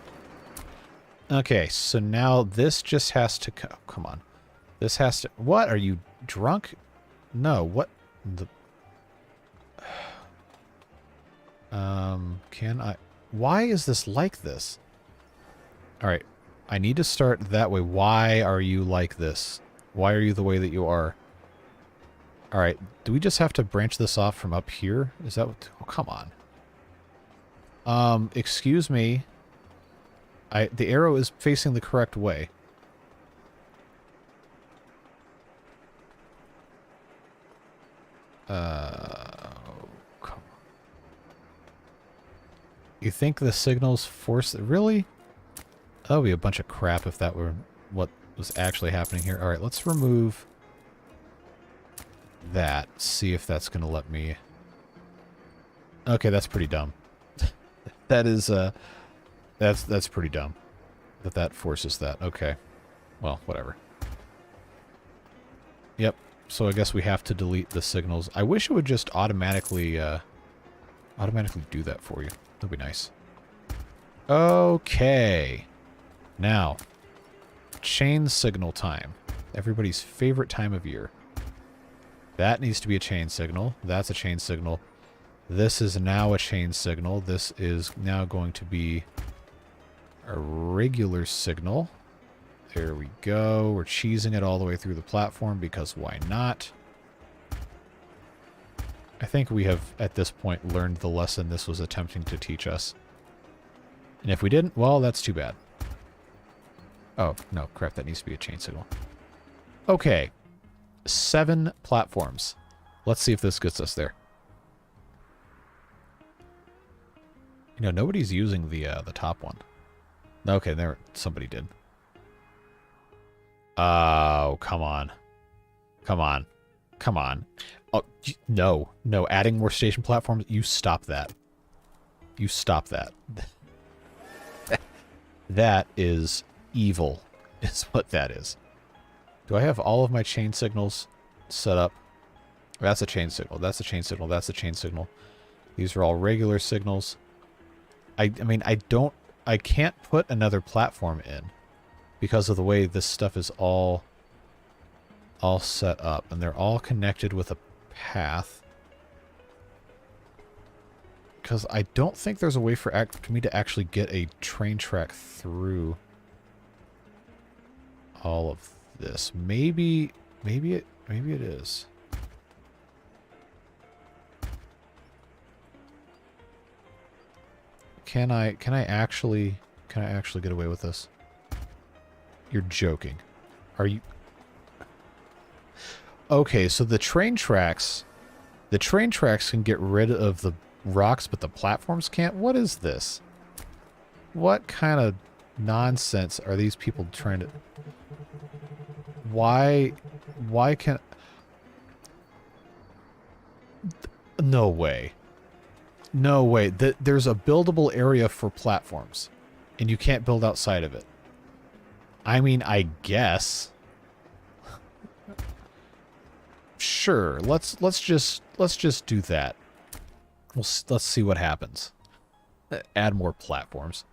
Okay, so now this just has to... come on. This has to... What? Are you drunk? No, what? the... can I... Why is this like this? Alright. I need to start that way. Why are you like this? Why are you the way that you are? Alright. Do we just have to branch this off from up here? Is that what... Oh, come on. Excuse me. The arrow is facing the correct way. Come on. You think the signals force... Really? That would be a bunch of crap if that were what was actually happening here. Alright, let's remove that. See if that's going to let me... Okay, that's pretty dumb. That is, that's pretty dumb. That forces that. Okay. Well, whatever. Yep. So I guess we have to delete the signals. I wish it would just automatically do that for you. That'd be nice. Okay. Now, chain signal time. Everybody's favorite time of year. That needs to be a chain signal. That's a chain signal. This is now a chain signal. This is now going to be a regular signal. There we go. We're cheesing it all the way through the platform because why not? I think we have, at this point, learned the lesson this was attempting to teach us. And if we didn't, well, that's too bad. Oh, no, crap, that needs to be a chain signal. Okay. 7 platforms. Let's see if this gets us there. You know, nobody's using the top one. Okay, there, somebody did. Oh, come on. Come on. Come on. Oh, no. No, adding more station platforms, you stop that. You stop that. That is evil, is what that is. Do I have all of my chain signals set up? That's a chain signal. That's a chain signal. That's a chain signal. These are all regular signals. I mean, I can't put another platform in because of the way this stuff is all set up, and they're all connected with a path. Because I don't think there's a way for me to actually get a train track through all of this. Maybe it is. Can I actually get away with this? You're joking. Are you? Okay, so the train tracks can get rid of the rocks, but the platforms can't? What is this? What kind of nonsense are these people trying to... Why can... No way. No way. There's a buildable area for platforms, and you can't build outside of it. I mean, I guess. Sure. Let's just do that. Let's see what happens. Add more platforms.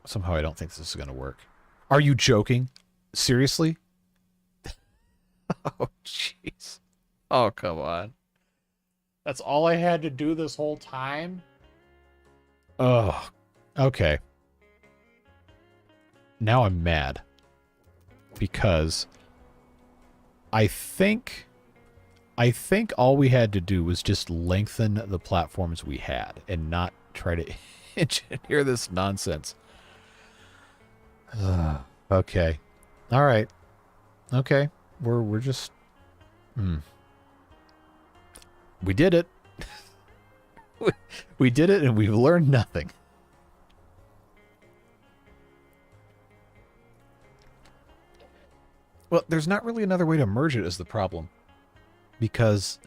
Somehow I don't think this is going to work. Are you joking? Seriously? Oh, jeez. Oh, come on. That's all I had to do this whole time? Oh, okay. Now I'm mad. Because I think all we had to do was just lengthen the platforms we had and not try to engineer this nonsense. Okay. All right. Okay. We're just... We did it. We did it, and we've learned nothing. Well, there's not really another way to merge it is the problem. Because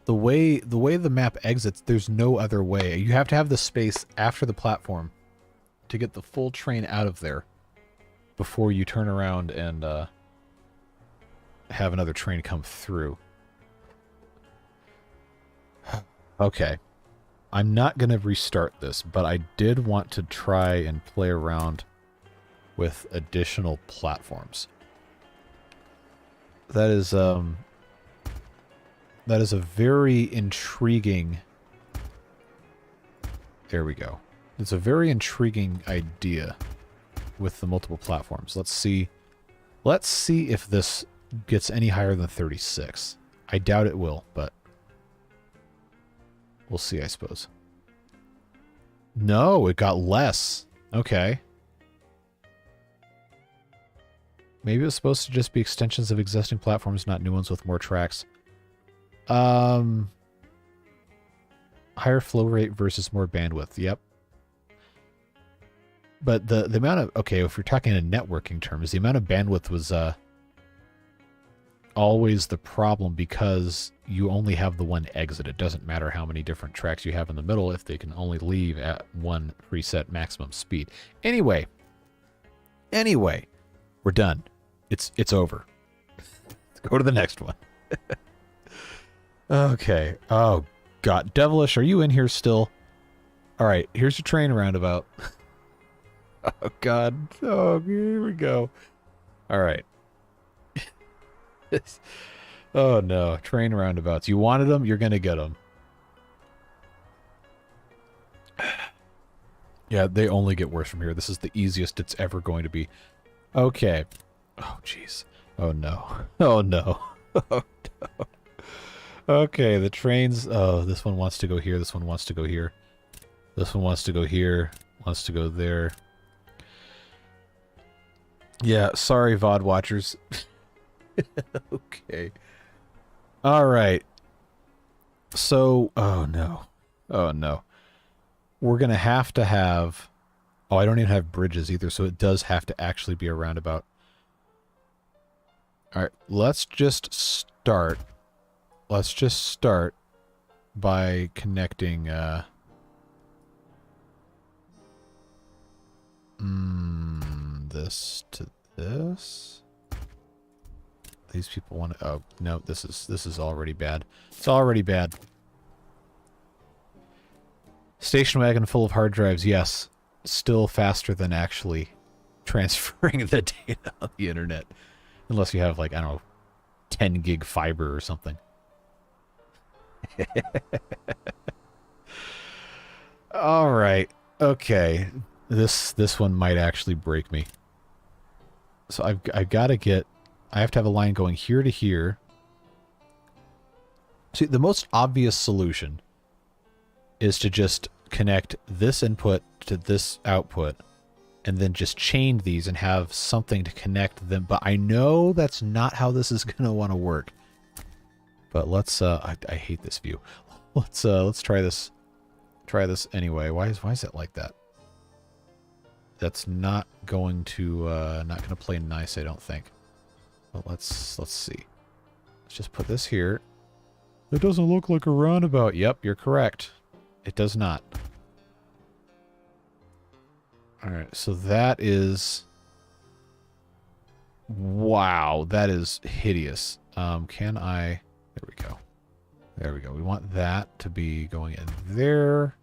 the way the map exits, there's no other way. You have to have the space after the platform to get the full train out of there before you turn around and have another train come through. Okay. I'm not going to restart this, but I did want to try and play around with additional platforms. That is a very intriguing... There we go. It's a very intriguing idea with the multiple platforms. Let's see. Let's see if this gets any higher than 36. I doubt it will, but we'll see, I suppose. No, it got less. Okay. Maybe it was supposed to just be extensions of existing platforms, not new ones with more tracks. Higher flow rate versus more bandwidth. Yep. But the amount of... Okay, if you're talking in networking terms, the amount of bandwidth was always the problem because you only have the one exit. It doesn't matter how many different tracks you have in the middle if they can only leave at one preset maximum speed. Anyway, we're done. It's over. Let's go to the next one. Okay. Oh, God. Devilish, are you in here still? All right, here's your train roundabout. Oh, God. Oh, here we go. All right. Oh, no. Train roundabouts. You wanted them, you're going to get them. Yeah, they only get worse from here. This is the easiest it's ever going to be. Okay. Oh, jeez. Oh, no. Oh, no. Oh, no. Okay, the trains... Oh, this one wants to go here. This one wants to go here. This one wants to go here. Wants to go there. Yeah, sorry, VOD watchers. Okay. Alright. So... Oh, no. Oh, no. We're going to have... Oh, I don't even have bridges either, so it does have to actually be a roundabout. Alright, let's just start. Let's just start by connecting, this to this. These people want to... Oh, no, this is already bad. It's already bad. Station wagon full of hard drives, yes. Still faster than actually transferring the data on the internet. Unless you have, like, I don't know, 10 gig fiber or something. All right. Okay. This one might actually break me. So I've got to get... I have to have a line going here to here. See, the most obvious solution is to just connect this input to this output and then just chain these and have something to connect them. But I know that's not how this is going to want to work. But let's, I hate this view. Let's try this. Try this anyway. Why is it like that? That's not going to play nice, I don't think. But let's see. Let's just put this here. It doesn't look like a roundabout. Yep, you're correct. It does not. Alright, so that is... Wow, that is hideous. Can I... There we go. There we go. We want that to be going in there.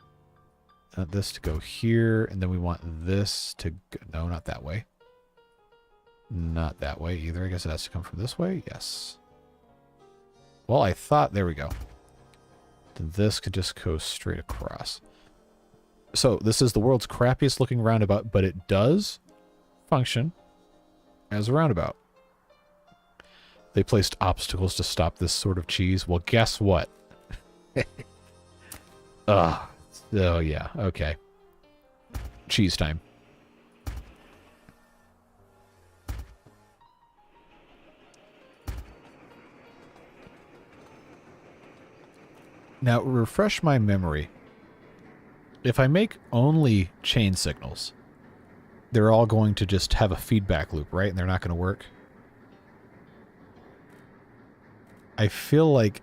This to go here. And then we want this to go... No, not that way. Not that way either. I guess it has to come from this way. Yes. Well, I thought... There we go. Then this could just go straight across. So, this is the world's crappiest looking roundabout, but it does function as a roundabout. They placed obstacles to stop this sort of cheese. Well, guess what? Oh, yeah. Okay. Cheese time. Now, refresh my memory. If I make only chain signals, they're all going to just have a feedback loop, right? And they're not going to work. I feel like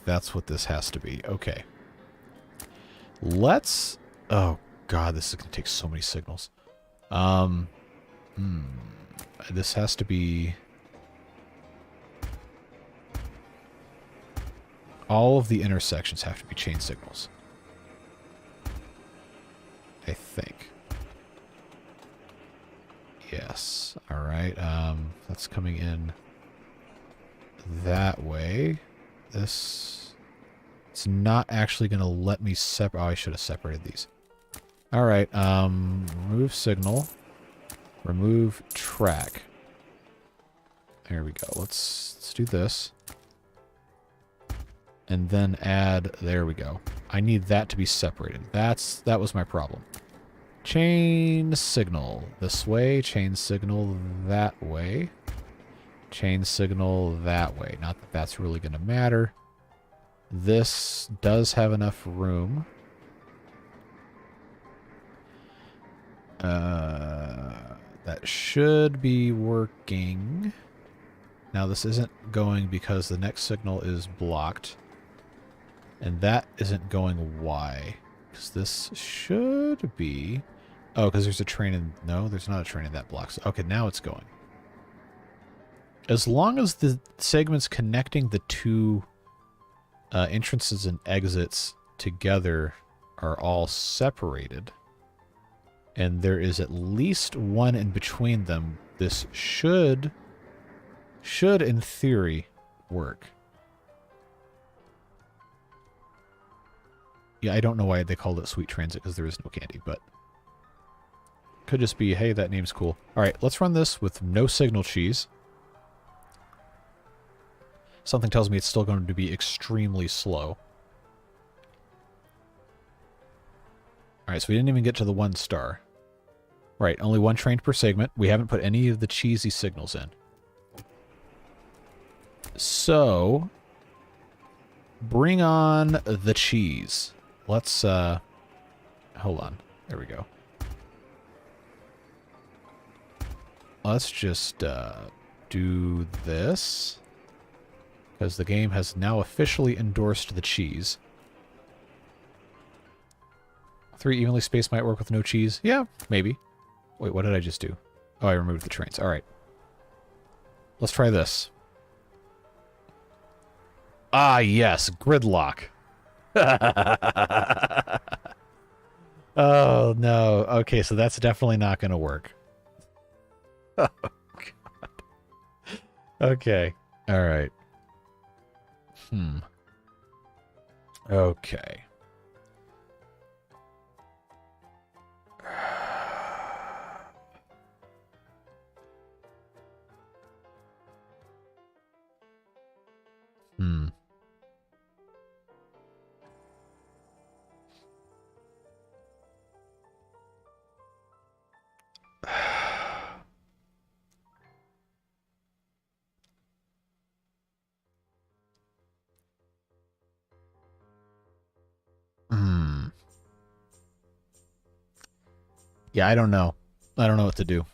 that's what this has to be. Okay. Let's... Oh, God, this is going to take so many signals. This has to be... All of the intersections have to be chain signals. I think. Yes. Alright, that's coming in that way. This... It's not actually going to let me separate... Oh, I should have separated these. Alright, remove signal. Remove track. There we go. Let's do this. And then add... There we go. I need that to be separated. That was my problem. Chain signal this way. Chain signal that way. Chain signal that way. Not that that's really going to matter. This does have enough room. That should be working. Now this isn't going because the next signal is blocked. And that isn't going why? Because this should be... Oh, because there's a train in... No, there's not a train in that block. So, okay, now it's going. As long as the segments connecting the two entrances and exits together are all separated, and there is at least one in between them, this should in theory work. Yeah, I don't know why they called it Sweet Transit, because there is no candy, but could just be, hey, that name's cool. Alright, let's run this with no signal cheese. Something tells me it's still going to be extremely slow. Alright, so we didn't even get to the 1 star. Right, only 1 train per segment. We haven't put any of the cheesy signals in. So, bring on the cheese. Let's, hold on. There we go. Let's just, do this. Because the game has now officially endorsed the cheese. 3 evenly spaced might work with no cheese. Yeah, maybe. Wait, what did I just do? Oh, I removed the trains. Alright. Let's try this. Ah, yes. Gridlock. Oh, no. Okay, so that's definitely not going to work. Oh, God. Okay. Alright. Okay. Yeah, I don't know. I don't know what to do.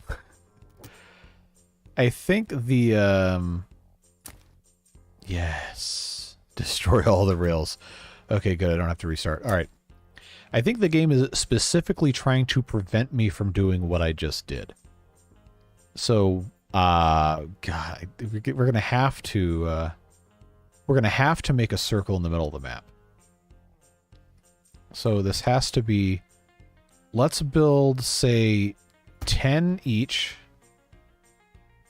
I think the, yes. Destroy all the rails. Okay, good. I don't have to restart. All right. I think the game is specifically trying to prevent me from doing what I just did. So, God, we're going to have to, make a circle in the middle of the map. So this has to be... Let's build, say, 10 each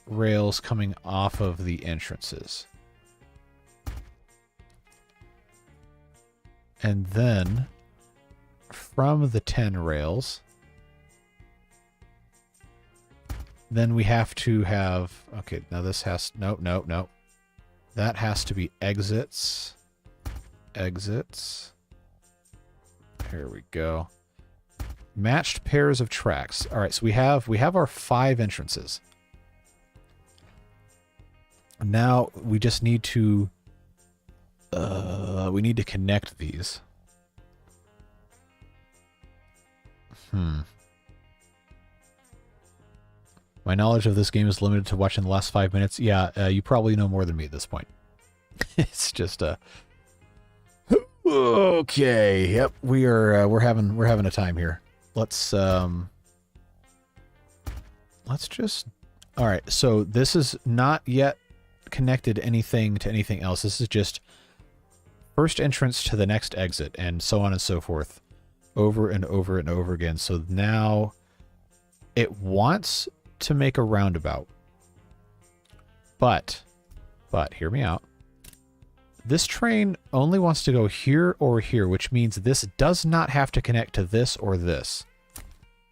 rails coming off of the entrances. And then, from the 10 rails, then we have to have... Okay, now this has... No. That has to be exits. Exits. Here we go. Matched pairs of tracks. All right, so we have our 5 entrances. Now we just need to connect these. My knowledge of this game is limited to watching the last 5 minutes. Yeah, you probably know more than me at this point. It's just okay. Yep, we're having a time here. Let's just... Alright, so this is not yet connected anything to anything else. This is just first entrance to the next exit, and so on and so forth. Over and over and over again. So now it wants to make a roundabout. But But hear me out. This train only wants to go here or here, which means this does not have to connect to this or this.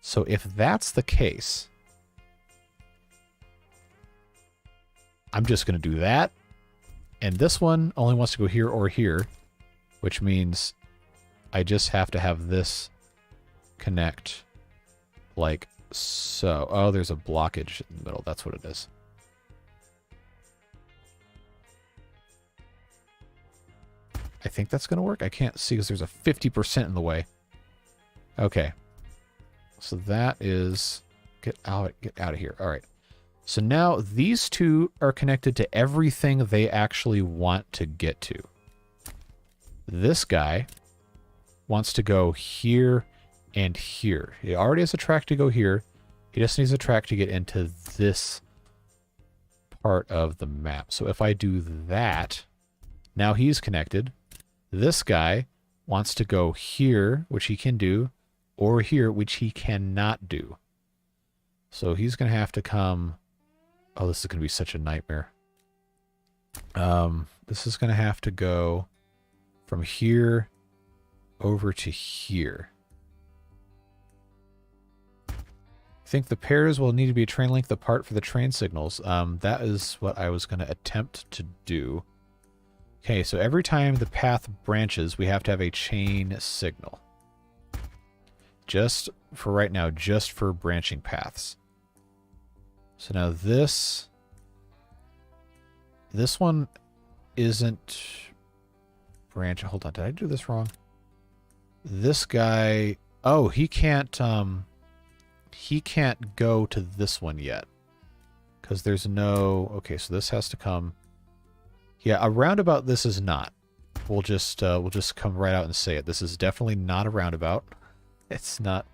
So if that's the case, I'm just going to do that. And this one only wants to go here or here, which means I just have to have this connect like so. Oh, there's a blockage in the middle. That's what it is. I think that's going to work. I can't see because there's a 50% in the way. Okay. So that is... Get out of here. All right. So now these two are connected to everything they actually want to get to. This guy wants to go here and here. He already has a track to go here. He just needs a track to get into this part of the map. So if I do that, now he's connected. This guy wants to go here, which he can do, or here, which he cannot do. So he's going to have to come... Oh, this is going to be such a nightmare. This is going to have to go from here over to here. I think the pairs will need to be a train length apart for the train signals. That is what I was going to attempt to do. Okay, so every time the path branches, we have to have a chain signal. Just for right now, just for branching paths. So now this one isn't branch. Hold on, did I do this wrong? This guy, oh, he can't go to this one yet. Because there's no, okay, so this has to come. Yeah, a roundabout this is not. We'll just come right out and say it. This is definitely not a roundabout. It's not.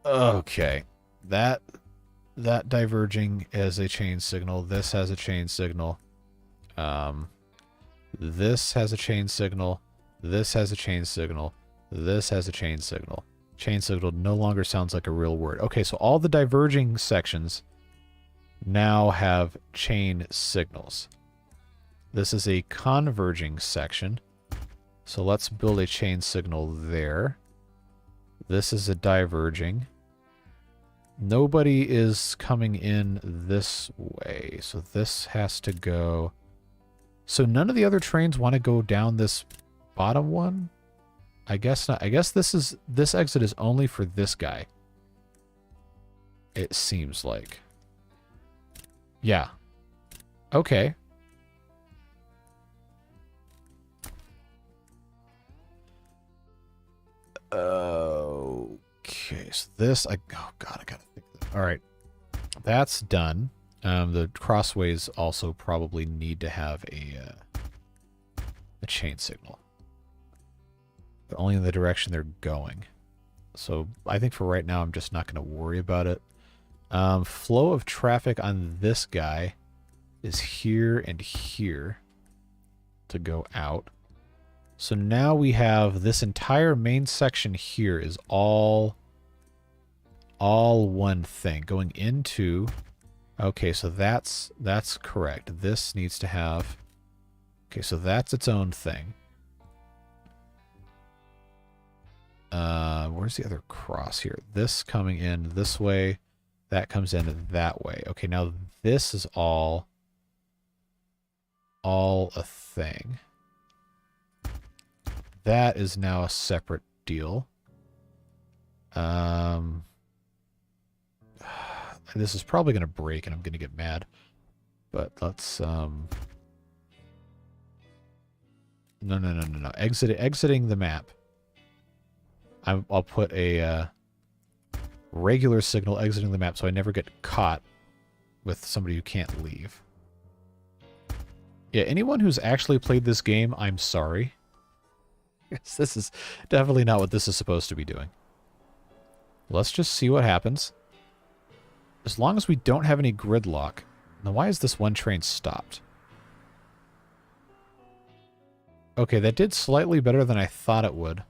Okay. That diverging as a chain signal. This has a chain signal. This has a chain signal. This has a chain signal. This has a chain signal. Chain signal no longer sounds like a real word. Okay, so all the diverging sections now have chain signals. This is a converging section. So let's build a chain signal there. This is a diverging. Nobody is coming in this way. So this has to go. So none of the other trains want to go down this bottom one? I guess not. I guess this exit is only for this guy. It seems like. Yeah. Okay. Okay, so this, oh god, I gotta think. All right, that's done. The crossways also probably need to have a chain signal, but only in the direction they're going. So I think for right now, I'm just not going to worry about it. Flow of traffic on this guy is here and here to go out. So now we have this entire main section here is all one thing going into. Okay, so that's correct. This needs to have. Okay, so that's its own thing. Where's the other cross here? This coming in this way, that comes in that way. Okay, now this is all a thing. That is now a separate deal. This is probably going to break and I'm going to get mad. But let's... No. Exiting the map. I'll put a regular signal exiting the map so I never get caught with somebody who can't leave. Yeah, anyone who's actually played this game, I'm sorry. This is definitely not what this is supposed to be doing. Let's just see what happens. As long as we don't have any gridlock. Now, why is this one train stopped? Okay, that did slightly better than I thought it would.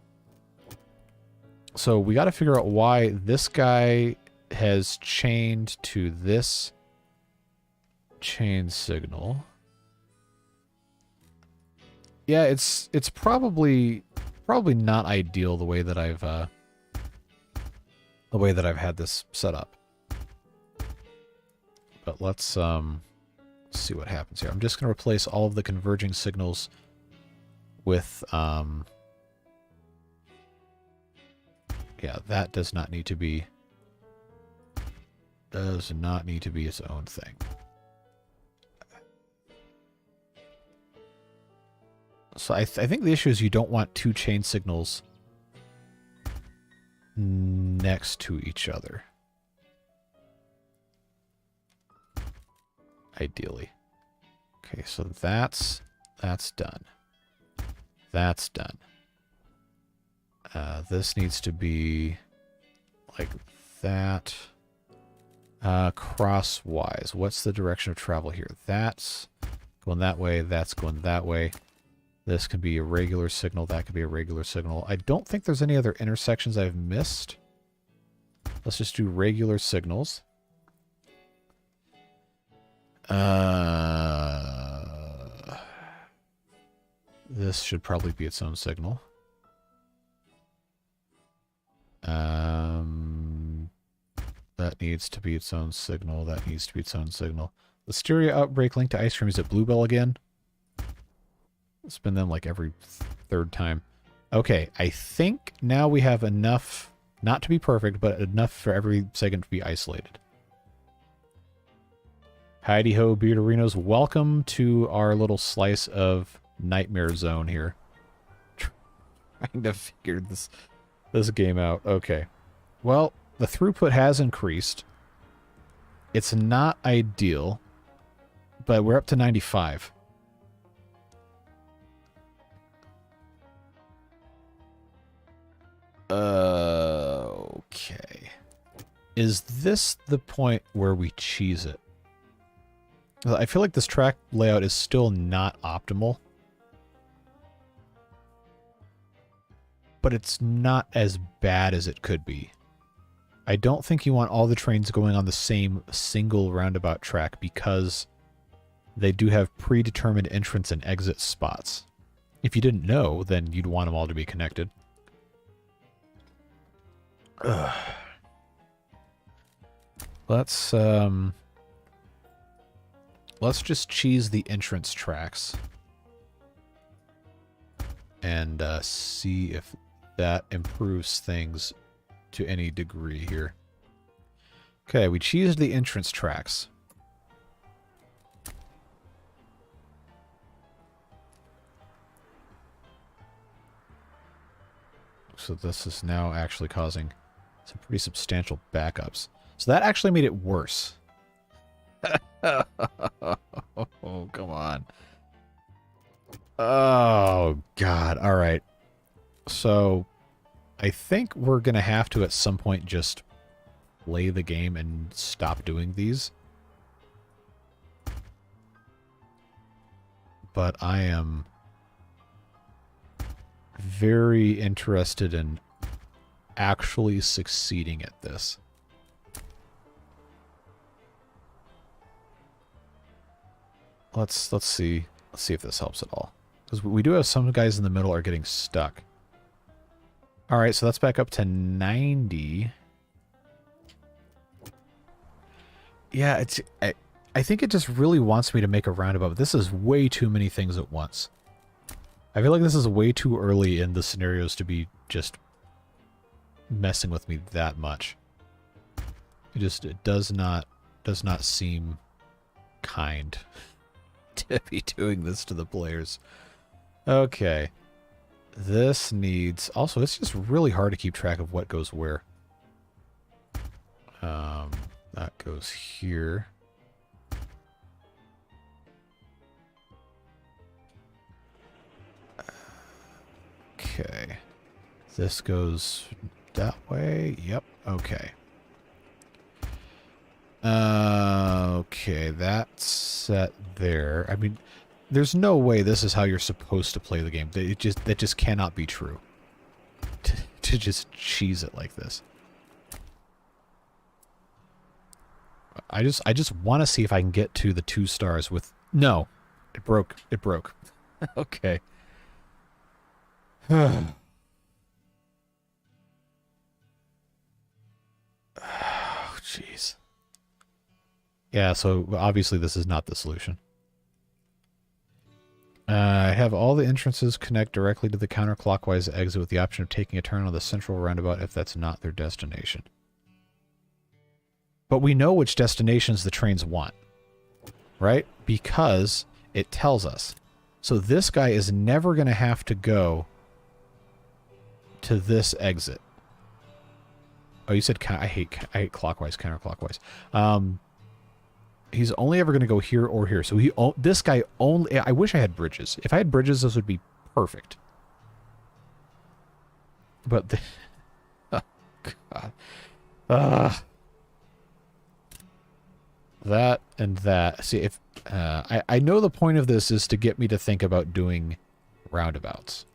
So we got to figure out why this guy has chained to this chain signal. Yeah, it's probably not ideal the way that I've had this set up. But let's see what happens here. I'm just going to replace all of the converging signals with yeah, that does not need to be its own thing. So I think the issue is you don't want two chain signals next to each other. Ideally. Okay, so that's done. That's done. This needs to be like that. Crosswise. What's the direction of travel here? That's going that way. That's going that way. This can be a regular signal. That could be a regular signal. I don't think there's any other intersections I've missed. Let's just do regular signals. This should probably be its own signal. That needs to be its own signal. That needs to be its own signal. The stereo outbreak link to Ice Cream is at Bluebell again. It's been them like every third time. Okay, I think now we have enough, not to be perfect, but enough for every segment to be isolated. Heidi ho, Beardarinos. Welcome to our little slice of Nightmare Zone here. Trying to figure this game out. Okay. Well, the throughput has increased. It's not ideal, but we're up to 95. Okay. Is this the point where we cheese it? I feel like this track layout is still not optimal. But it's not as bad as it could be. I don't think you want all the trains going on the same single roundabout track because they do have predetermined entrance and exit spots. If you didn't know, then you'd want them all to be connected. Ugh. Let's just cheese the entrance tracks and see if that improves things to any degree here. Okay, we cheesed the entrance tracks. So this is now actually causing some pretty substantial backups. So that actually made it worse. Oh, come on. Oh, God. All right. So I think we're going to have to at some point just play the game and stop doing these. But I am very interested in actually succeeding at this. Let's see if this helps at all. Because we do have some guys in the middle are getting stuck. All right, so that's back up to 90. Yeah, I think it just really wants me to make a roundabout. But this is way too many things at once. I feel like this is way too early in the scenarios to be just messing with me that much. It does not seem kind to be doing this to the players. Okay. This needs... Also, it's just really hard to keep track of what goes where. That goes here. Okay. This goes that way. Yep. Okay. Okay, that's set there. I mean, there's no way this is how you're supposed to play the game. That just cannot be true. To just cheese it like this. I just want to see if I can get to the 2 stars with... No. It broke. It broke. Okay. Oh, jeez. Yeah, so obviously this is not the solution. I have all the entrances connect directly to the counterclockwise exit with the option of taking a turn on the central roundabout if that's not their destination. But we know which destinations the trains want, right? Because it tells us. So this guy is never going to have to go to this exit. Oh, you said I hate clockwise, counterclockwise. He's only ever going to go here or here. So this guy only... I wish I had bridges. If I had bridges, this would be perfect. But the... Oh, God. That and that. See, if... I know the point of this is to get me to think about doing roundabouts.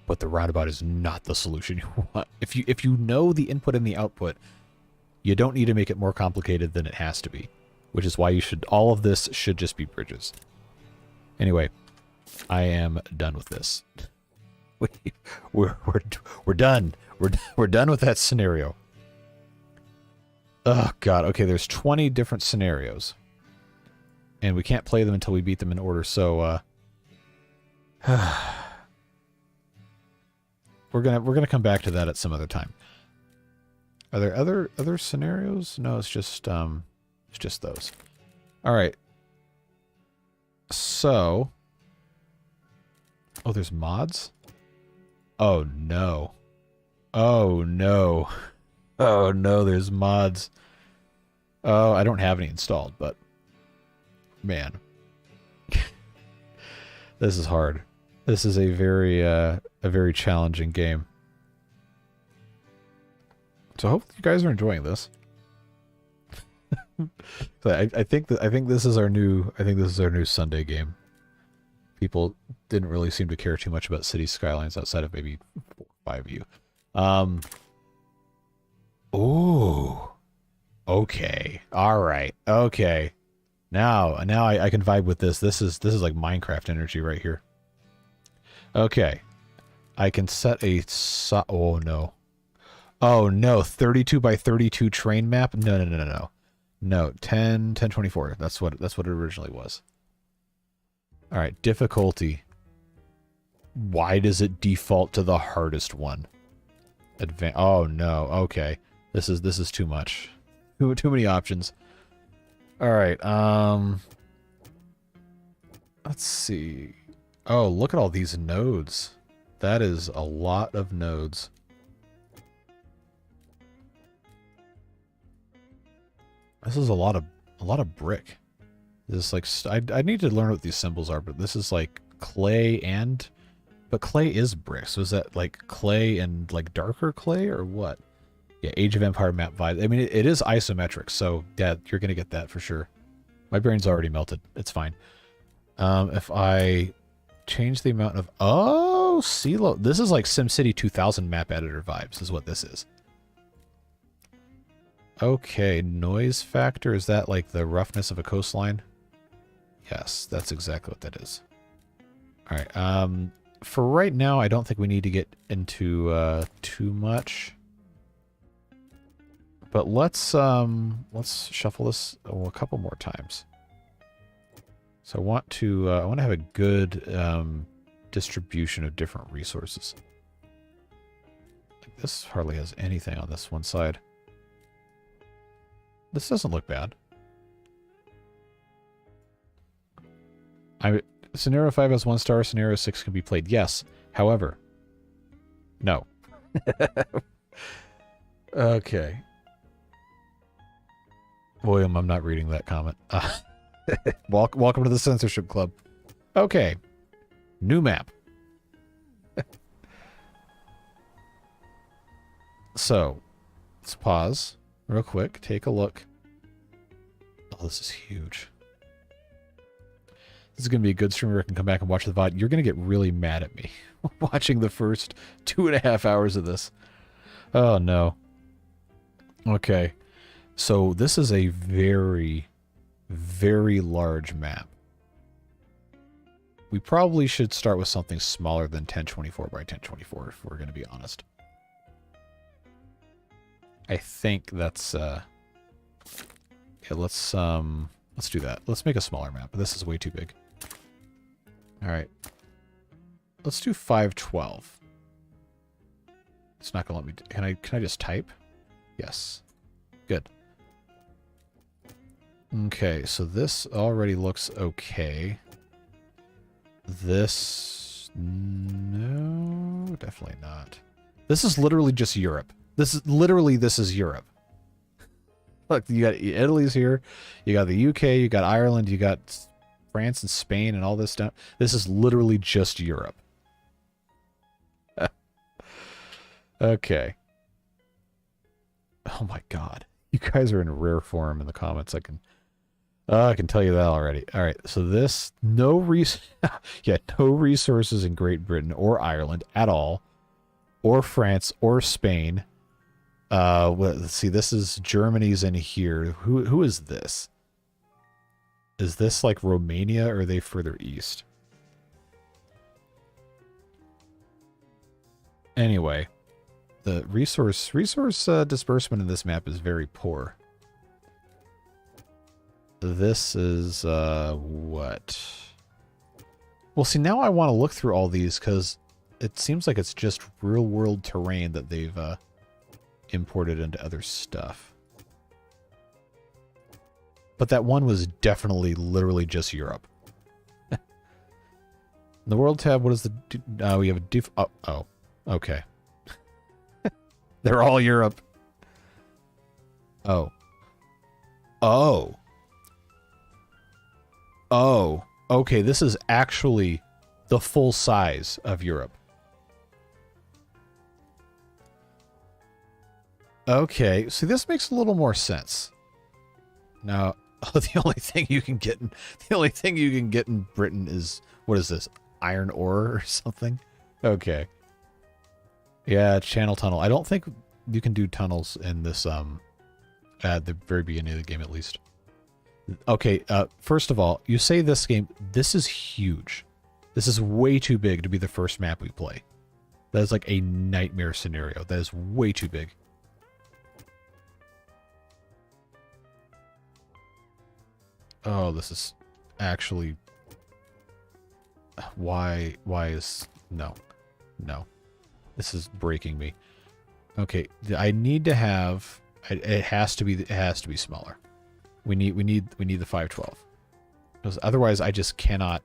But the roundabout is not the solution you want. If you know the input and the output, you don't need to make it more complicated than it has to be. Which is why you should... All of this should just be bridges. Anyway, I am done with this. We're done. We're done with that scenario. Oh, God. Okay, there's 20 different scenarios. And we can't play them until we beat them in order, so... We're gonna come back to that at some other time. Are there other scenarios? No, it's just those. All right. So, oh, there's mods? Oh no. Oh no. Oh no, there's mods. Oh, I don't have any installed, but man. This is hard. This is a very challenging game. So I hope you guys are enjoying this. So I think this is our new Sunday game. People didn't really seem to care too much about City Skylines outside of maybe 4 or 5 of you. Ooh. Okay. All right. Okay. Now I can vibe with this. This is like Minecraft energy right here. Okay. I can set a oh no. Oh no, 32 by 32 train map? No. No, 1024. That's what it originally was. All right, difficulty. Why does it default to the hardest one? Oh no. Okay. This is too much. Too many options. All right. Let's see. Oh, look at all these nodes. That is a lot of nodes. This is a lot of brick. This is like I need to learn what these symbols are, but this is like clay but clay is brick. So is that like clay and like darker clay or what? Yeah, Age of Empire map vibe. I mean, it is isometric, so yeah, you're gonna get that for sure. My brain's already melted. It's fine. If I change the amount of CeeLo, this is like SimCity 2000 map editor vibes. Is what this is. Okay, noise factor, is that like the roughness of a coastline? Yes, that's exactly what that is. All right, for right now, I don't think we need to get into too much. But let's shuffle this a couple more times. So I want to have a good distribution of different resources. Like this hardly has anything on this one side. This doesn't look bad. Scenario 5 has 1 star, Scenario 6 can be played. Yes. However, no. Okay. William, I'm not reading that comment. Welcome to the censorship club. Okay. New map. So, let's pause real quick. Take a look. Oh, this is huge. This is going to be a good stream where I can come back and watch the VOD. You're going to get really mad at me watching the first 2.5 hours of this. Oh, no. Okay. So this is a very, very large map. We probably should start with something smaller than 1024 by 1024 if we're going to be honest. I think that's yeah, let's do that. Let's make a smaller map. This is way too big. All right. Let's do 512. It's not going to let me can I just type? Yes. Good. Okay, so this already looks okay. This... No, definitely not. This is literally just Europe. This is Europe. Look, you got Italy's here. You got the UK, you got Ireland, you got France and Spain and all this stuff. This is literally just Europe. Okay. Oh my god. You guys are in rare form in the comments. I can tell you that already. All right. So this no resources in Great Britain or Ireland at all, or France or Spain. Well, let's see. This is Germany's in here. Who is this? Is this like Romania or are they further east? Anyway, the resource disbursement in this map is very poor. This is, what? Well, see, now I want to look through all these because it seems like it's just real-world terrain that they've imported into other stuff. But that one was definitely, literally just Europe. In the World tab, what is the... we have a... Oh, okay. They're all Europe. Oh. Oh. Oh, okay, this is actually the full size of Europe. Okay, so this makes a little more sense. Now, the only thing you can get in Britain is, what is this, iron ore or something? Okay. Yeah, channel tunnel. I don't think you can do tunnels in this at the very beginning of the game at least. Okay, first of all, you say this game, this is huge. This is way too big to be the first map we play. That is like a nightmare scenario. That is way too big. Oh, this is actually... Why is... No. No. This is breaking me. Okay, I need to have... It has to be smaller. We need the 512. Because otherwise I just cannot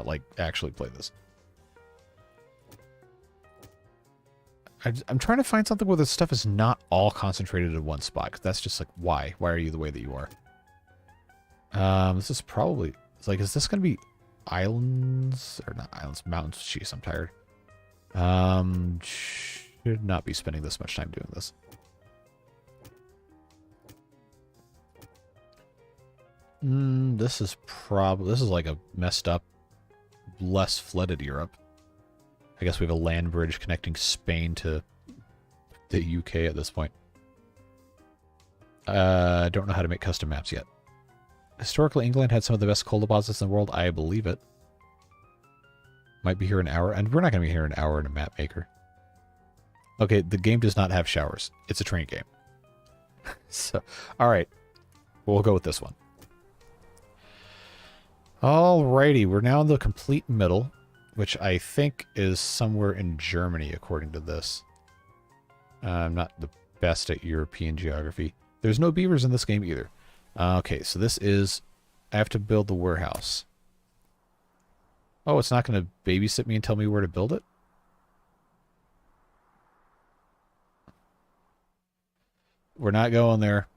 like actually play this. I'm trying to find something where the stuff is not all concentrated in one spot. Cause that's just like, why? Why are you the way that you are? This is probably... It's like, is this going to be islands? Or not islands, mountains? Jeez, I'm tired. Should not be spending this much time doing this. This is like a messed up, less flooded Europe. I guess we have a land bridge connecting Spain to the UK at this point. I don't know how to make custom maps yet. Historically, England had some of the best coal deposits in the world. I believe it. Might be here in an hour, and we're not going to be here in an hour in a map maker. Okay, the game does not have showers. It's a train game. So, all right, we'll go with this one. Alrighty, we're now in the complete middle, which I think is somewhere in Germany, according to this. I'm not the best at European geography. There's no beavers in this game either. Okay, so this is... I have to build the warehouse. Oh, it's not going to babysit me and tell me where to build it? We're not going there.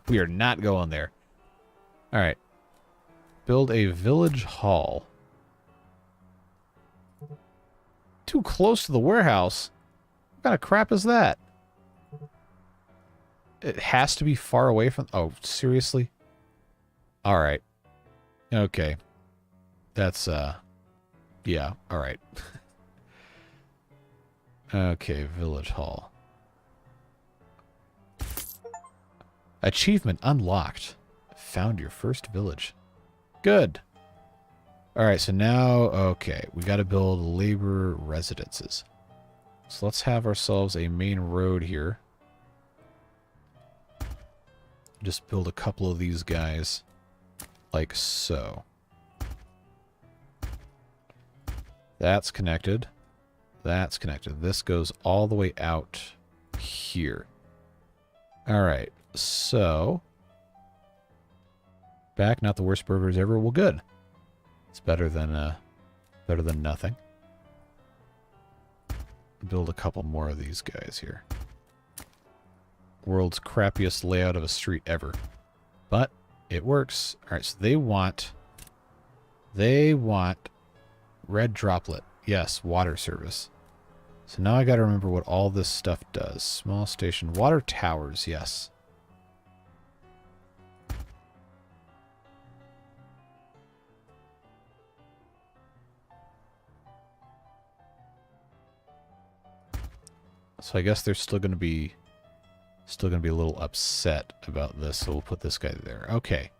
We are not going there. Alright. Build a village hall. Too close to the warehouse? What kind of crap is that? It has to be far away from... Oh, seriously? Alright. Okay. That's, yeah, alright. Okay, village hall. Achievement unlocked. Found your first village. Good. Alright, so now, okay, we got to build labor residences. So let's have ourselves a main road here. Just build a couple of these guys like so. That's connected. That's connected. This goes all the way out here. Alright, so back, not the worst burgers ever. Well, good. It's better than nothing. Build a couple more of these guys here. World's crappiest layout of a street ever. But it works. Alright, so they want red droplet. Yes, water service. So now I gotta remember what all this stuff does. Small station. Water towers, yes. So I guess they're still gonna be a little upset about this, so we'll put this guy there. Okay.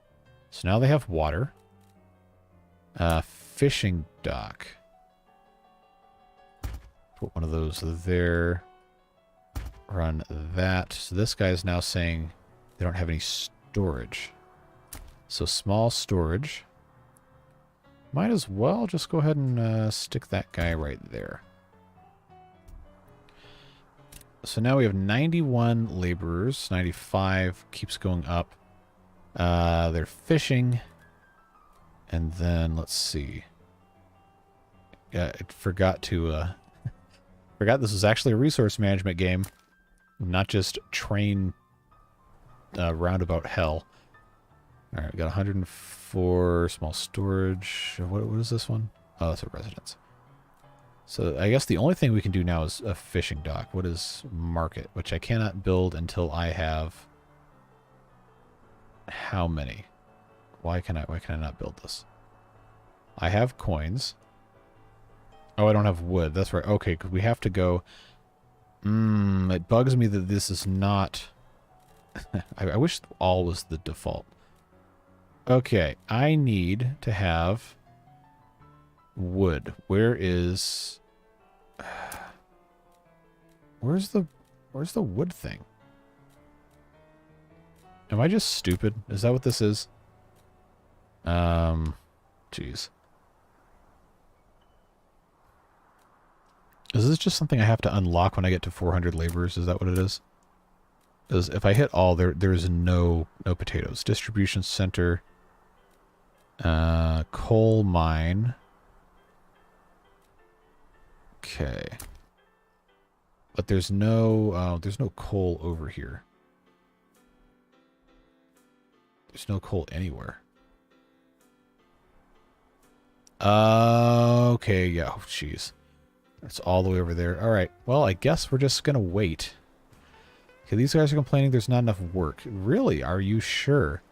So now they have water. Fishing dock. Put one of those there. Run that. So this guy is now saying they don't have any storage. So small storage. Might as well just go ahead and stick that guy right there. So now we have 91 laborers. 95 keeps going up. They're fishing. And then, let's see. I forgot to... forgot this was actually a resource management game. Not just train roundabout hell. Alright, we got 104 small storage. What is this one? Oh, that's a residence. So I guess the only thing we can do now is a fishing dock. What is market? Which I cannot build until I have... How many? Why can I not build this? I have coins. Oh, I don't have wood. That's right. Okay, because we have to go... it bugs me that this is not... I wish all was the default. Okay, I need to have wood. Where is... Where's the wood thing? Am I just stupid? Is that what this is? Jeez. Is this just something I have to unlock when I get to 400 laborers? Is that what it is? Because if I hit all, there's no potatoes. Distribution center. Coal mine. Okay. But there's no coal over here. There's no coal anywhere. Okay, yeah, oh, jeez. It's all the way over there. Alright, well, I guess we're just gonna wait. Okay, these guys are complaining there's not enough work. Really? Are you sure?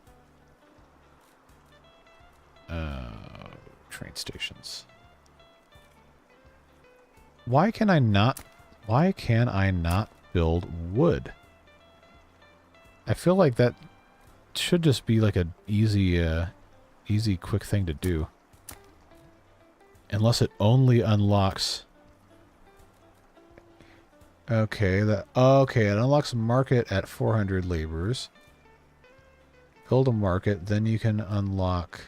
Train stations. Why can I not build wood? I feel like that should just be like an easy, quick thing to do. Unless it only unlocks... Okay, it unlocks market at 400 laborers. Build a market, then you can unlock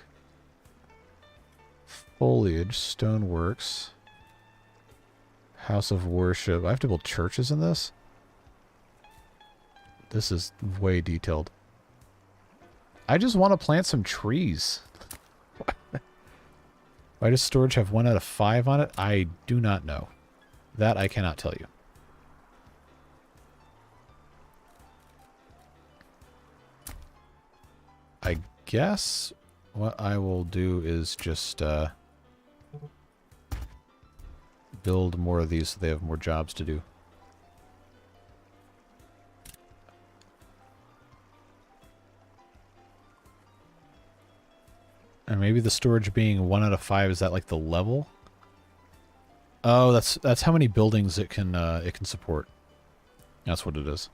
foliage, stoneworks, house of worship. I have to build churches in this? This is way detailed. I just want to plant some trees. Why does storage have 1 out of 5 on it? I do not know. That I cannot tell you. I guess what I will do is just build more of these so they have more jobs to do. And maybe the storage being 1 out of 5, is that like the level? Oh, that's how many buildings it can support. That's what it is.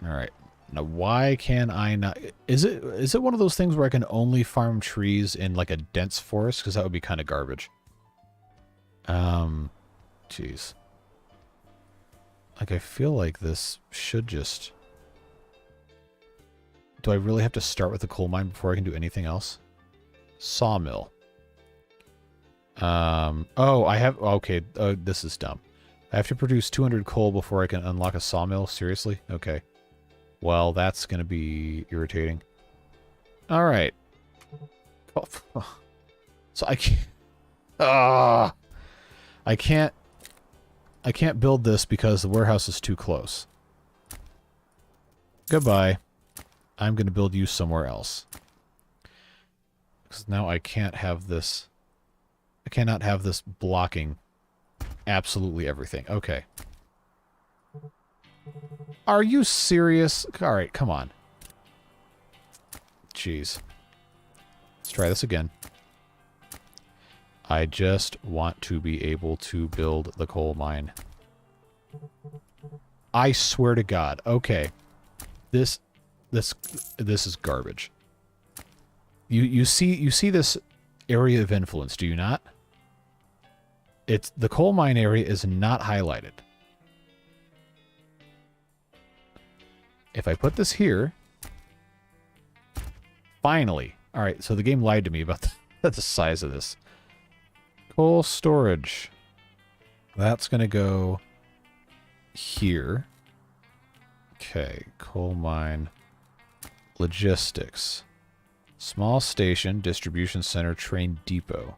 All right. Now, why can I not... Is it one of those things where I can only farm trees in, like, a dense forest? Because that would be kind of garbage. Jeez. Like, I feel like this should just... Do I really have to start with the coal mine before I can do anything else? Sawmill. Oh, I have... Okay, this is dumb. I have to produce 200 coal before I can unlock a sawmill? Seriously? Okay. Well, that's going to be irritating. All right. So I can't... I can't build this because the warehouse is too close. Goodbye. I'm going to build you somewhere else. Because now I can't have this... I cannot have this blocking absolutely everything. Okay. Are you serious? Alright, come on. Jeez. Let's try this again. I just want to be able to build the coal mine. I swear to God. Okay. This is garbage. You see this area of influence, do you not? It's the coal mine area is not highlighted. If I put this here, finally. All right, so the game lied to me about the size of this. Coal storage. That's going to go here. Okay, coal mine. Logistics. Small station, distribution center, train depot.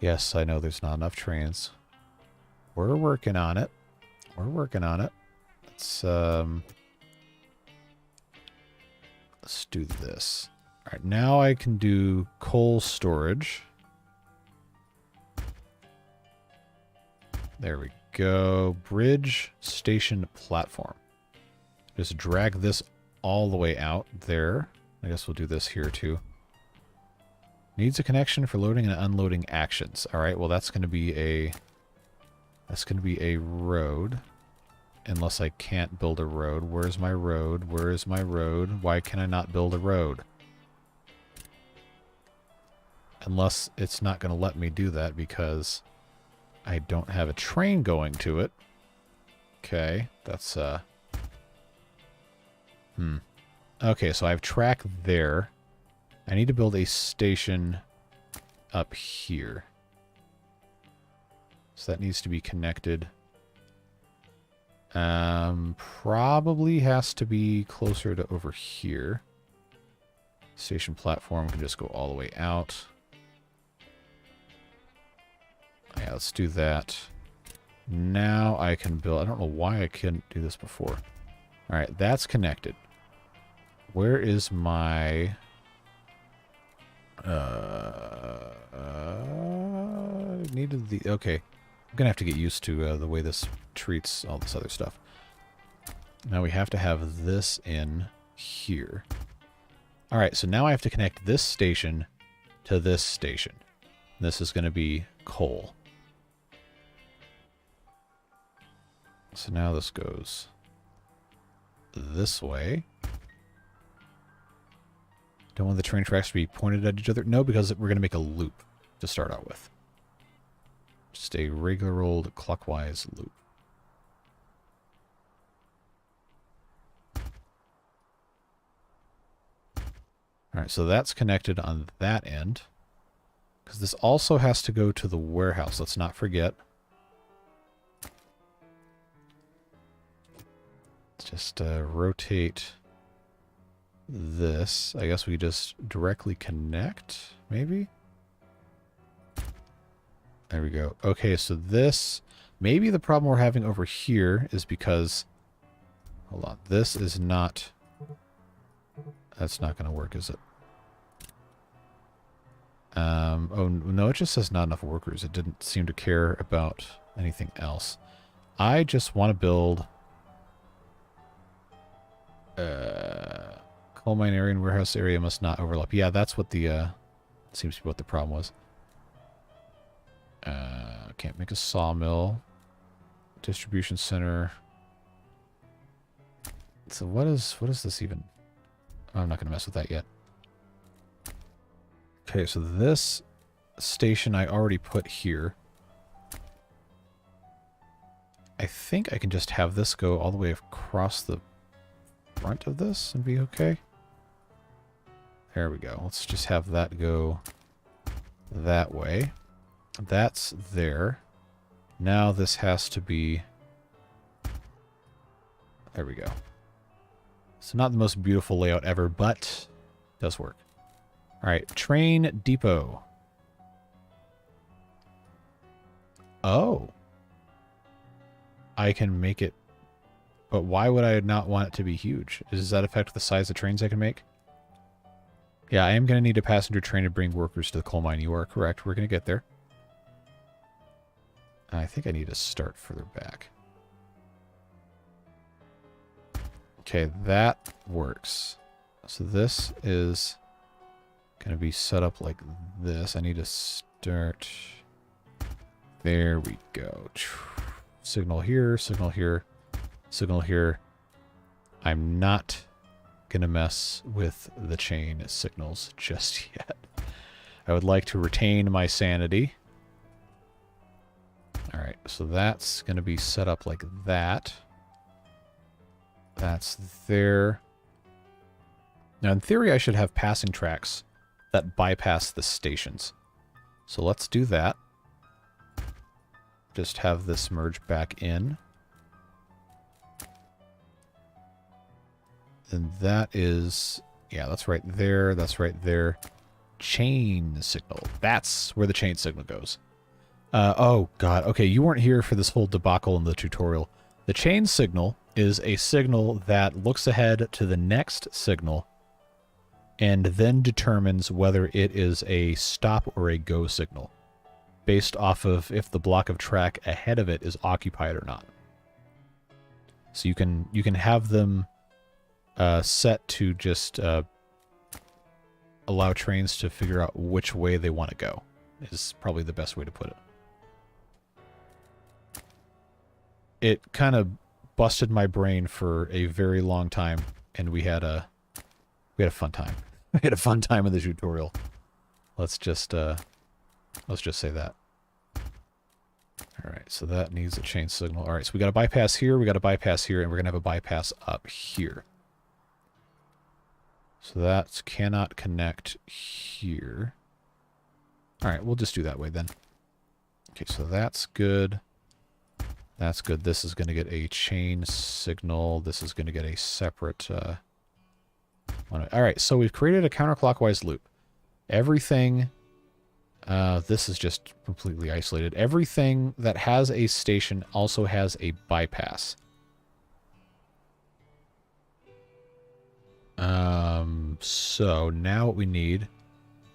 Yes, I know there's not enough trains. We're working on it. We're working on it. Let's do this. All right, now I can do coal storage. There we go. Bridge station platform. Just drag this all the way out there. I guess we'll do this here too. Needs a connection for loading and unloading actions. All right, well that's going to be a road. Unless I can't build a road. Where's my road? Where is my road? Why can I not build a road? Unless it's not going to let me do that because I don't have a train going to it. Okay, that's Okay, so I have track there. I need to build a station up here. So that needs to be connected. Probably has to be closer to over here. Station platform can just go all the way out. Yeah, let's do that. Now I can build... I don't know why I couldn't do this before. Alright, that's connected. Where is my... needed the... Okay. I'm gonna have to get used to the way this treats all this other stuff. Now we have to have this in here. Alright, so now I have to connect this station to this station. This is going to be coal. So now this goes this way. Don't want the train tracks to be pointed at each other. No, because we're going to make a loop to start out with. Just a regular old clockwise loop. Alright, so that's connected on that end. Because this also has to go to the warehouse, let's not forget. Let's just rotate this. I guess we just directly connect, maybe? There we go. Okay, so this... Maybe the problem we're having over here is because... Hold on. This is not... That's not going to work, is it? Oh, no, it just says not enough workers. It didn't seem to care about anything else. I just want to build... coal mine area and warehouse area must not overlap. Yeah, that's what the... seems to be what the problem was. Can't make a sawmill. Distribution center. So what is this even? Oh, I'm not going to mess with that yet. Okay, so this station I already put here. I think I can just have this go all the way across the front of this and be okay. There we go. Let's just have that go that way. That's there. Now this has to be... There we go. So not the most beautiful layout ever, but it does work. Alright, train depot. Oh. I can make it... But why would I not want it to be huge? Does that affect the size of trains I can make? Yeah, I am going to need a passenger train to bring workers to the coal mine. You are correct. We're going to get there. I think I need to start further back. Okay, that works. So this is going to be set up like this. I need to start... There we go. Signal here, signal here, signal here. I'm not going to mess with the chain signals just yet. I would like to retain my sanity. Alright, so that's going to be set up like that. That's there. Now, in theory, I should have passing tracks that bypass the stations. So let's do that. Just have this merge back in. And that is... Yeah, that's right there. That's right there. Chain signal. That's where the chain signal goes. Oh, God. Okay, you weren't here for this whole debacle in the tutorial. The chain signal is a signal that looks ahead to the next signal and then determines whether it is a stop or a go signal, based off of if the block of track ahead of it is occupied or not. So you can have them set to just allow trains to figure out which way they want to go, is probably the best way to put it. It kind of busted my brain for a very long time, and we had a fun time. We had a fun time in the tutorial. Let's just say that. Alright, so that needs a chain signal. Alright, so we got a bypass here, we got a bypass here, and we're going to have a bypass up here. So that cannot connect here. Alright, we'll just do that way then. Okay, so that's good. That's good. This is going to get a chain signal. This is going to get a separate... Alright, so we've created a counterclockwise loop. Everything... this is just completely isolated. Everything that has a station also has a bypass. So now what we need...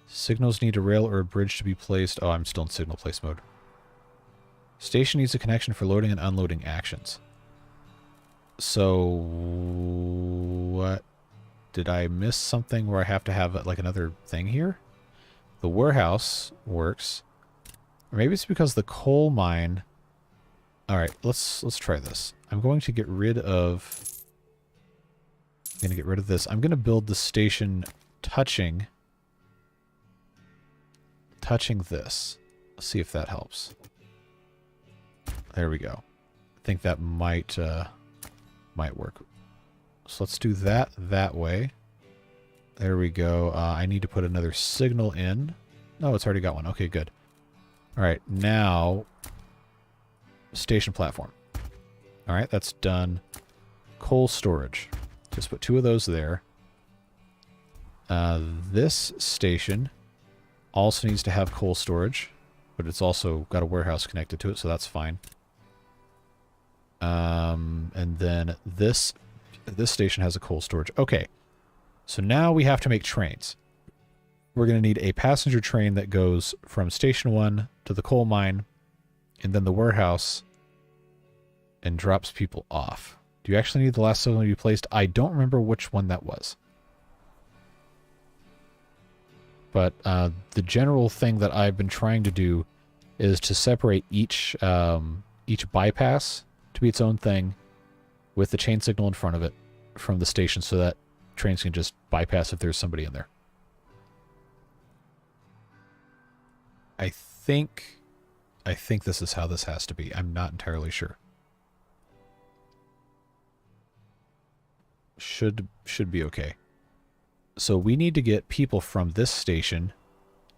Signals need a rail or a bridge to be placed. Oh, I'm still in signal place mode. Station needs a connection for loading and unloading actions. So... What? Did I miss something where I have to have like another thing here? The warehouse works. Or maybe it's because the coal mine... Alright, let's try this. I'm going to get rid of... I'm going to get rid of this. I'm going to build the station touching this. Let's see if that helps. There we go. I think that might work. So let's do that way. There we go. I need to put another signal in. No, it's already got one. Okay, good. All right, now station platform. All right, that's done. Coal storage. Just put 2 of those there. This station also needs to have coal storage, but it's also got a warehouse connected to it, so that's fine. And then this station has a coal storage. Okay, so now we have to make trains. We're going to need a passenger train that goes from Station 1 to the coal mine, and then the warehouse, and drops people off. Do you actually need the last signal to be placed? I don't remember which one that was. But the general thing that I've been trying to do is to separate each bypass to be its own thing with the chain signal in front of it from the station so that trains can just bypass if there's somebody in there. I think this is how this has to be. I'm not entirely sure. Should be okay. So we need to get people from this station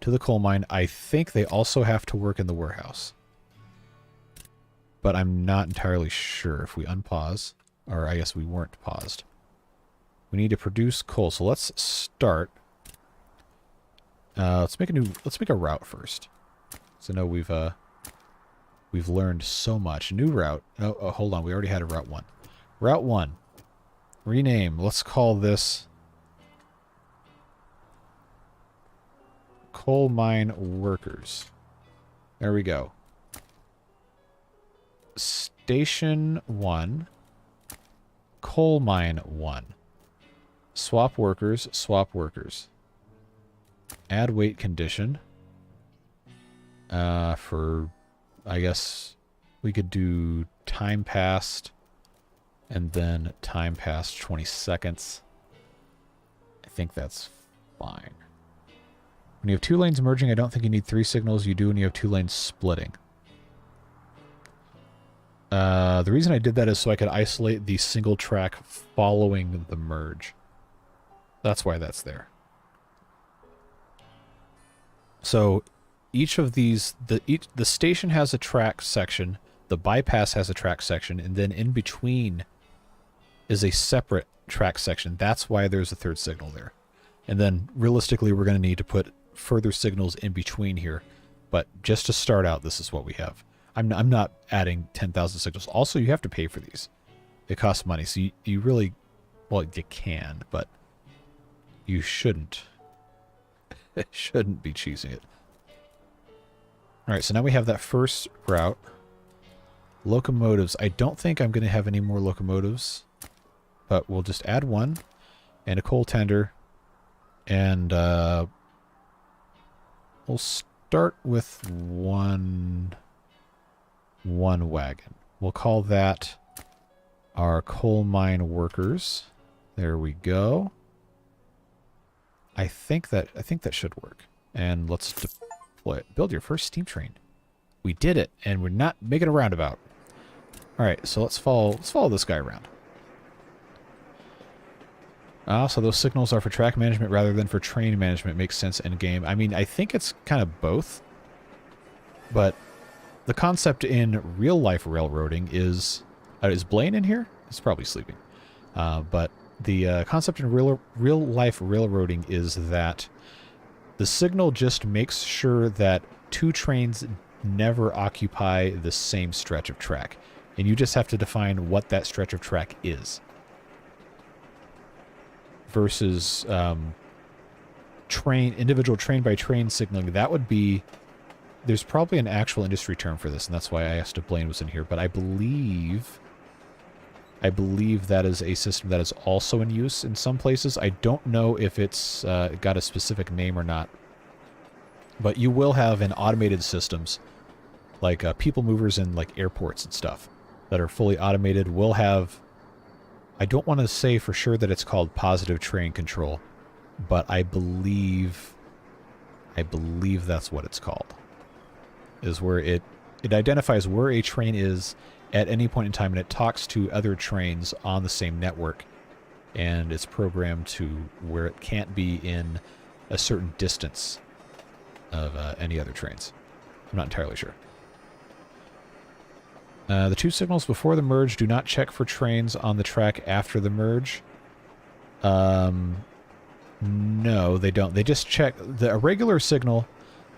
to the coal mine. I think they also have to work in the warehouse. But I'm not entirely sure. If we unpause, or I guess we weren't paused. We need to produce coal. So let's start. Let's make a route first. So no, we've learned so much. New route. Oh, hold on. We already had a route 1. Route 1. Rename. Let's call this Coal Mine Workers. There we go. Station 1. Coal Mine 1. Swap workers, swap workers. Add weight condition. For, I guess, we could do time passed and then time past 20 seconds. I think that's fine. When you have 2 lanes merging, I don't think you need 3 signals. You do when you have 2 lanes splitting. The reason I did that is so I could isolate the single track following the merge. That's why that's there. So each of these, the station has a track section, the bypass has a track section, and then in between is a separate track section. That's why there's a 3rd signal there. And then realistically, we're going to need to put further signals in between here. But just to start out, this is what we have. I'm not adding 10,000 signals. Also, you have to pay for these. It costs money. So you really, well, you can, but you shouldn't. Shouldn't be cheesing it. All right, so now we have that first route. Locomotives. I don't think I'm going to have any more locomotives, but we'll just add 1 and a coal tender, and we'll start with one wagon. We'll call that our coal mine workers. There we go. I think that should work. And let's deploy it. Build your first steam train. We did it, and we're not making a roundabout. All right, so let's follow this guy around. So those signals are for track management rather than for train management. Makes sense in game. I mean, I think it's kind of both. But the concept in real-life railroading is Blaine in here? He's probably sleeping. But the concept in real-life railroading is that the signal just makes sure that 2 trains never occupy the same stretch of track. And you just have to define what that stretch of track is. Versus individual train-by-train signaling, that would be... There's probably an actual industry term for this, and that's why I asked if Blaine was in here. But I believe that is a system that is also in use in some places. I don't know if it's got a specific name or not. But you will have in automated systems, like people movers in like airports and stuff, that are fully automated, will have... I don't want to say for sure that it's called positive train control, but I believe that's what it's called. Is where it identifies where a train is at any point in time, and it talks to other trains on the same network, and it's programmed to where it can't be in a certain distance of any other trains. I'm not entirely sure. The 2 signals before the merge do not check for trains on the track after the merge. No, they don't. They just check a regular signal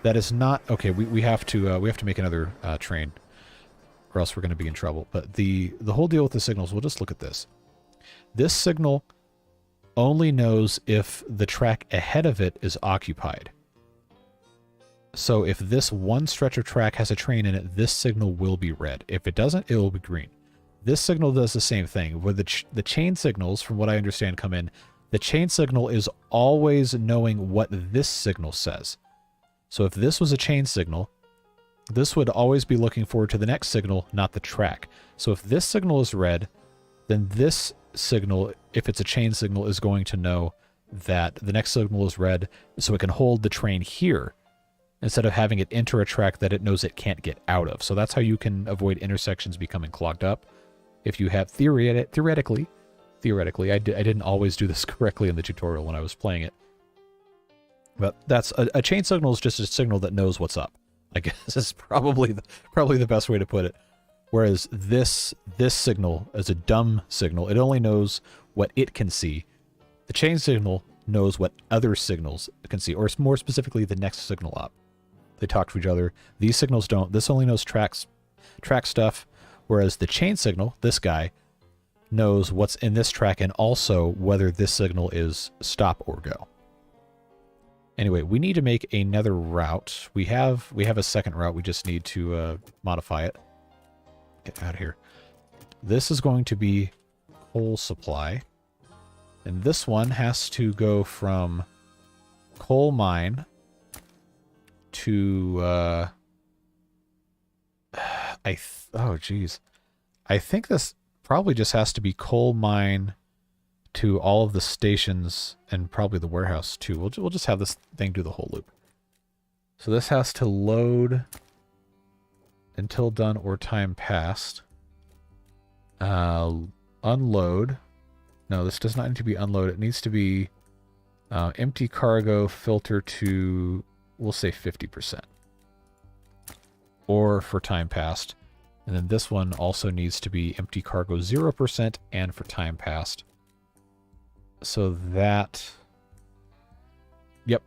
that is not... Okay, we have to make another train, or else we're going to be in trouble. But the whole deal with the signals, we'll just look at this. This signal only knows if the track ahead of it is occupied. So if this one stretch of track has a train in it, this signal will be red. If it doesn't, it will be green. This signal does the same thing. Where the chain signals, from what I understand, come in, the chain signal is always knowing what this signal says. So if this was a chain signal, this would always be looking forward to the next signal, not the track. So if this signal is red, then this signal if it's a chain signal, is going to know that the next signal is red, so it can hold the train here instead of having it enter a track that it knows it can't get out of. So that's how you can avoid intersections becoming clogged up. If you have theoretically, I didn't always do this correctly in the tutorial when I was playing it. But that's a chain signal is just a signal that knows what's up. I guess is probably the best way to put it. Whereas this signal is a dumb signal. It only knows what it can see. The chain signal knows what other signals can see, or more specifically, the next signal up. They talk to each other. These signals don't. This only knows track stuff, whereas the chain signal, this guy, knows what's in this track and also whether this signal is stop or go. Anyway, we need to make another route. We have a second route. We just need to modify it. Get out of here. This is going to be coal supply. And this one has to go from coal mine to, oh geez. I think this probably just has to be coal mine to all of the stations and probably the warehouse too. We'll just have this thing do the whole loop. So this has to load until done or time passed. Unload. No, this does not need to be unload. It needs to be empty cargo filter to, we'll say 50%. Or for time passed. And then this one also needs to be empty cargo 0% and for time passed. So that, yep,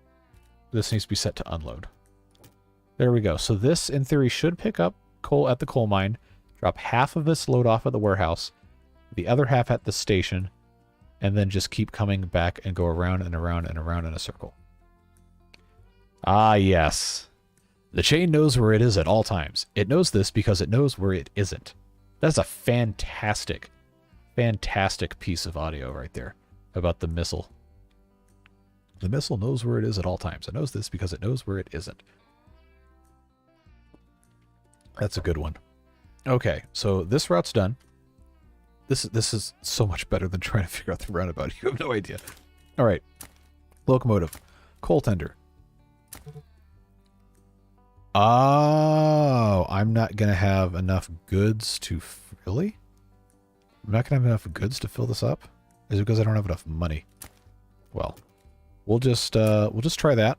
this needs to be set to unload. There we go. So this, in theory, should pick up coal at the coal mine, drop half of this load off at the warehouse, the other half at the station, and then just keep coming back and go around and around and around in a circle. Ah, yes. The chain knows where it is at all times. It knows this because it knows where it isn't. That's a fantastic, fantastic piece of audio right there about the missile. The missile knows where it is at all times. It knows this because it knows where it isn't. That's a good one. Okay, so this route's done. This is so much better than trying to figure out the roundabout. You have no idea. All right. Locomotive. Coal tender. Oh, I'm not going to have enough goods to... Really? I'm not going to have enough goods to fill this up? Is it because I don't have enough money? Well, we'll just try that.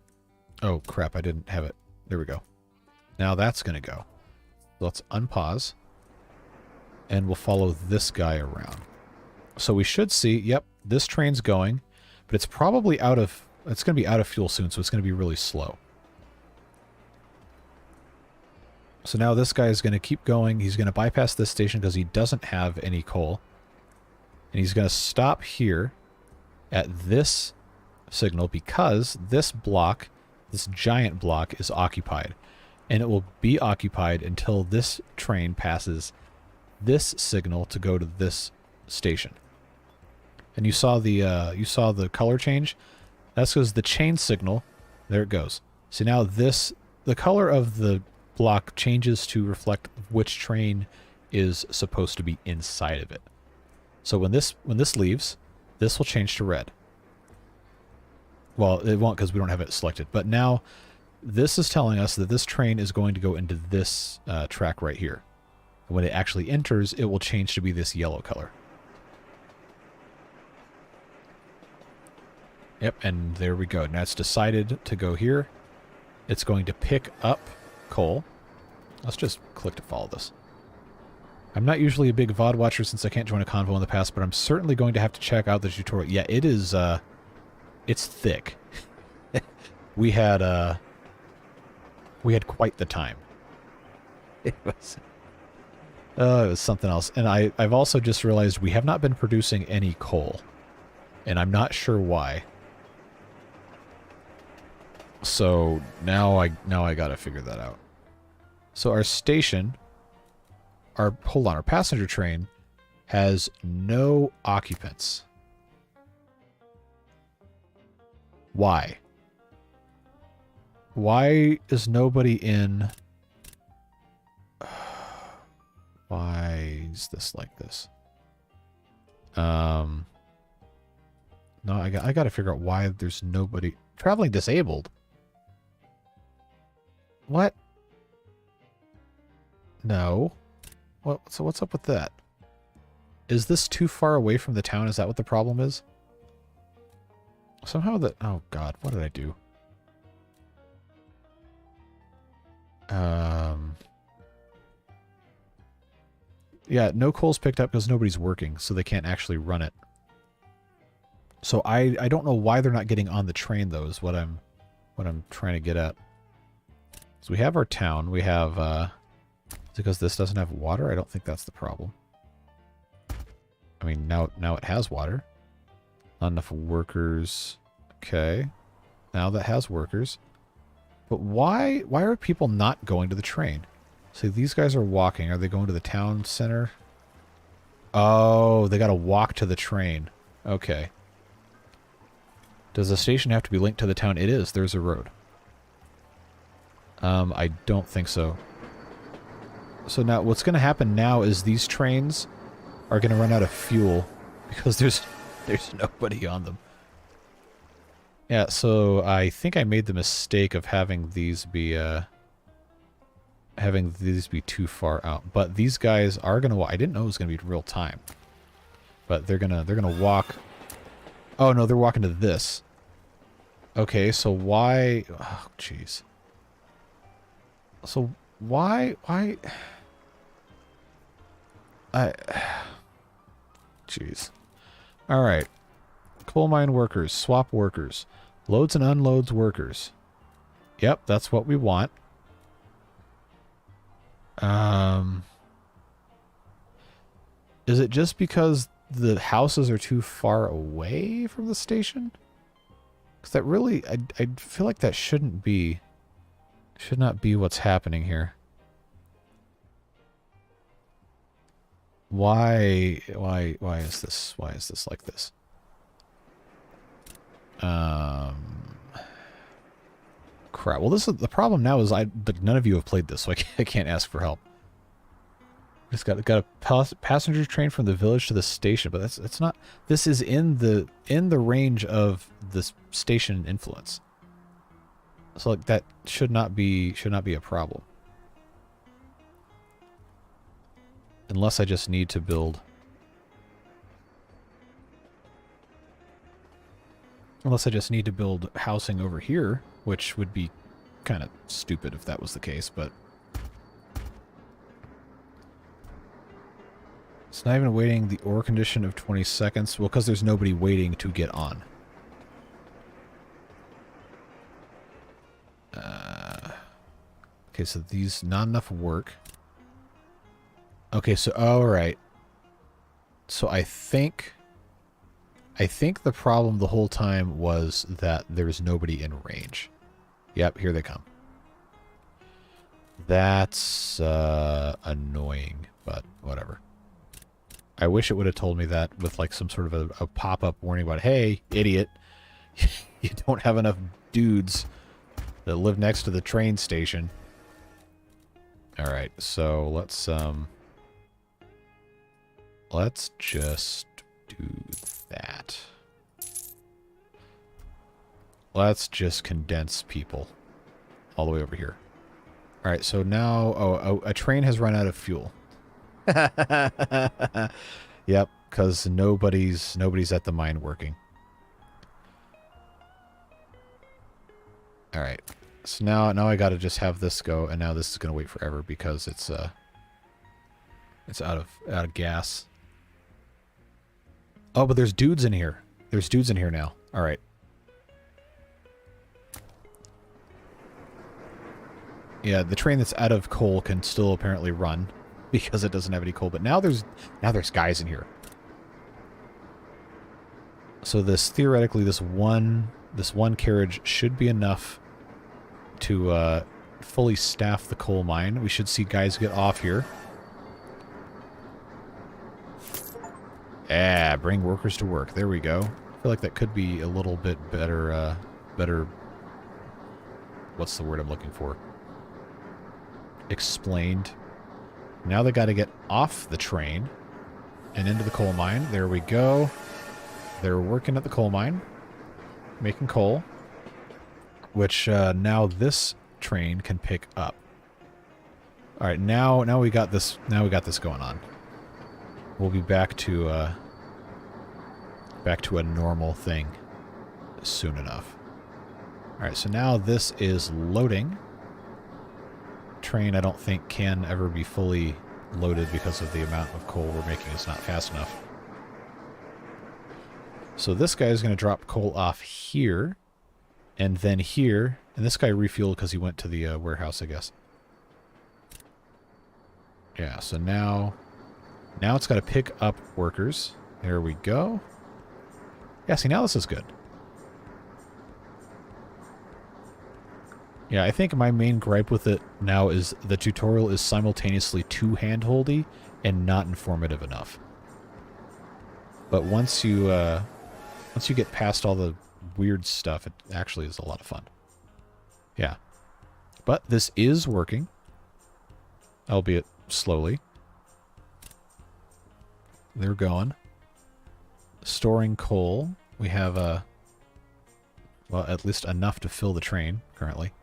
Oh, crap, I didn't have it. There we go. Now that's going to go. Let's unpause. And we'll follow this guy around. So we should see, yep, this train's going, but it's probably out of... It's going to be out of fuel soon, so it's going to be really slow. So now this guy is going to keep going. He's going to bypass this station because he doesn't have any coal. And he's going to stop here at this signal because this block, this giant block, is occupied. And it will be occupied until this train passes this signal to go to this station. And you saw the color change? That's because the chain signal, there it goes. So now this, the color of the block changes to reflect which train is supposed to be inside of it. So when this leaves, this will change to red. Well, it won't because we don't have it selected. But now this is telling us that this train is going to go into this track right here. And when it actually enters, it will change to be this yellow color. Yep, and there we go. Now it's decided to go here. It's going to pick up coal. Let's just click to follow this. I'm not usually a big VOD watcher since I can't join a convo in the past, but I'm certainly going to have to check out the tutorial. Yeah, it is, it's thick. we had quite the time. It was something else. And I've also just realized we have not been producing any coal. And I'm not sure why. So now I gotta figure that out. So our station, our passenger train has no occupants. Why? Why is nobody in? Why is this like this? No, I got to figure out why there's nobody... Traveling disabled? What? No. So what's up with that? Is this too far away from the town? Is that what the problem is? Somehow that... Oh, God. What did I do? Yeah, no coal's picked up because nobody's working, so they can't actually run it. So I don't know why they're not getting on the train, though, is what I'm trying to get at. So we have our town. We have... is it because this doesn't have water? I don't think that's the problem. I mean, now it has water. Not enough workers. Okay. Now that has workers. But why are people not going to the train? See, these guys are walking. Are they going to the town center? Oh, they got to walk to the train. Okay. Does the station have to be linked to the town? It is. There's a road. I don't think so. So now what's going to happen now is these trains are going to run out of fuel because there's nobody on them. Yeah, so I think I made the mistake of having these be too far out. But these guys are going to walk. I didn't know it was going to be real time. But they're going to walk. Oh no, they're walking to this. Okay, so why... Oh, jeez. So why... Jeez. Alright. Coal mine workers. Swap workers. Loads and unloads workers. Yep, that's what we want. Is it just because the houses are too far away from the station? Because that really... I feel like that shouldn't be... Should not be what's happening here. Why is this like this? Crap. Well, this is the problem now is none of you have played this, so I can't ask for help. Just got a passenger train from the village to the station, but it's not. This is in the range of the station influence. So like that should not be a problem. Unless I just need to build... Unless I just need to build housing over here, which would be kind of stupid if that was the case, but... It's not even waiting the ore condition of 20 seconds. Well, because there's nobody waiting to get on. Okay, so these... Not enough work. Okay, so... Alright. So I think the problem the whole time was that there's nobody in range. Yep, here they come. That's annoying, but whatever. I wish it would have told me that with like some sort of a pop-up warning about, hey, idiot, you don't have enough dudes that live next to the train station. Alright, so let's just do that. Let's just condense people all the way over here. Alright, so now... Oh, a train has run out of fuel. Yep, because nobody's at the mine working. Alright. So now I gotta just have this go, and now this is gonna wait forever because it's out of gas. Oh, but there's dudes in here. There's dudes in here now. Alright. Yeah, the train that's out of coal can still apparently run because it doesn't have any coal, but now there's guys in here. So theoretically this one carriage should be enough to fully staff the coal mine. We should see guys get off here. Yeah, bring workers to work. There we go. I feel like that could be a little bit better, what's the word I'm looking for? Explained. Now they got to get off the train and into the coal mine. There we go. they're working at the coal mine, making coal, which now this train can pick up. All right, now we got this. Now we got this going on. We'll be back to a normal thing soon enough. All right, so now this is loading. Train, I don't think, can ever be fully loaded because of the amount of coal we're making is not fast enough. So this guy is going to drop coal off here, and then here, and this guy refueled because he went to the warehouse, I guess. Yeah, so now it's got to pick up workers. There we go. Yeah, see, now this is good. Yeah, I think my main gripe with it now is the tutorial is simultaneously too hand-holdy and not informative enough. But once you get past all the weird stuff, it actually is a lot of fun. Yeah. But this is working, albeit slowly. They're going. Storing coal. We have, well, at least enough to fill the train currently.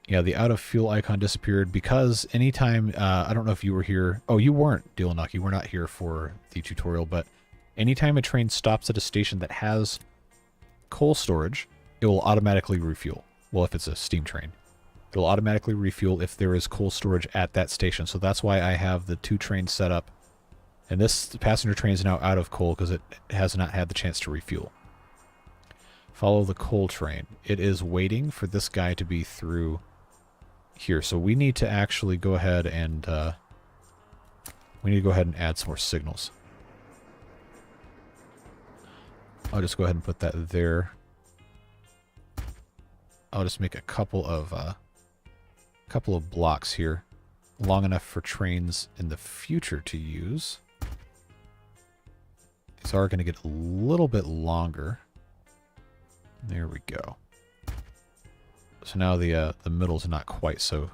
Yeah, the out of fuel icon disappeared because anytime, I don't know if you were here. Oh, you weren't, Dealanach. You were not here for the tutorial, but anytime a train stops at a station that has coal storage, it will automatically refuel. Well, if it's a steam train. It will automatically refuel if there is coal storage at that station. So that's why I have the 2 trains set up. And this passenger train is now out of coal because it has not had the chance to refuel. Follow the coal train. It is waiting for this guy to be through here. So we need to actually go ahead and add some more signals. I'll just go ahead and put that there. I'll just make a couple of blocks here, long enough for trains in the future to use. These are going to get a little bit longer. There we go. So now the middle's not quite so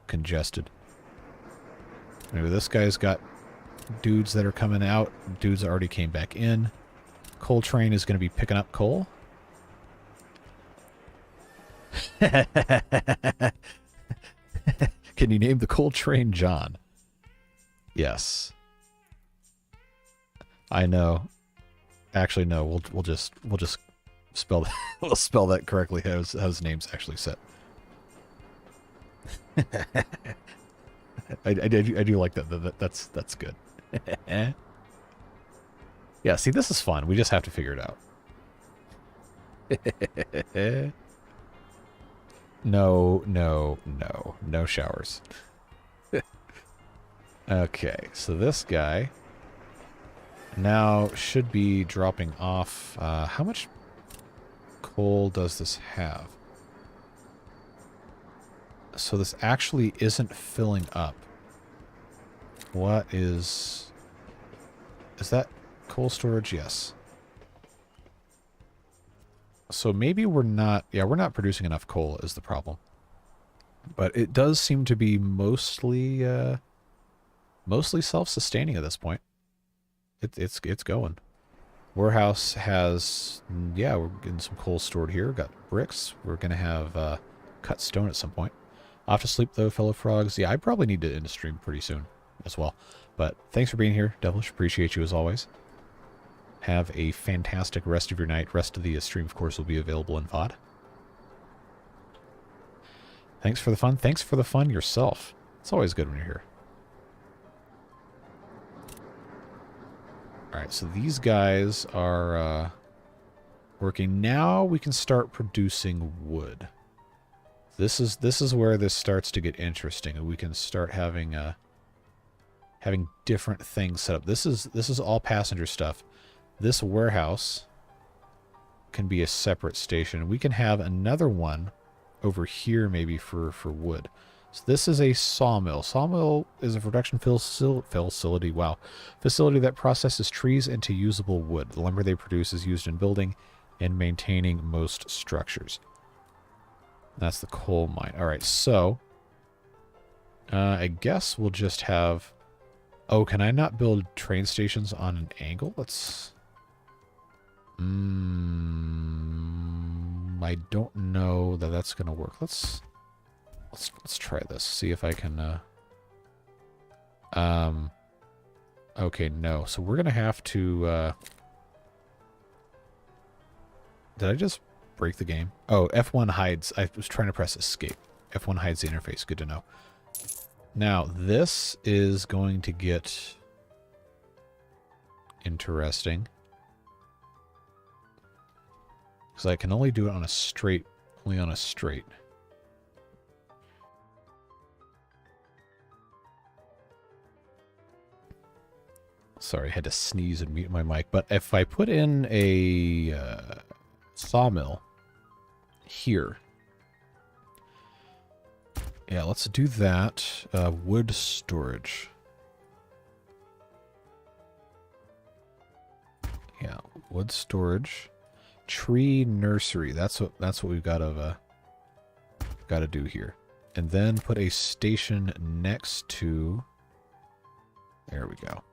congested. Maybe this guy's got dudes that are coming out. Dudes that already came back in. Coal train is going to be picking up coal. Can you name the coal train John? Yes. I know. Actually, no. We'll just spell that. We'll spell that correctly. How his name's actually set. I do like that. That's good. Yeah. See, this is fun. We just have to figure it out. No showers. Okay, so this guy now should be dropping off. How much coal does this have? So this actually isn't filling up. What is that coal storage? Yes. So maybe we're not producing enough coal is the problem. But it does seem to be mostly self-sustaining at this point. It's going. Warehouse has, yeah, we're getting some coal stored here. Got bricks. We're going to have cut stone at some point. Off to sleep though, fellow frogs. Yeah, I probably need to end the stream pretty soon as well. But thanks for being here, Devilish. Appreciate you as always. Have a fantastic rest of your night. Rest of the stream, of course, will be available in VOD. Thanks for the fun. Thanks for the fun yourself. It's always good when you're here. Alright, so these guys are working. Now we can start producing wood. This is where this starts to get interesting. We can start having different things set up. This is all passenger stuff. This warehouse can be a separate station. We can have another one over here maybe for wood. So this is a sawmill. Sawmill is a production facility. Wow. Facility that processes trees into usable wood. The lumber they produce is used in building and maintaining most structures. That's the coal mine. All right, so I guess we'll just have Oh, can I not build train stations on an angle? Let's... I don't know that that's going to work. Let's try this. See if I can... Okay, no. So we're going to have to... Did I just break the game? Oh, F1 hides. I was trying to press escape. F1 hides the interface. Good to know. Now, this is going to get interesting. Because I can only do it on a straight. Only on a straight. Sorry, I had to sneeze and mute my mic. But if I put in a sawmill here. Yeah, let's do that. Wood storage. Yeah, wood storage. Tree nursery. That's what we've got to do here. And then put a station next to... There we go.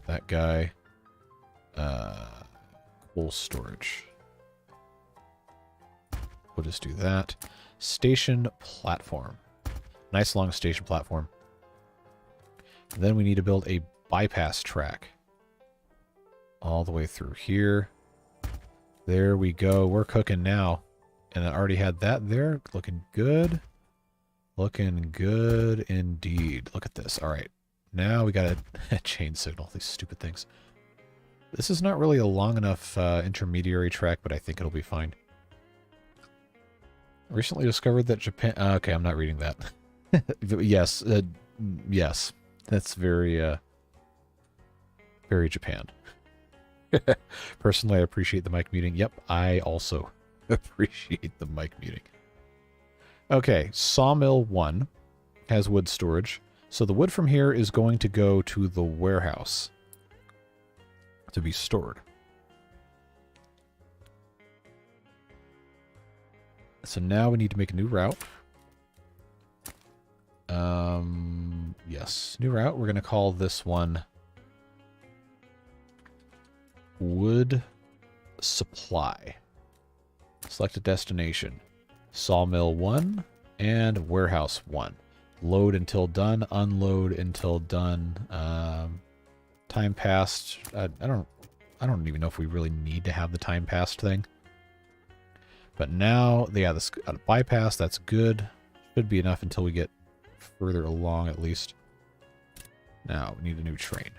That guy. Coal storage. We'll just do that. Station platform. Nice long station platform. And then we need to build a bypass track. All the way through here. There we go. We're cooking now. And I already had that there. Looking good. Looking good indeed. Look at this. All right. Now we got a chain signal. These stupid things. This is not really a long enough intermediary track, but I think it'll be fine. Recently discovered that Japan... okay, I'm not reading that. Yes. Yes. That's very, very Japan. Personally, I appreciate the mic muting. Yep, I also appreciate the mic muting. Okay, Sawmill 1 has wood storage. So the wood from here is going to go to the warehouse to be stored. So now we need to make a new route. Yes, new route. We're going to call this one Wood Supply. Select a destination. Sawmill 1 and Warehouse 1. Load until done, unload until done. Time passed. I don't even know if we really need to have the time passed thing. But now, yeah, this got a bypass. That's good. Should be enough until we get further along, at least. Now, we need a new train.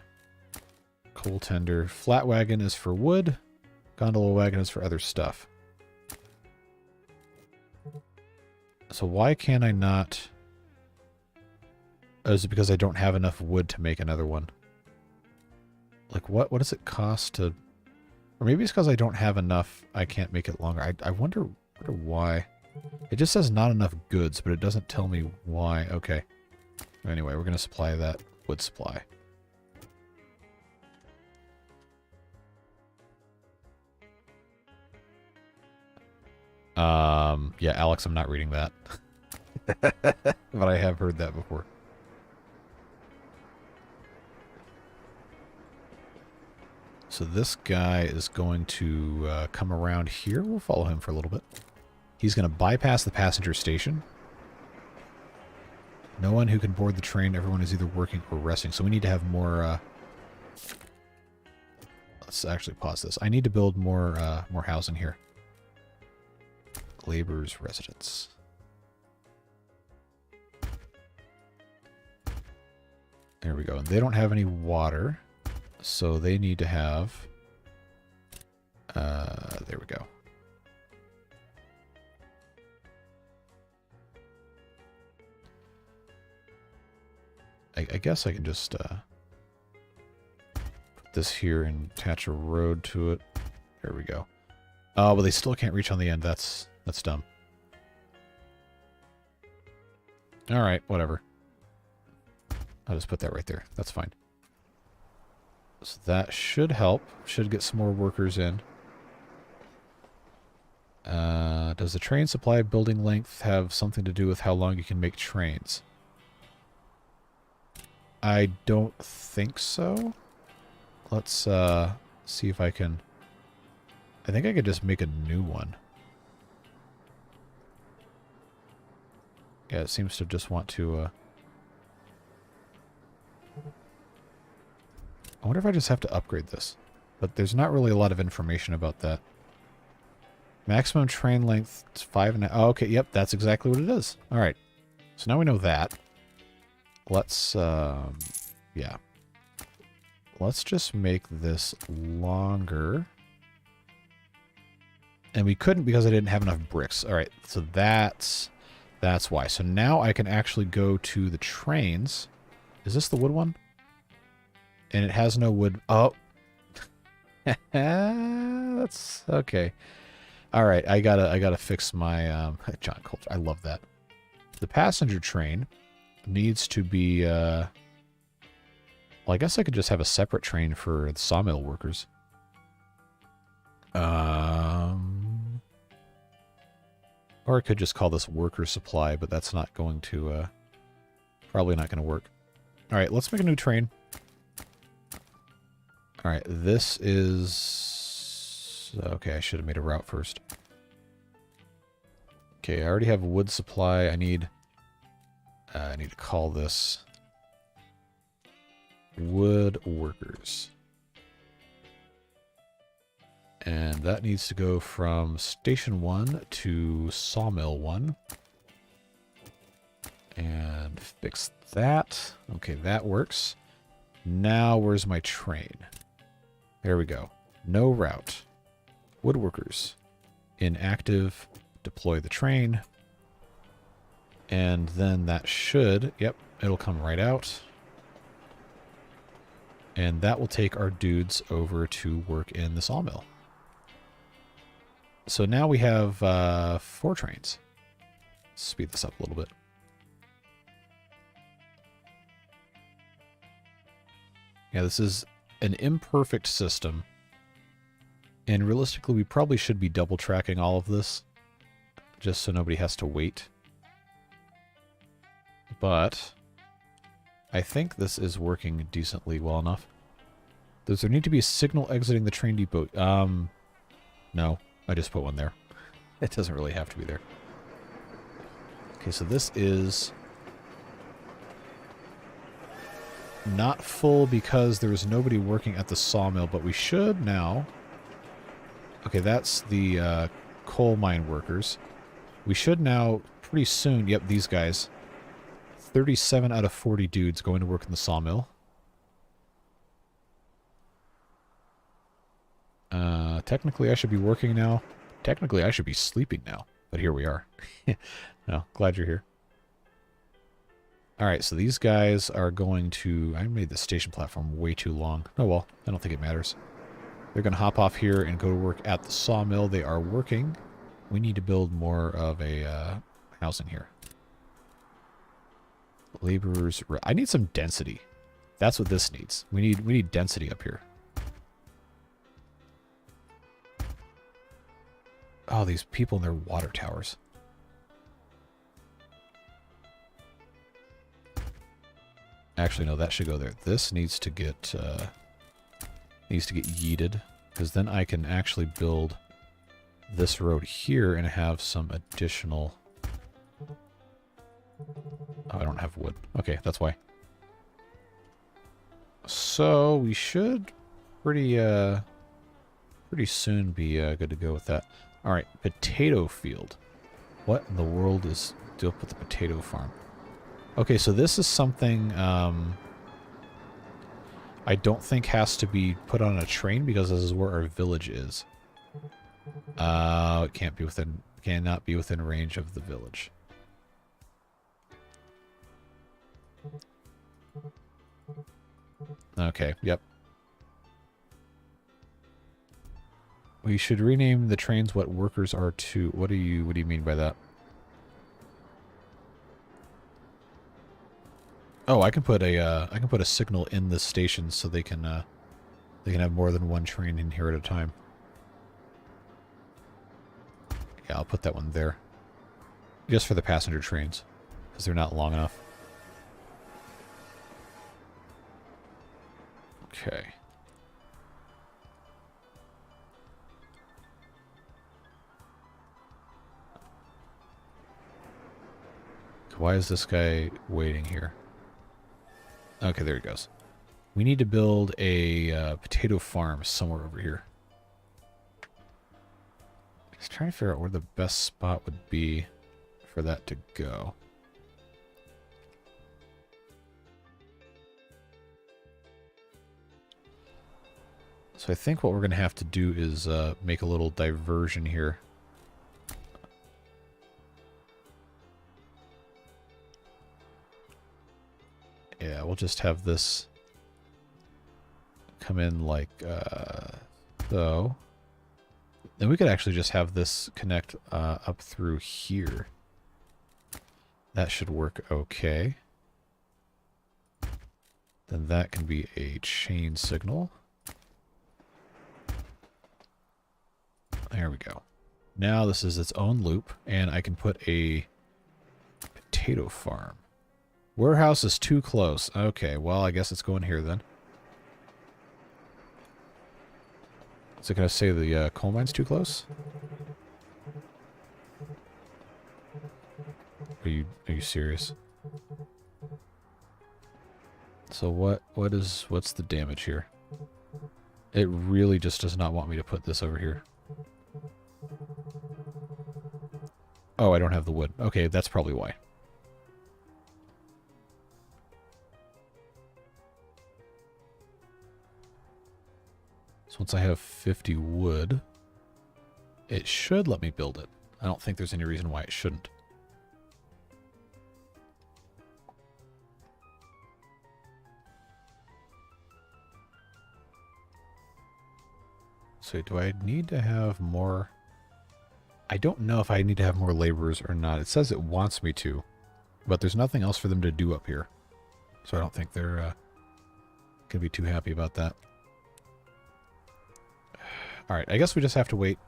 Coal tender. Flat wagon is for wood. Gondola wagon is for other stuff. So why can I not... Oh, is it because I don't have enough wood to make another one? Like, what does it cost to... Or maybe it's because I don't have enough, I can't make it longer. I wonder why. It just says not enough goods, but it doesn't tell me why. Okay. Anyway, we're going to supply that wood supply. Yeah, Alex, I'm not reading that. But I have heard that before. So this guy is going to come around here. We'll follow him for a little bit. He's going to bypass the passenger station. No one who can board the train. Everyone is either working or resting. So we need to have more... Let's actually pause this. I need to build more more housing here. Laborers' residence. There we go. And they don't have any water. So they need to have... there we go. I guess I can just put this here and attach a road to it. There we go. Oh, but they still can't reach on the end. That's dumb. Alright, whatever. I'll just put that right there. That's fine. So that should help. Should get some more workers in. Does the train supply building length have something to do with how long you can make trains? I don't think so. Let's see if I can... I think I could just make a new one. Yeah, it seems to just want to... I wonder if I just have to upgrade this. But there's not really a lot of information about that. Maximum train length is 5.5... Oh, okay, yep, that's exactly what it is. Alright. So now we know that. Let's, yeah. Let's just make this longer. And we couldn't because I didn't have enough bricks. Alright, so that's why. So now I can actually go to the trains. Is this the wood one? And it has no wood. Oh. That's okay. Alright, I gotta fix my, John Coulter. I love that. The passenger train needs to be, well, I guess I could just have a separate train for the sawmill workers. Or I could just call this worker supply, but that's not going to, probably not going to work. Alright, let's make a new train. Alright, this is... Okay, I should have made a route first. Okay, I already have wood supply. I need to call this wood workers. And that needs to go from Station 1 to Sawmill 1. And fix that. Okay, that works. Now, where's my train? There we go. No route. Woodworkers. Inactive. Deploy the train. And then that should... Yep, it'll come right out. And that will take our dudes over to work in the sawmill. So now we have 4 trains. Speed this up a little bit. Yeah, this is an imperfect system. And realistically, we probably should be double tracking all of this. Just so nobody has to wait. But I think this is working decently well enough. Does there need to be a signal exiting the train depot? No. I just put one there. It doesn't really have to be there. Okay, so this is not full because there is nobody working at the sawmill, but we should now... Okay, that's the coal mine workers. We should now, pretty soon... Yep, these guys. 37 out of 40 dudes going to work in the sawmill. Technically I should be working now. Technically I should be sleeping now. But here we are. No, glad you're here. Alright, so these guys are going to... I made the station platform way too long. Oh well, I don't think it matters. They're going to hop off here and go to work at the sawmill. They are working. We need to build more of a housing here. Laborers... I need some density. That's what this needs. We need density up here. Oh, these people in their water towers. Actually, no, that should go there. This needs to get yeeted, because then I can actually build this road here and have some additional... Oh, I don't have wood. Okay, that's why. So we should pretty soon be good to go with that. All right, potato field. What in the world is up with the potato farm? Okay, so this is something I don't think has to be put on a train because this is where our village is. It cannot be within range of the village. Okay, yep. We should rename the trains what workers are to. What do you mean by that? Oh, I can put a signal in the station so they can have more than one train in here at a time. Yeah, I'll put that one there. Just for the passenger trains, because they're not long enough. Okay. Why is this guy waiting here? Okay, there he goes. We need to build a potato farm somewhere over here. Just trying to figure out where the best spot would be for that to go. So I think what we're going to have to do is make a little diversion here. Yeah, we'll just have this come in like so. Then we could actually just have this connect up through here. That should work okay. Then that can be a chain signal. There we go. Now this is its own loop, and I can put a potato farm. Warehouse is too close. Okay, well, I guess it's going here then. Is it going to say the coal mine's too close? Are you serious? So what's the damage here? It really just does not want me to put this over here. Oh, I don't have the wood. Okay, that's probably why. So once I have 50 wood, it should let me build it. I don't think there's any reason why it shouldn't. So do I need to have more? I don't know if I need to have more laborers or not. It says it wants me to, but there's nothing else for them to do up here. So I don't think they're going to be too happy about that. Alright, I guess we just have to wait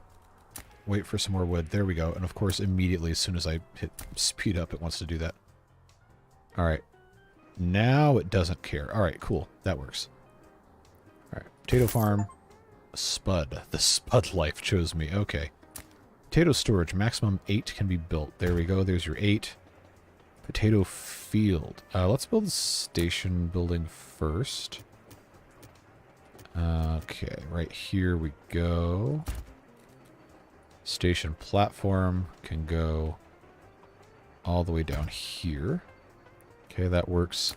for some more wood. There we go. And of course, immediately as soon as I hit speed up, it wants to do that. Alright. Now it doesn't care. Alright, cool. That works. Alright, potato farm. Spud. The Spud life chose me. Okay. Potato storage. Maximum 8 can be built. There we go. There's your 8. Potato field. Let's build the station building first. Okay, right here we go. Station platform can go all the way down here. Okay, that works.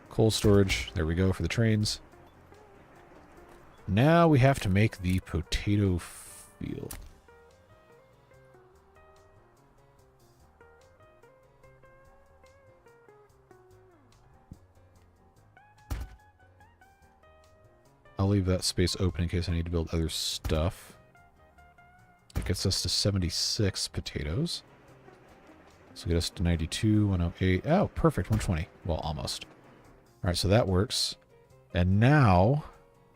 Coal storage. There we go for the trains. Now we have to make the potato field. I'll leave that space open in case I need to build other stuff. That gets us to 76 potatoes. So get us to 92, 108. Oh, perfect, 120. Well, almost. Alright, so that works. And now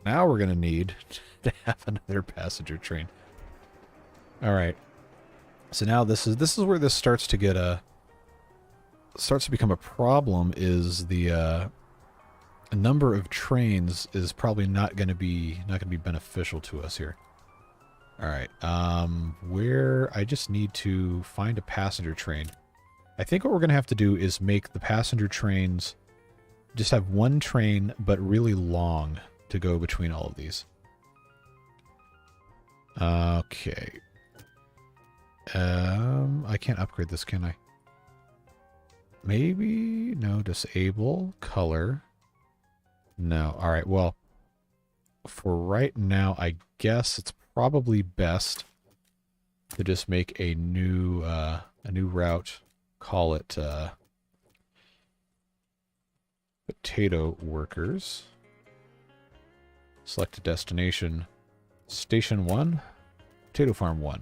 we're going to need to have another passenger train. Alright. So now this is where this starts to get starts to become a problem, is the number of trains is probably not going to be beneficial to us here. All right, where I just need to find a passenger train. I think what we're going to have to do is make the passenger trains just have one train, but really long to go between all of these. Okay. I can't upgrade this, can I? Maybe, no, disable, color. No. All right. Well, for right now, I guess it's probably best to just make a new route. Call it potato workers. Select a destination. Station 1. Potato farm 1.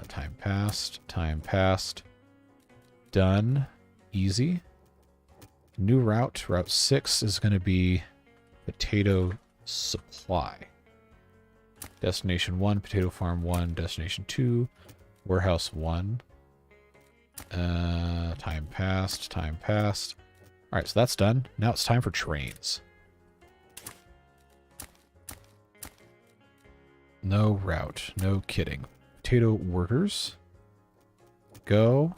Time passed. Time passed. Done. Easy. New route. Route 6 is going to be potato supply. Destination 1. Potato farm 1. Destination 2. Warehouse 1. Time passed. Time passed. Alright, so that's done. Now it's time for trains. No route. No kidding. Potato workers. Go.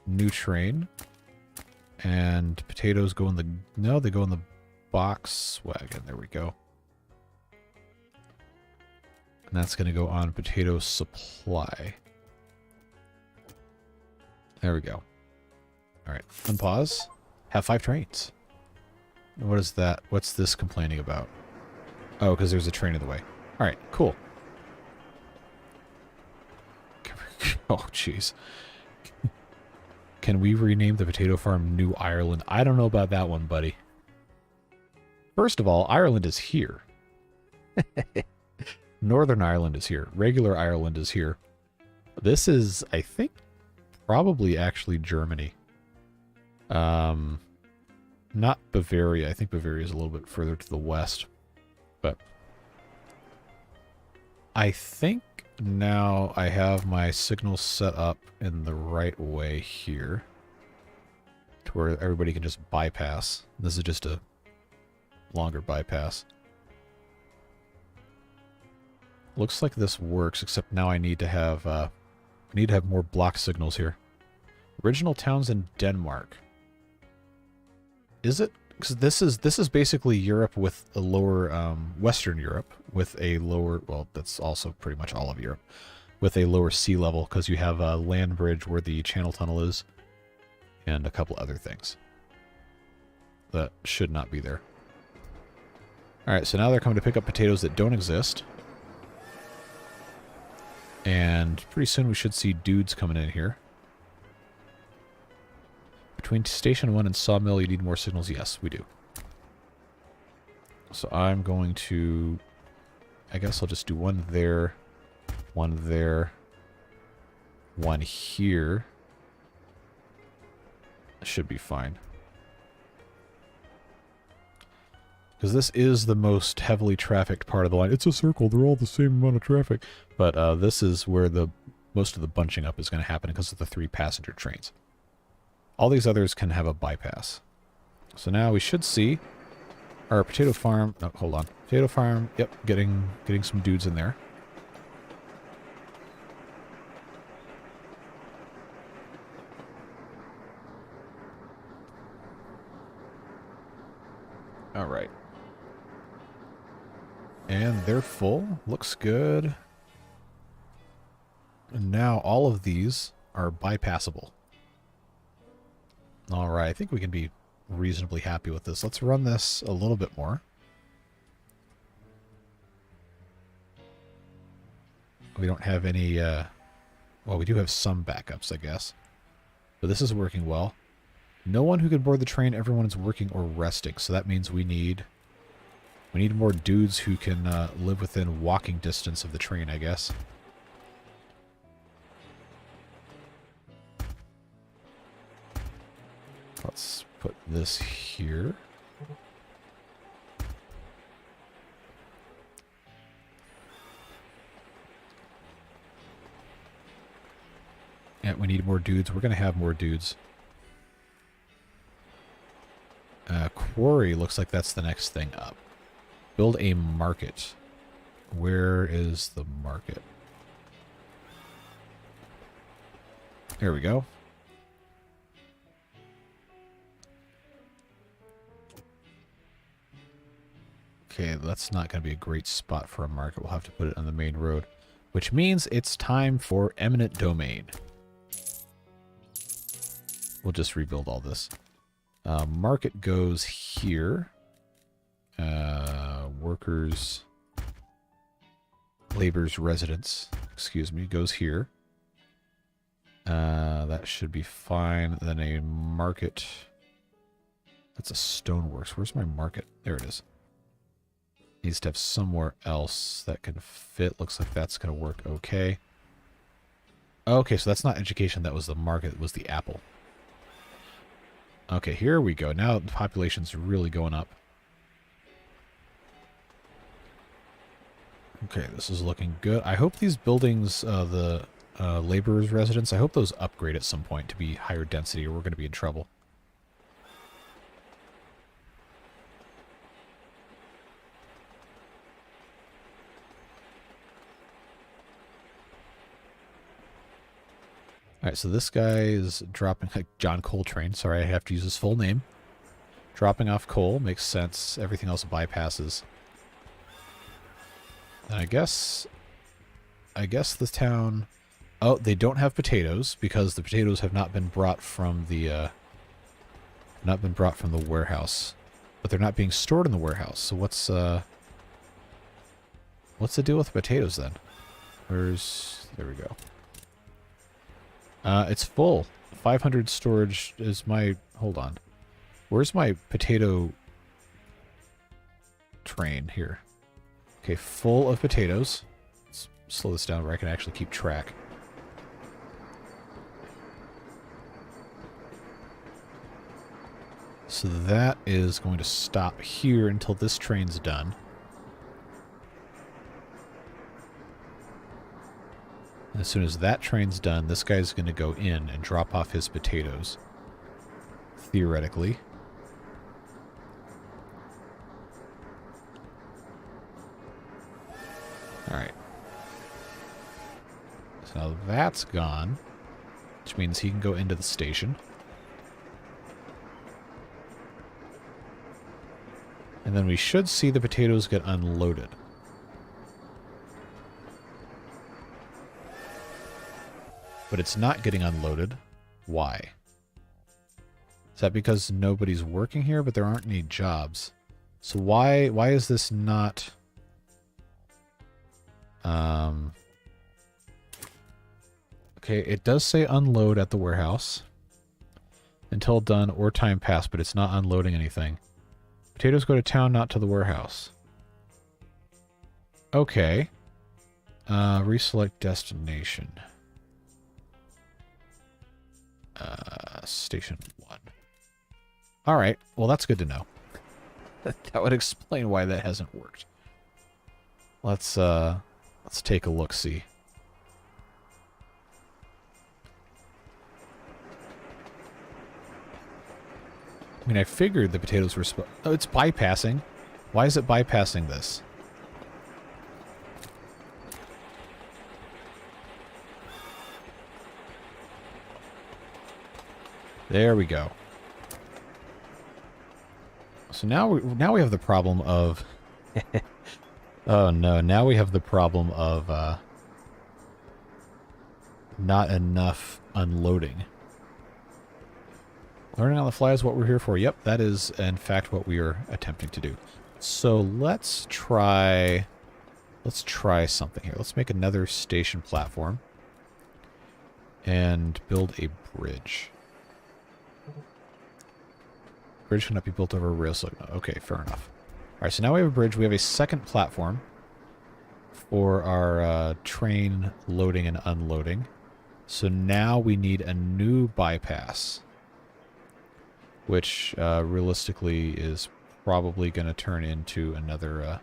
New train. And potatoes go in the... No, they go in the box wagon. There we go. And that's going to go on potato supply. There we go. Alright, unpause. Have 5 trains. What is that? What's this complaining about? Oh, because there's a train in the way. Alright, cool. Oh, jeez. Can we rename the potato farm New Ireland? I don't know about that one, buddy. First of all, Ireland is here. Northern Ireland is here. Regular Ireland is here. This is, I think, probably actually Germany. Not Bavaria. I think Bavaria is a little bit further to the west. But I think now I have my signal set up in the right way here. To where everybody can just bypass. This is just a longer bypass. Looks like this works, except now I need to have more block signals here. Original towns in Denmark. Is it? Because this is basically Europe with a lower, Western Europe with a lower, well, that's also pretty much all of Europe, with a lower sea level, because you have a land bridge where the channel tunnel is, and a couple other things that should not be there. Alright, so now they're coming to pick up potatoes that don't exist. And pretty soon we should see dudes coming in here. Between Station 1 and Sawmill, you need more signals? Yes, we do. So I'm going to... I guess I'll just do one there, one there, one here. Should be fine. Because this is the most heavily trafficked part of the line. It's a circle. They're all the same amount of traffic. But this is where the most of the bunching up is going to happen because of the 3 passenger trains. All these others can have a bypass. So now we should see our potato farm. No, hold on. Potato farm. Yep, getting some dudes in there. All right. And they're full. Looks good. And now all of these are bypassable. Alright, I think we can be reasonably happy with this. Let's run this a little bit more. We don't have any, well, we do have some backups, I guess. But this is working well. No one who can board the train, everyone is working or resting. So that means we need more dudes who can live within walking distance of the train, I guess. Let's put this here. And we need more dudes. We're going to have more dudes. Quarry looks like that's the next thing up. Build a market. Where is the market? There we go. Okay, that's not going to be a great spot for a market. We'll have to put it on the main road. Which means it's time for eminent domain. We'll just rebuild all this. Market goes here. Workers... Labor's residence, excuse me, goes here. That should be fine. Then a market... That's a stoneworks. Where's my market? There it is. Needs to have somewhere else that can fit. Looks like that's going to work okay. Okay, so that's not education. That was the market. It was the apple. Okay, here we go. Now the population's really going up. Okay, this is looking good. I hope these buildings, the laborers' residence, I hope those upgrade at some point to be higher density or we're going to be in trouble. Alright, so this guy is dropping, like John Coltrane. Sorry, I have to use his full name. Dropping off coal makes sense. Everything else bypasses. And I guess the town... Oh, they don't have potatoes because the potatoes have not been brought from the warehouse. But they're not being stored in the warehouse. So what's the deal with the potatoes then? There we go. It's full. 500 storage is my... Hold on. Where's my potato train here? Okay, full of potatoes. Let's slow this down where I can actually keep track. So that is going to stop here until this train's done. And as soon as that train's done, this guy's going to go in and drop off his potatoes. Theoretically. Alright. So now that's gone, which means he can go into the station. And then we should see the potatoes get unloaded. But it's not getting unloaded. Why? Is that because nobody's working here, but there aren't any jobs? So why is this not... Okay, it does say unload at the warehouse. Until done or time passed, but it's not unloading anything. Potatoes go to town, not to the warehouse. Okay. Reselect destination. Station 1. Alright, well that's good to know. That would explain why that hasn't worked. Let's take a look-see. I mean, I figured the potatoes were oh, it's bypassing. Why is it bypassing this? There we go. So now we have the problem of oh no, now we have the problem of not enough unloading. Learning on the fly is what we're here for. Yep, that is in fact what we are attempting to do. So let's try something here. Let's make another station platform and build a bridge. Bridge cannot be built over a rail signal. Okay, fair enough. Alright, so now we have a bridge. We have a second platform for our train loading and unloading. So now we need a new bypass, which realistically is probably going to turn into another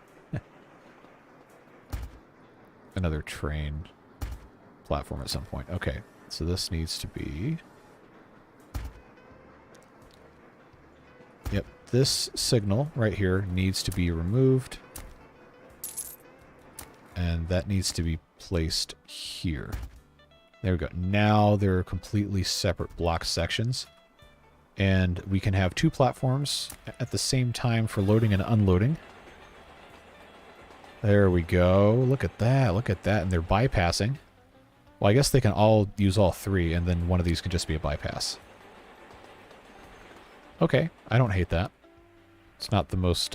another train platform at some point. Okay, so this needs to be... Yep, this signal right here needs to be removed. And that needs to be placed here. There we go. Now they're completely separate block sections. And we can have two platforms at the same time for loading and unloading. There we go. Look at that. Look at that. And they're bypassing. Well, I guess they can all use all three, and then one of these can just be a bypass. Okay. I don't hate that. It's not the most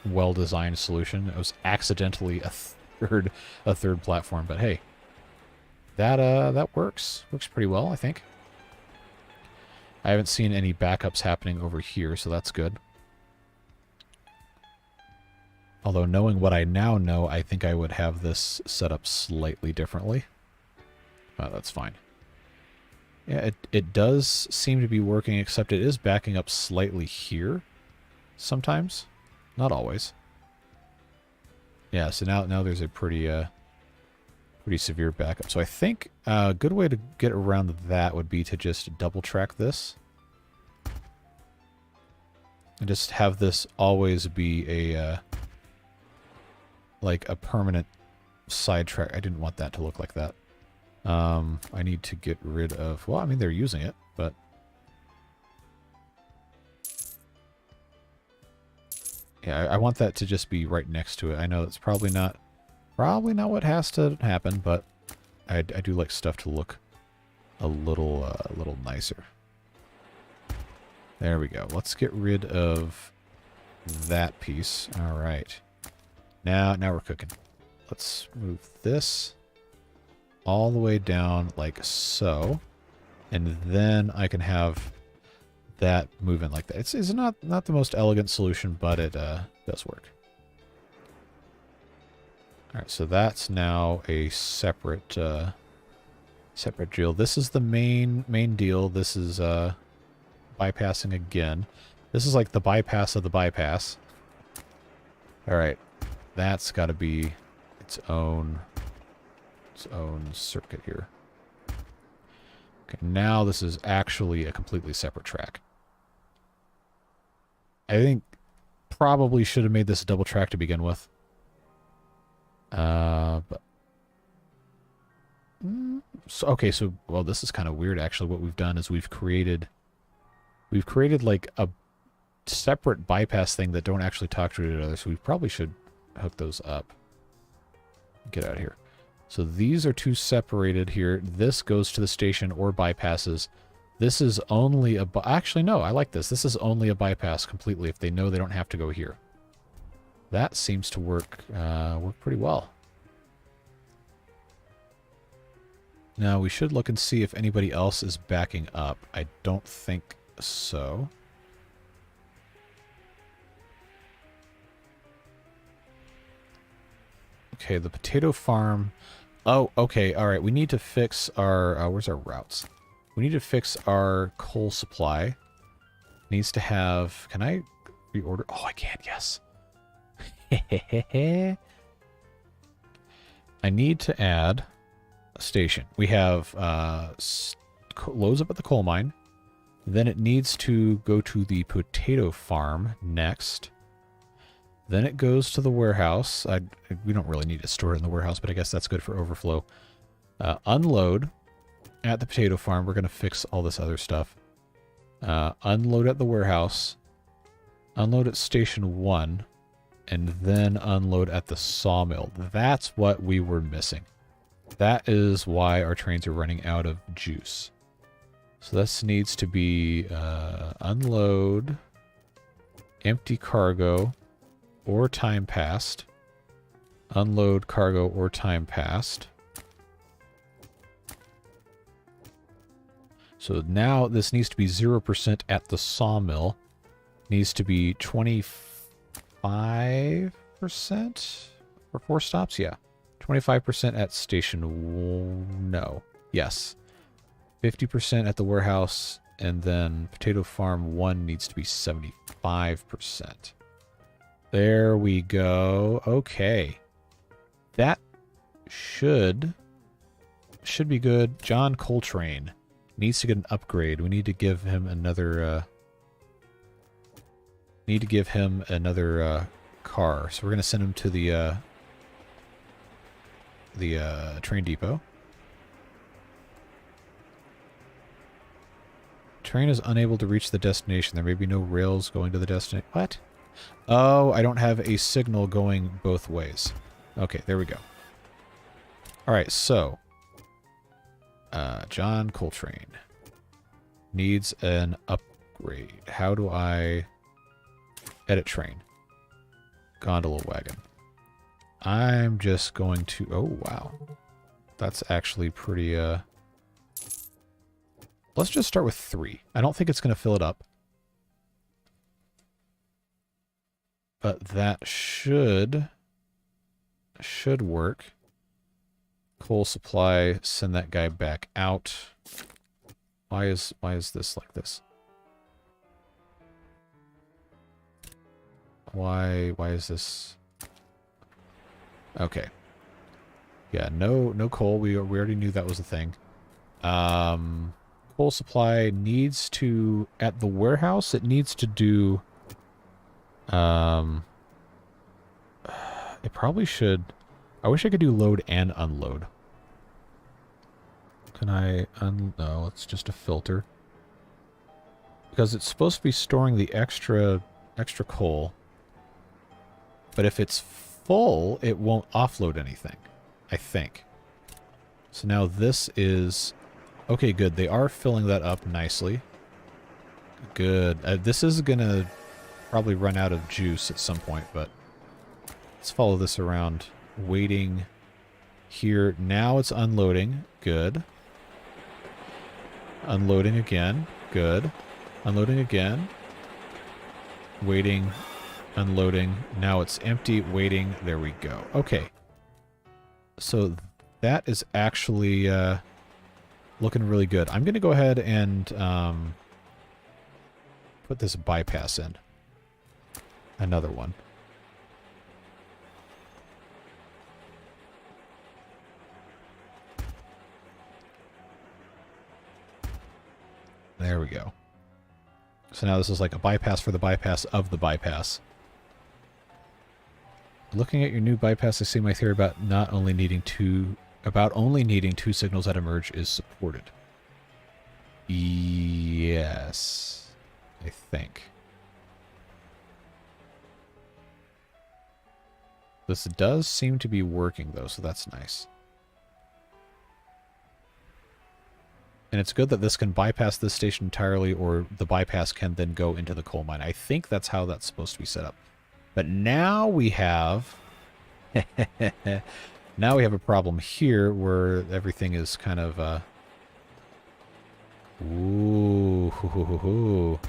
well-designed solution. It was accidentally a third platform, but hey. That works. Works pretty well, I think. I haven't seen any backups happening over here, so that's good. Although knowing what I now know, I think I would have this set up slightly differently. But that's fine. Yeah, it does seem to be working, except it is backing up slightly here sometimes. Not always. Yeah, so now there's a pretty severe backup. So I think a good way to get around that would be to just double track this. And just have this always be a like a permanent sidetrack. I didn't want that to look like that. I need to get rid of... Well, I mean, they're using it, but... Yeah, I want that to just be right next to it. I know it's probably not what has to happen, but I do like stuff to look a little nicer. There we go. Let's get rid of that piece. All right. Now we're cooking. Let's move this all the way down like so, and then I can have that move in like that. It's not the most elegant solution, but it does work. All right, so that's now a separate deal. This is the main deal. This is bypassing again. This is like the bypass of the bypass. All right, that's got to be its own circuit here. Okay, now this is actually a completely separate track. I think probably should have made this a double track to begin with. But okay, so well, this is kind of weird actually. What we've done is we've created like a separate bypass thing that don't actually talk to each other. So we probably should hook those up. Get out of here. So these are two separated here. This goes to the station or bypasses. This is only a... Actually, no, I like this. This is only a bypass completely if they know they don't have to go here. That seems to work pretty well. Now, we should look and see if anybody else is backing up. I don't think so. Okay, the potato farm... Oh, okay, all right. We need to fix our... where's our routes? We need to fix our coal supply. Needs to have... Can I reorder? Oh, I can, yes. I need to add a station. We have loads up at the coal mine. Then it needs to go to the potato farm next. Then it goes to the warehouse. We don't really need to store it in the warehouse, but I guess that's good for overflow. Unload at the potato farm. We're going to fix all this other stuff. Unload at the warehouse. Unload at station 1. And then unload at the sawmill. That's what we were missing. That is why our trains are running out of juice. So this needs to be unload, empty cargo, or time passed. Unload cargo or time passed. So now this needs to be 0% at the sawmill. Needs to be 25% for 4 stops? Yeah. 25% at station... No. Yes. 50% at the warehouse, and then potato farm 1 needs to be 75%. There we go. Okay. That should be good. John Coltrane needs to get an upgrade. We need to give him another car. So we're going to send him to the train depot. Train is unable to reach the destination. There may be no rails going to the destination. What? Oh, I don't have a signal going both ways. Okay, there we go. All right, so John Coltrane needs an upgrade. How do I edit train? Gondola wagon. I'm just going to... Oh, wow. That's actually pretty... Let's just start with 3. I don't think it's going to fill it up. But that should work. Coal supply, send that guy back out. Why is this like this? Why is this? Okay. Yeah, no coal. We already knew that was a thing. Coal supply needs to, at the warehouse, it needs to do, it probably should, I wish I could do load and unload. Can I no, it's just a filter. Because it's supposed to be storing the extra coal. But if it's full, it won't offload anything, I think. So now this is... Okay, good. They are filling that up nicely. Good. This is going to probably run out of juice at some point, but let's follow this around. Waiting here. Now it's unloading. Good. Unloading again. Good. Unloading again. Waiting. Unloading. Now it's empty. Waiting. There we go. Okay. So that is actually looking really good. I'm going to go ahead and put this bypass in. Another one. There we go. So now this is like a bypass for the bypass of the bypass. Looking at your new bypass, I see my theory about only needing two signals that emerge is supported. Yes, I think. This does seem to be working though, so that's nice. And it's good that this can bypass this station entirely, or the bypass can then go into the coal mine. I think that's how that's supposed to be set up. But now we have... now we have a problem here where everything is kind of... Ooh, hoo, hoo, hoo, hoo.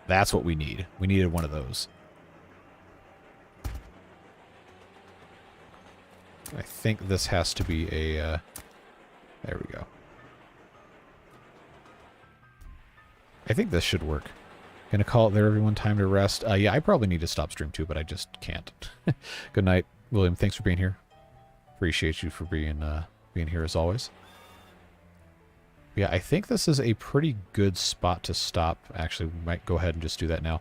That's what we need. We needed one of those. I think this has to be a... there we go. I think this should work. Gonna call it there, everyone. Time to rest. Yeah, I probably need to stop stream too, but I just can't. Good night, William. Thanks for being here. Appreciate you for being here as always. Yeah, I think this is a pretty good spot to stop. Actually, we might go ahead and just do that now.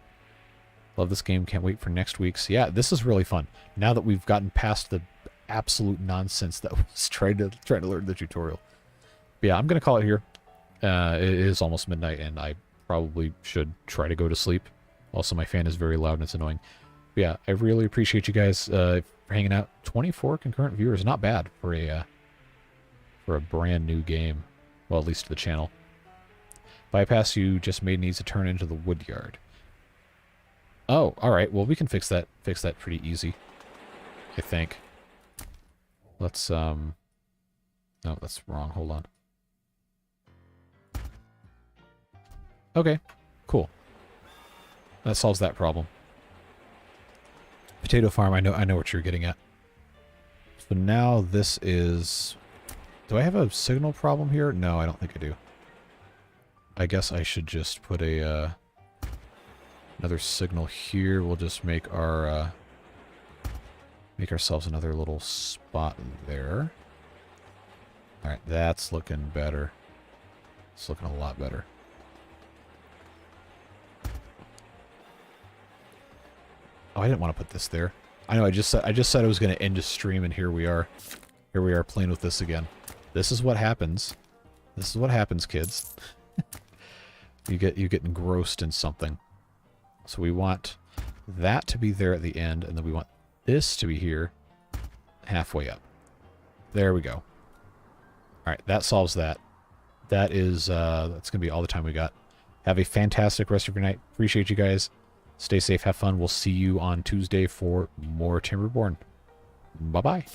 Love this game. Can't wait for next week's. Yeah, this is really fun. Now that we've gotten past the absolute nonsense that was trying to learn the tutorial. But yeah, I'm gonna call it here. It is almost midnight, and I probably should try to go to sleep. Also, my fan is very loud and it's annoying. But yeah, I really appreciate you guys for hanging out. 24 concurrent viewers, not bad for a brand new game. Well, at least to the channel. Bypass you just made needs to turn into the wood yard. Oh, all right. Well, we can fix that pretty easy, I think. Let's no, that's wrong. Hold on. Okay, cool. That solves that problem. Potato farm, I know what you're getting at. So now this is... Do I have a signal problem here? No, I don't think I do. I guess I should just put a another signal here. We'll just make our make ourselves another little spot there. All right, that's looking better. It's looking a lot better. Oh, I didn't want to put this there. I know. I just said I was going to end a stream, and here we are. Here we are playing with this again. This is what happens. This is what happens, kids. You get engrossed in something. So we want that to be there at the end, and then we want this to be here, halfway up. There we go. All right, that solves that. That is that's gonna be all the time we got. Have a fantastic rest of your night. Appreciate you guys. Stay safe, have fun. We'll see you on Tuesday for more Timberborn. Bye-bye.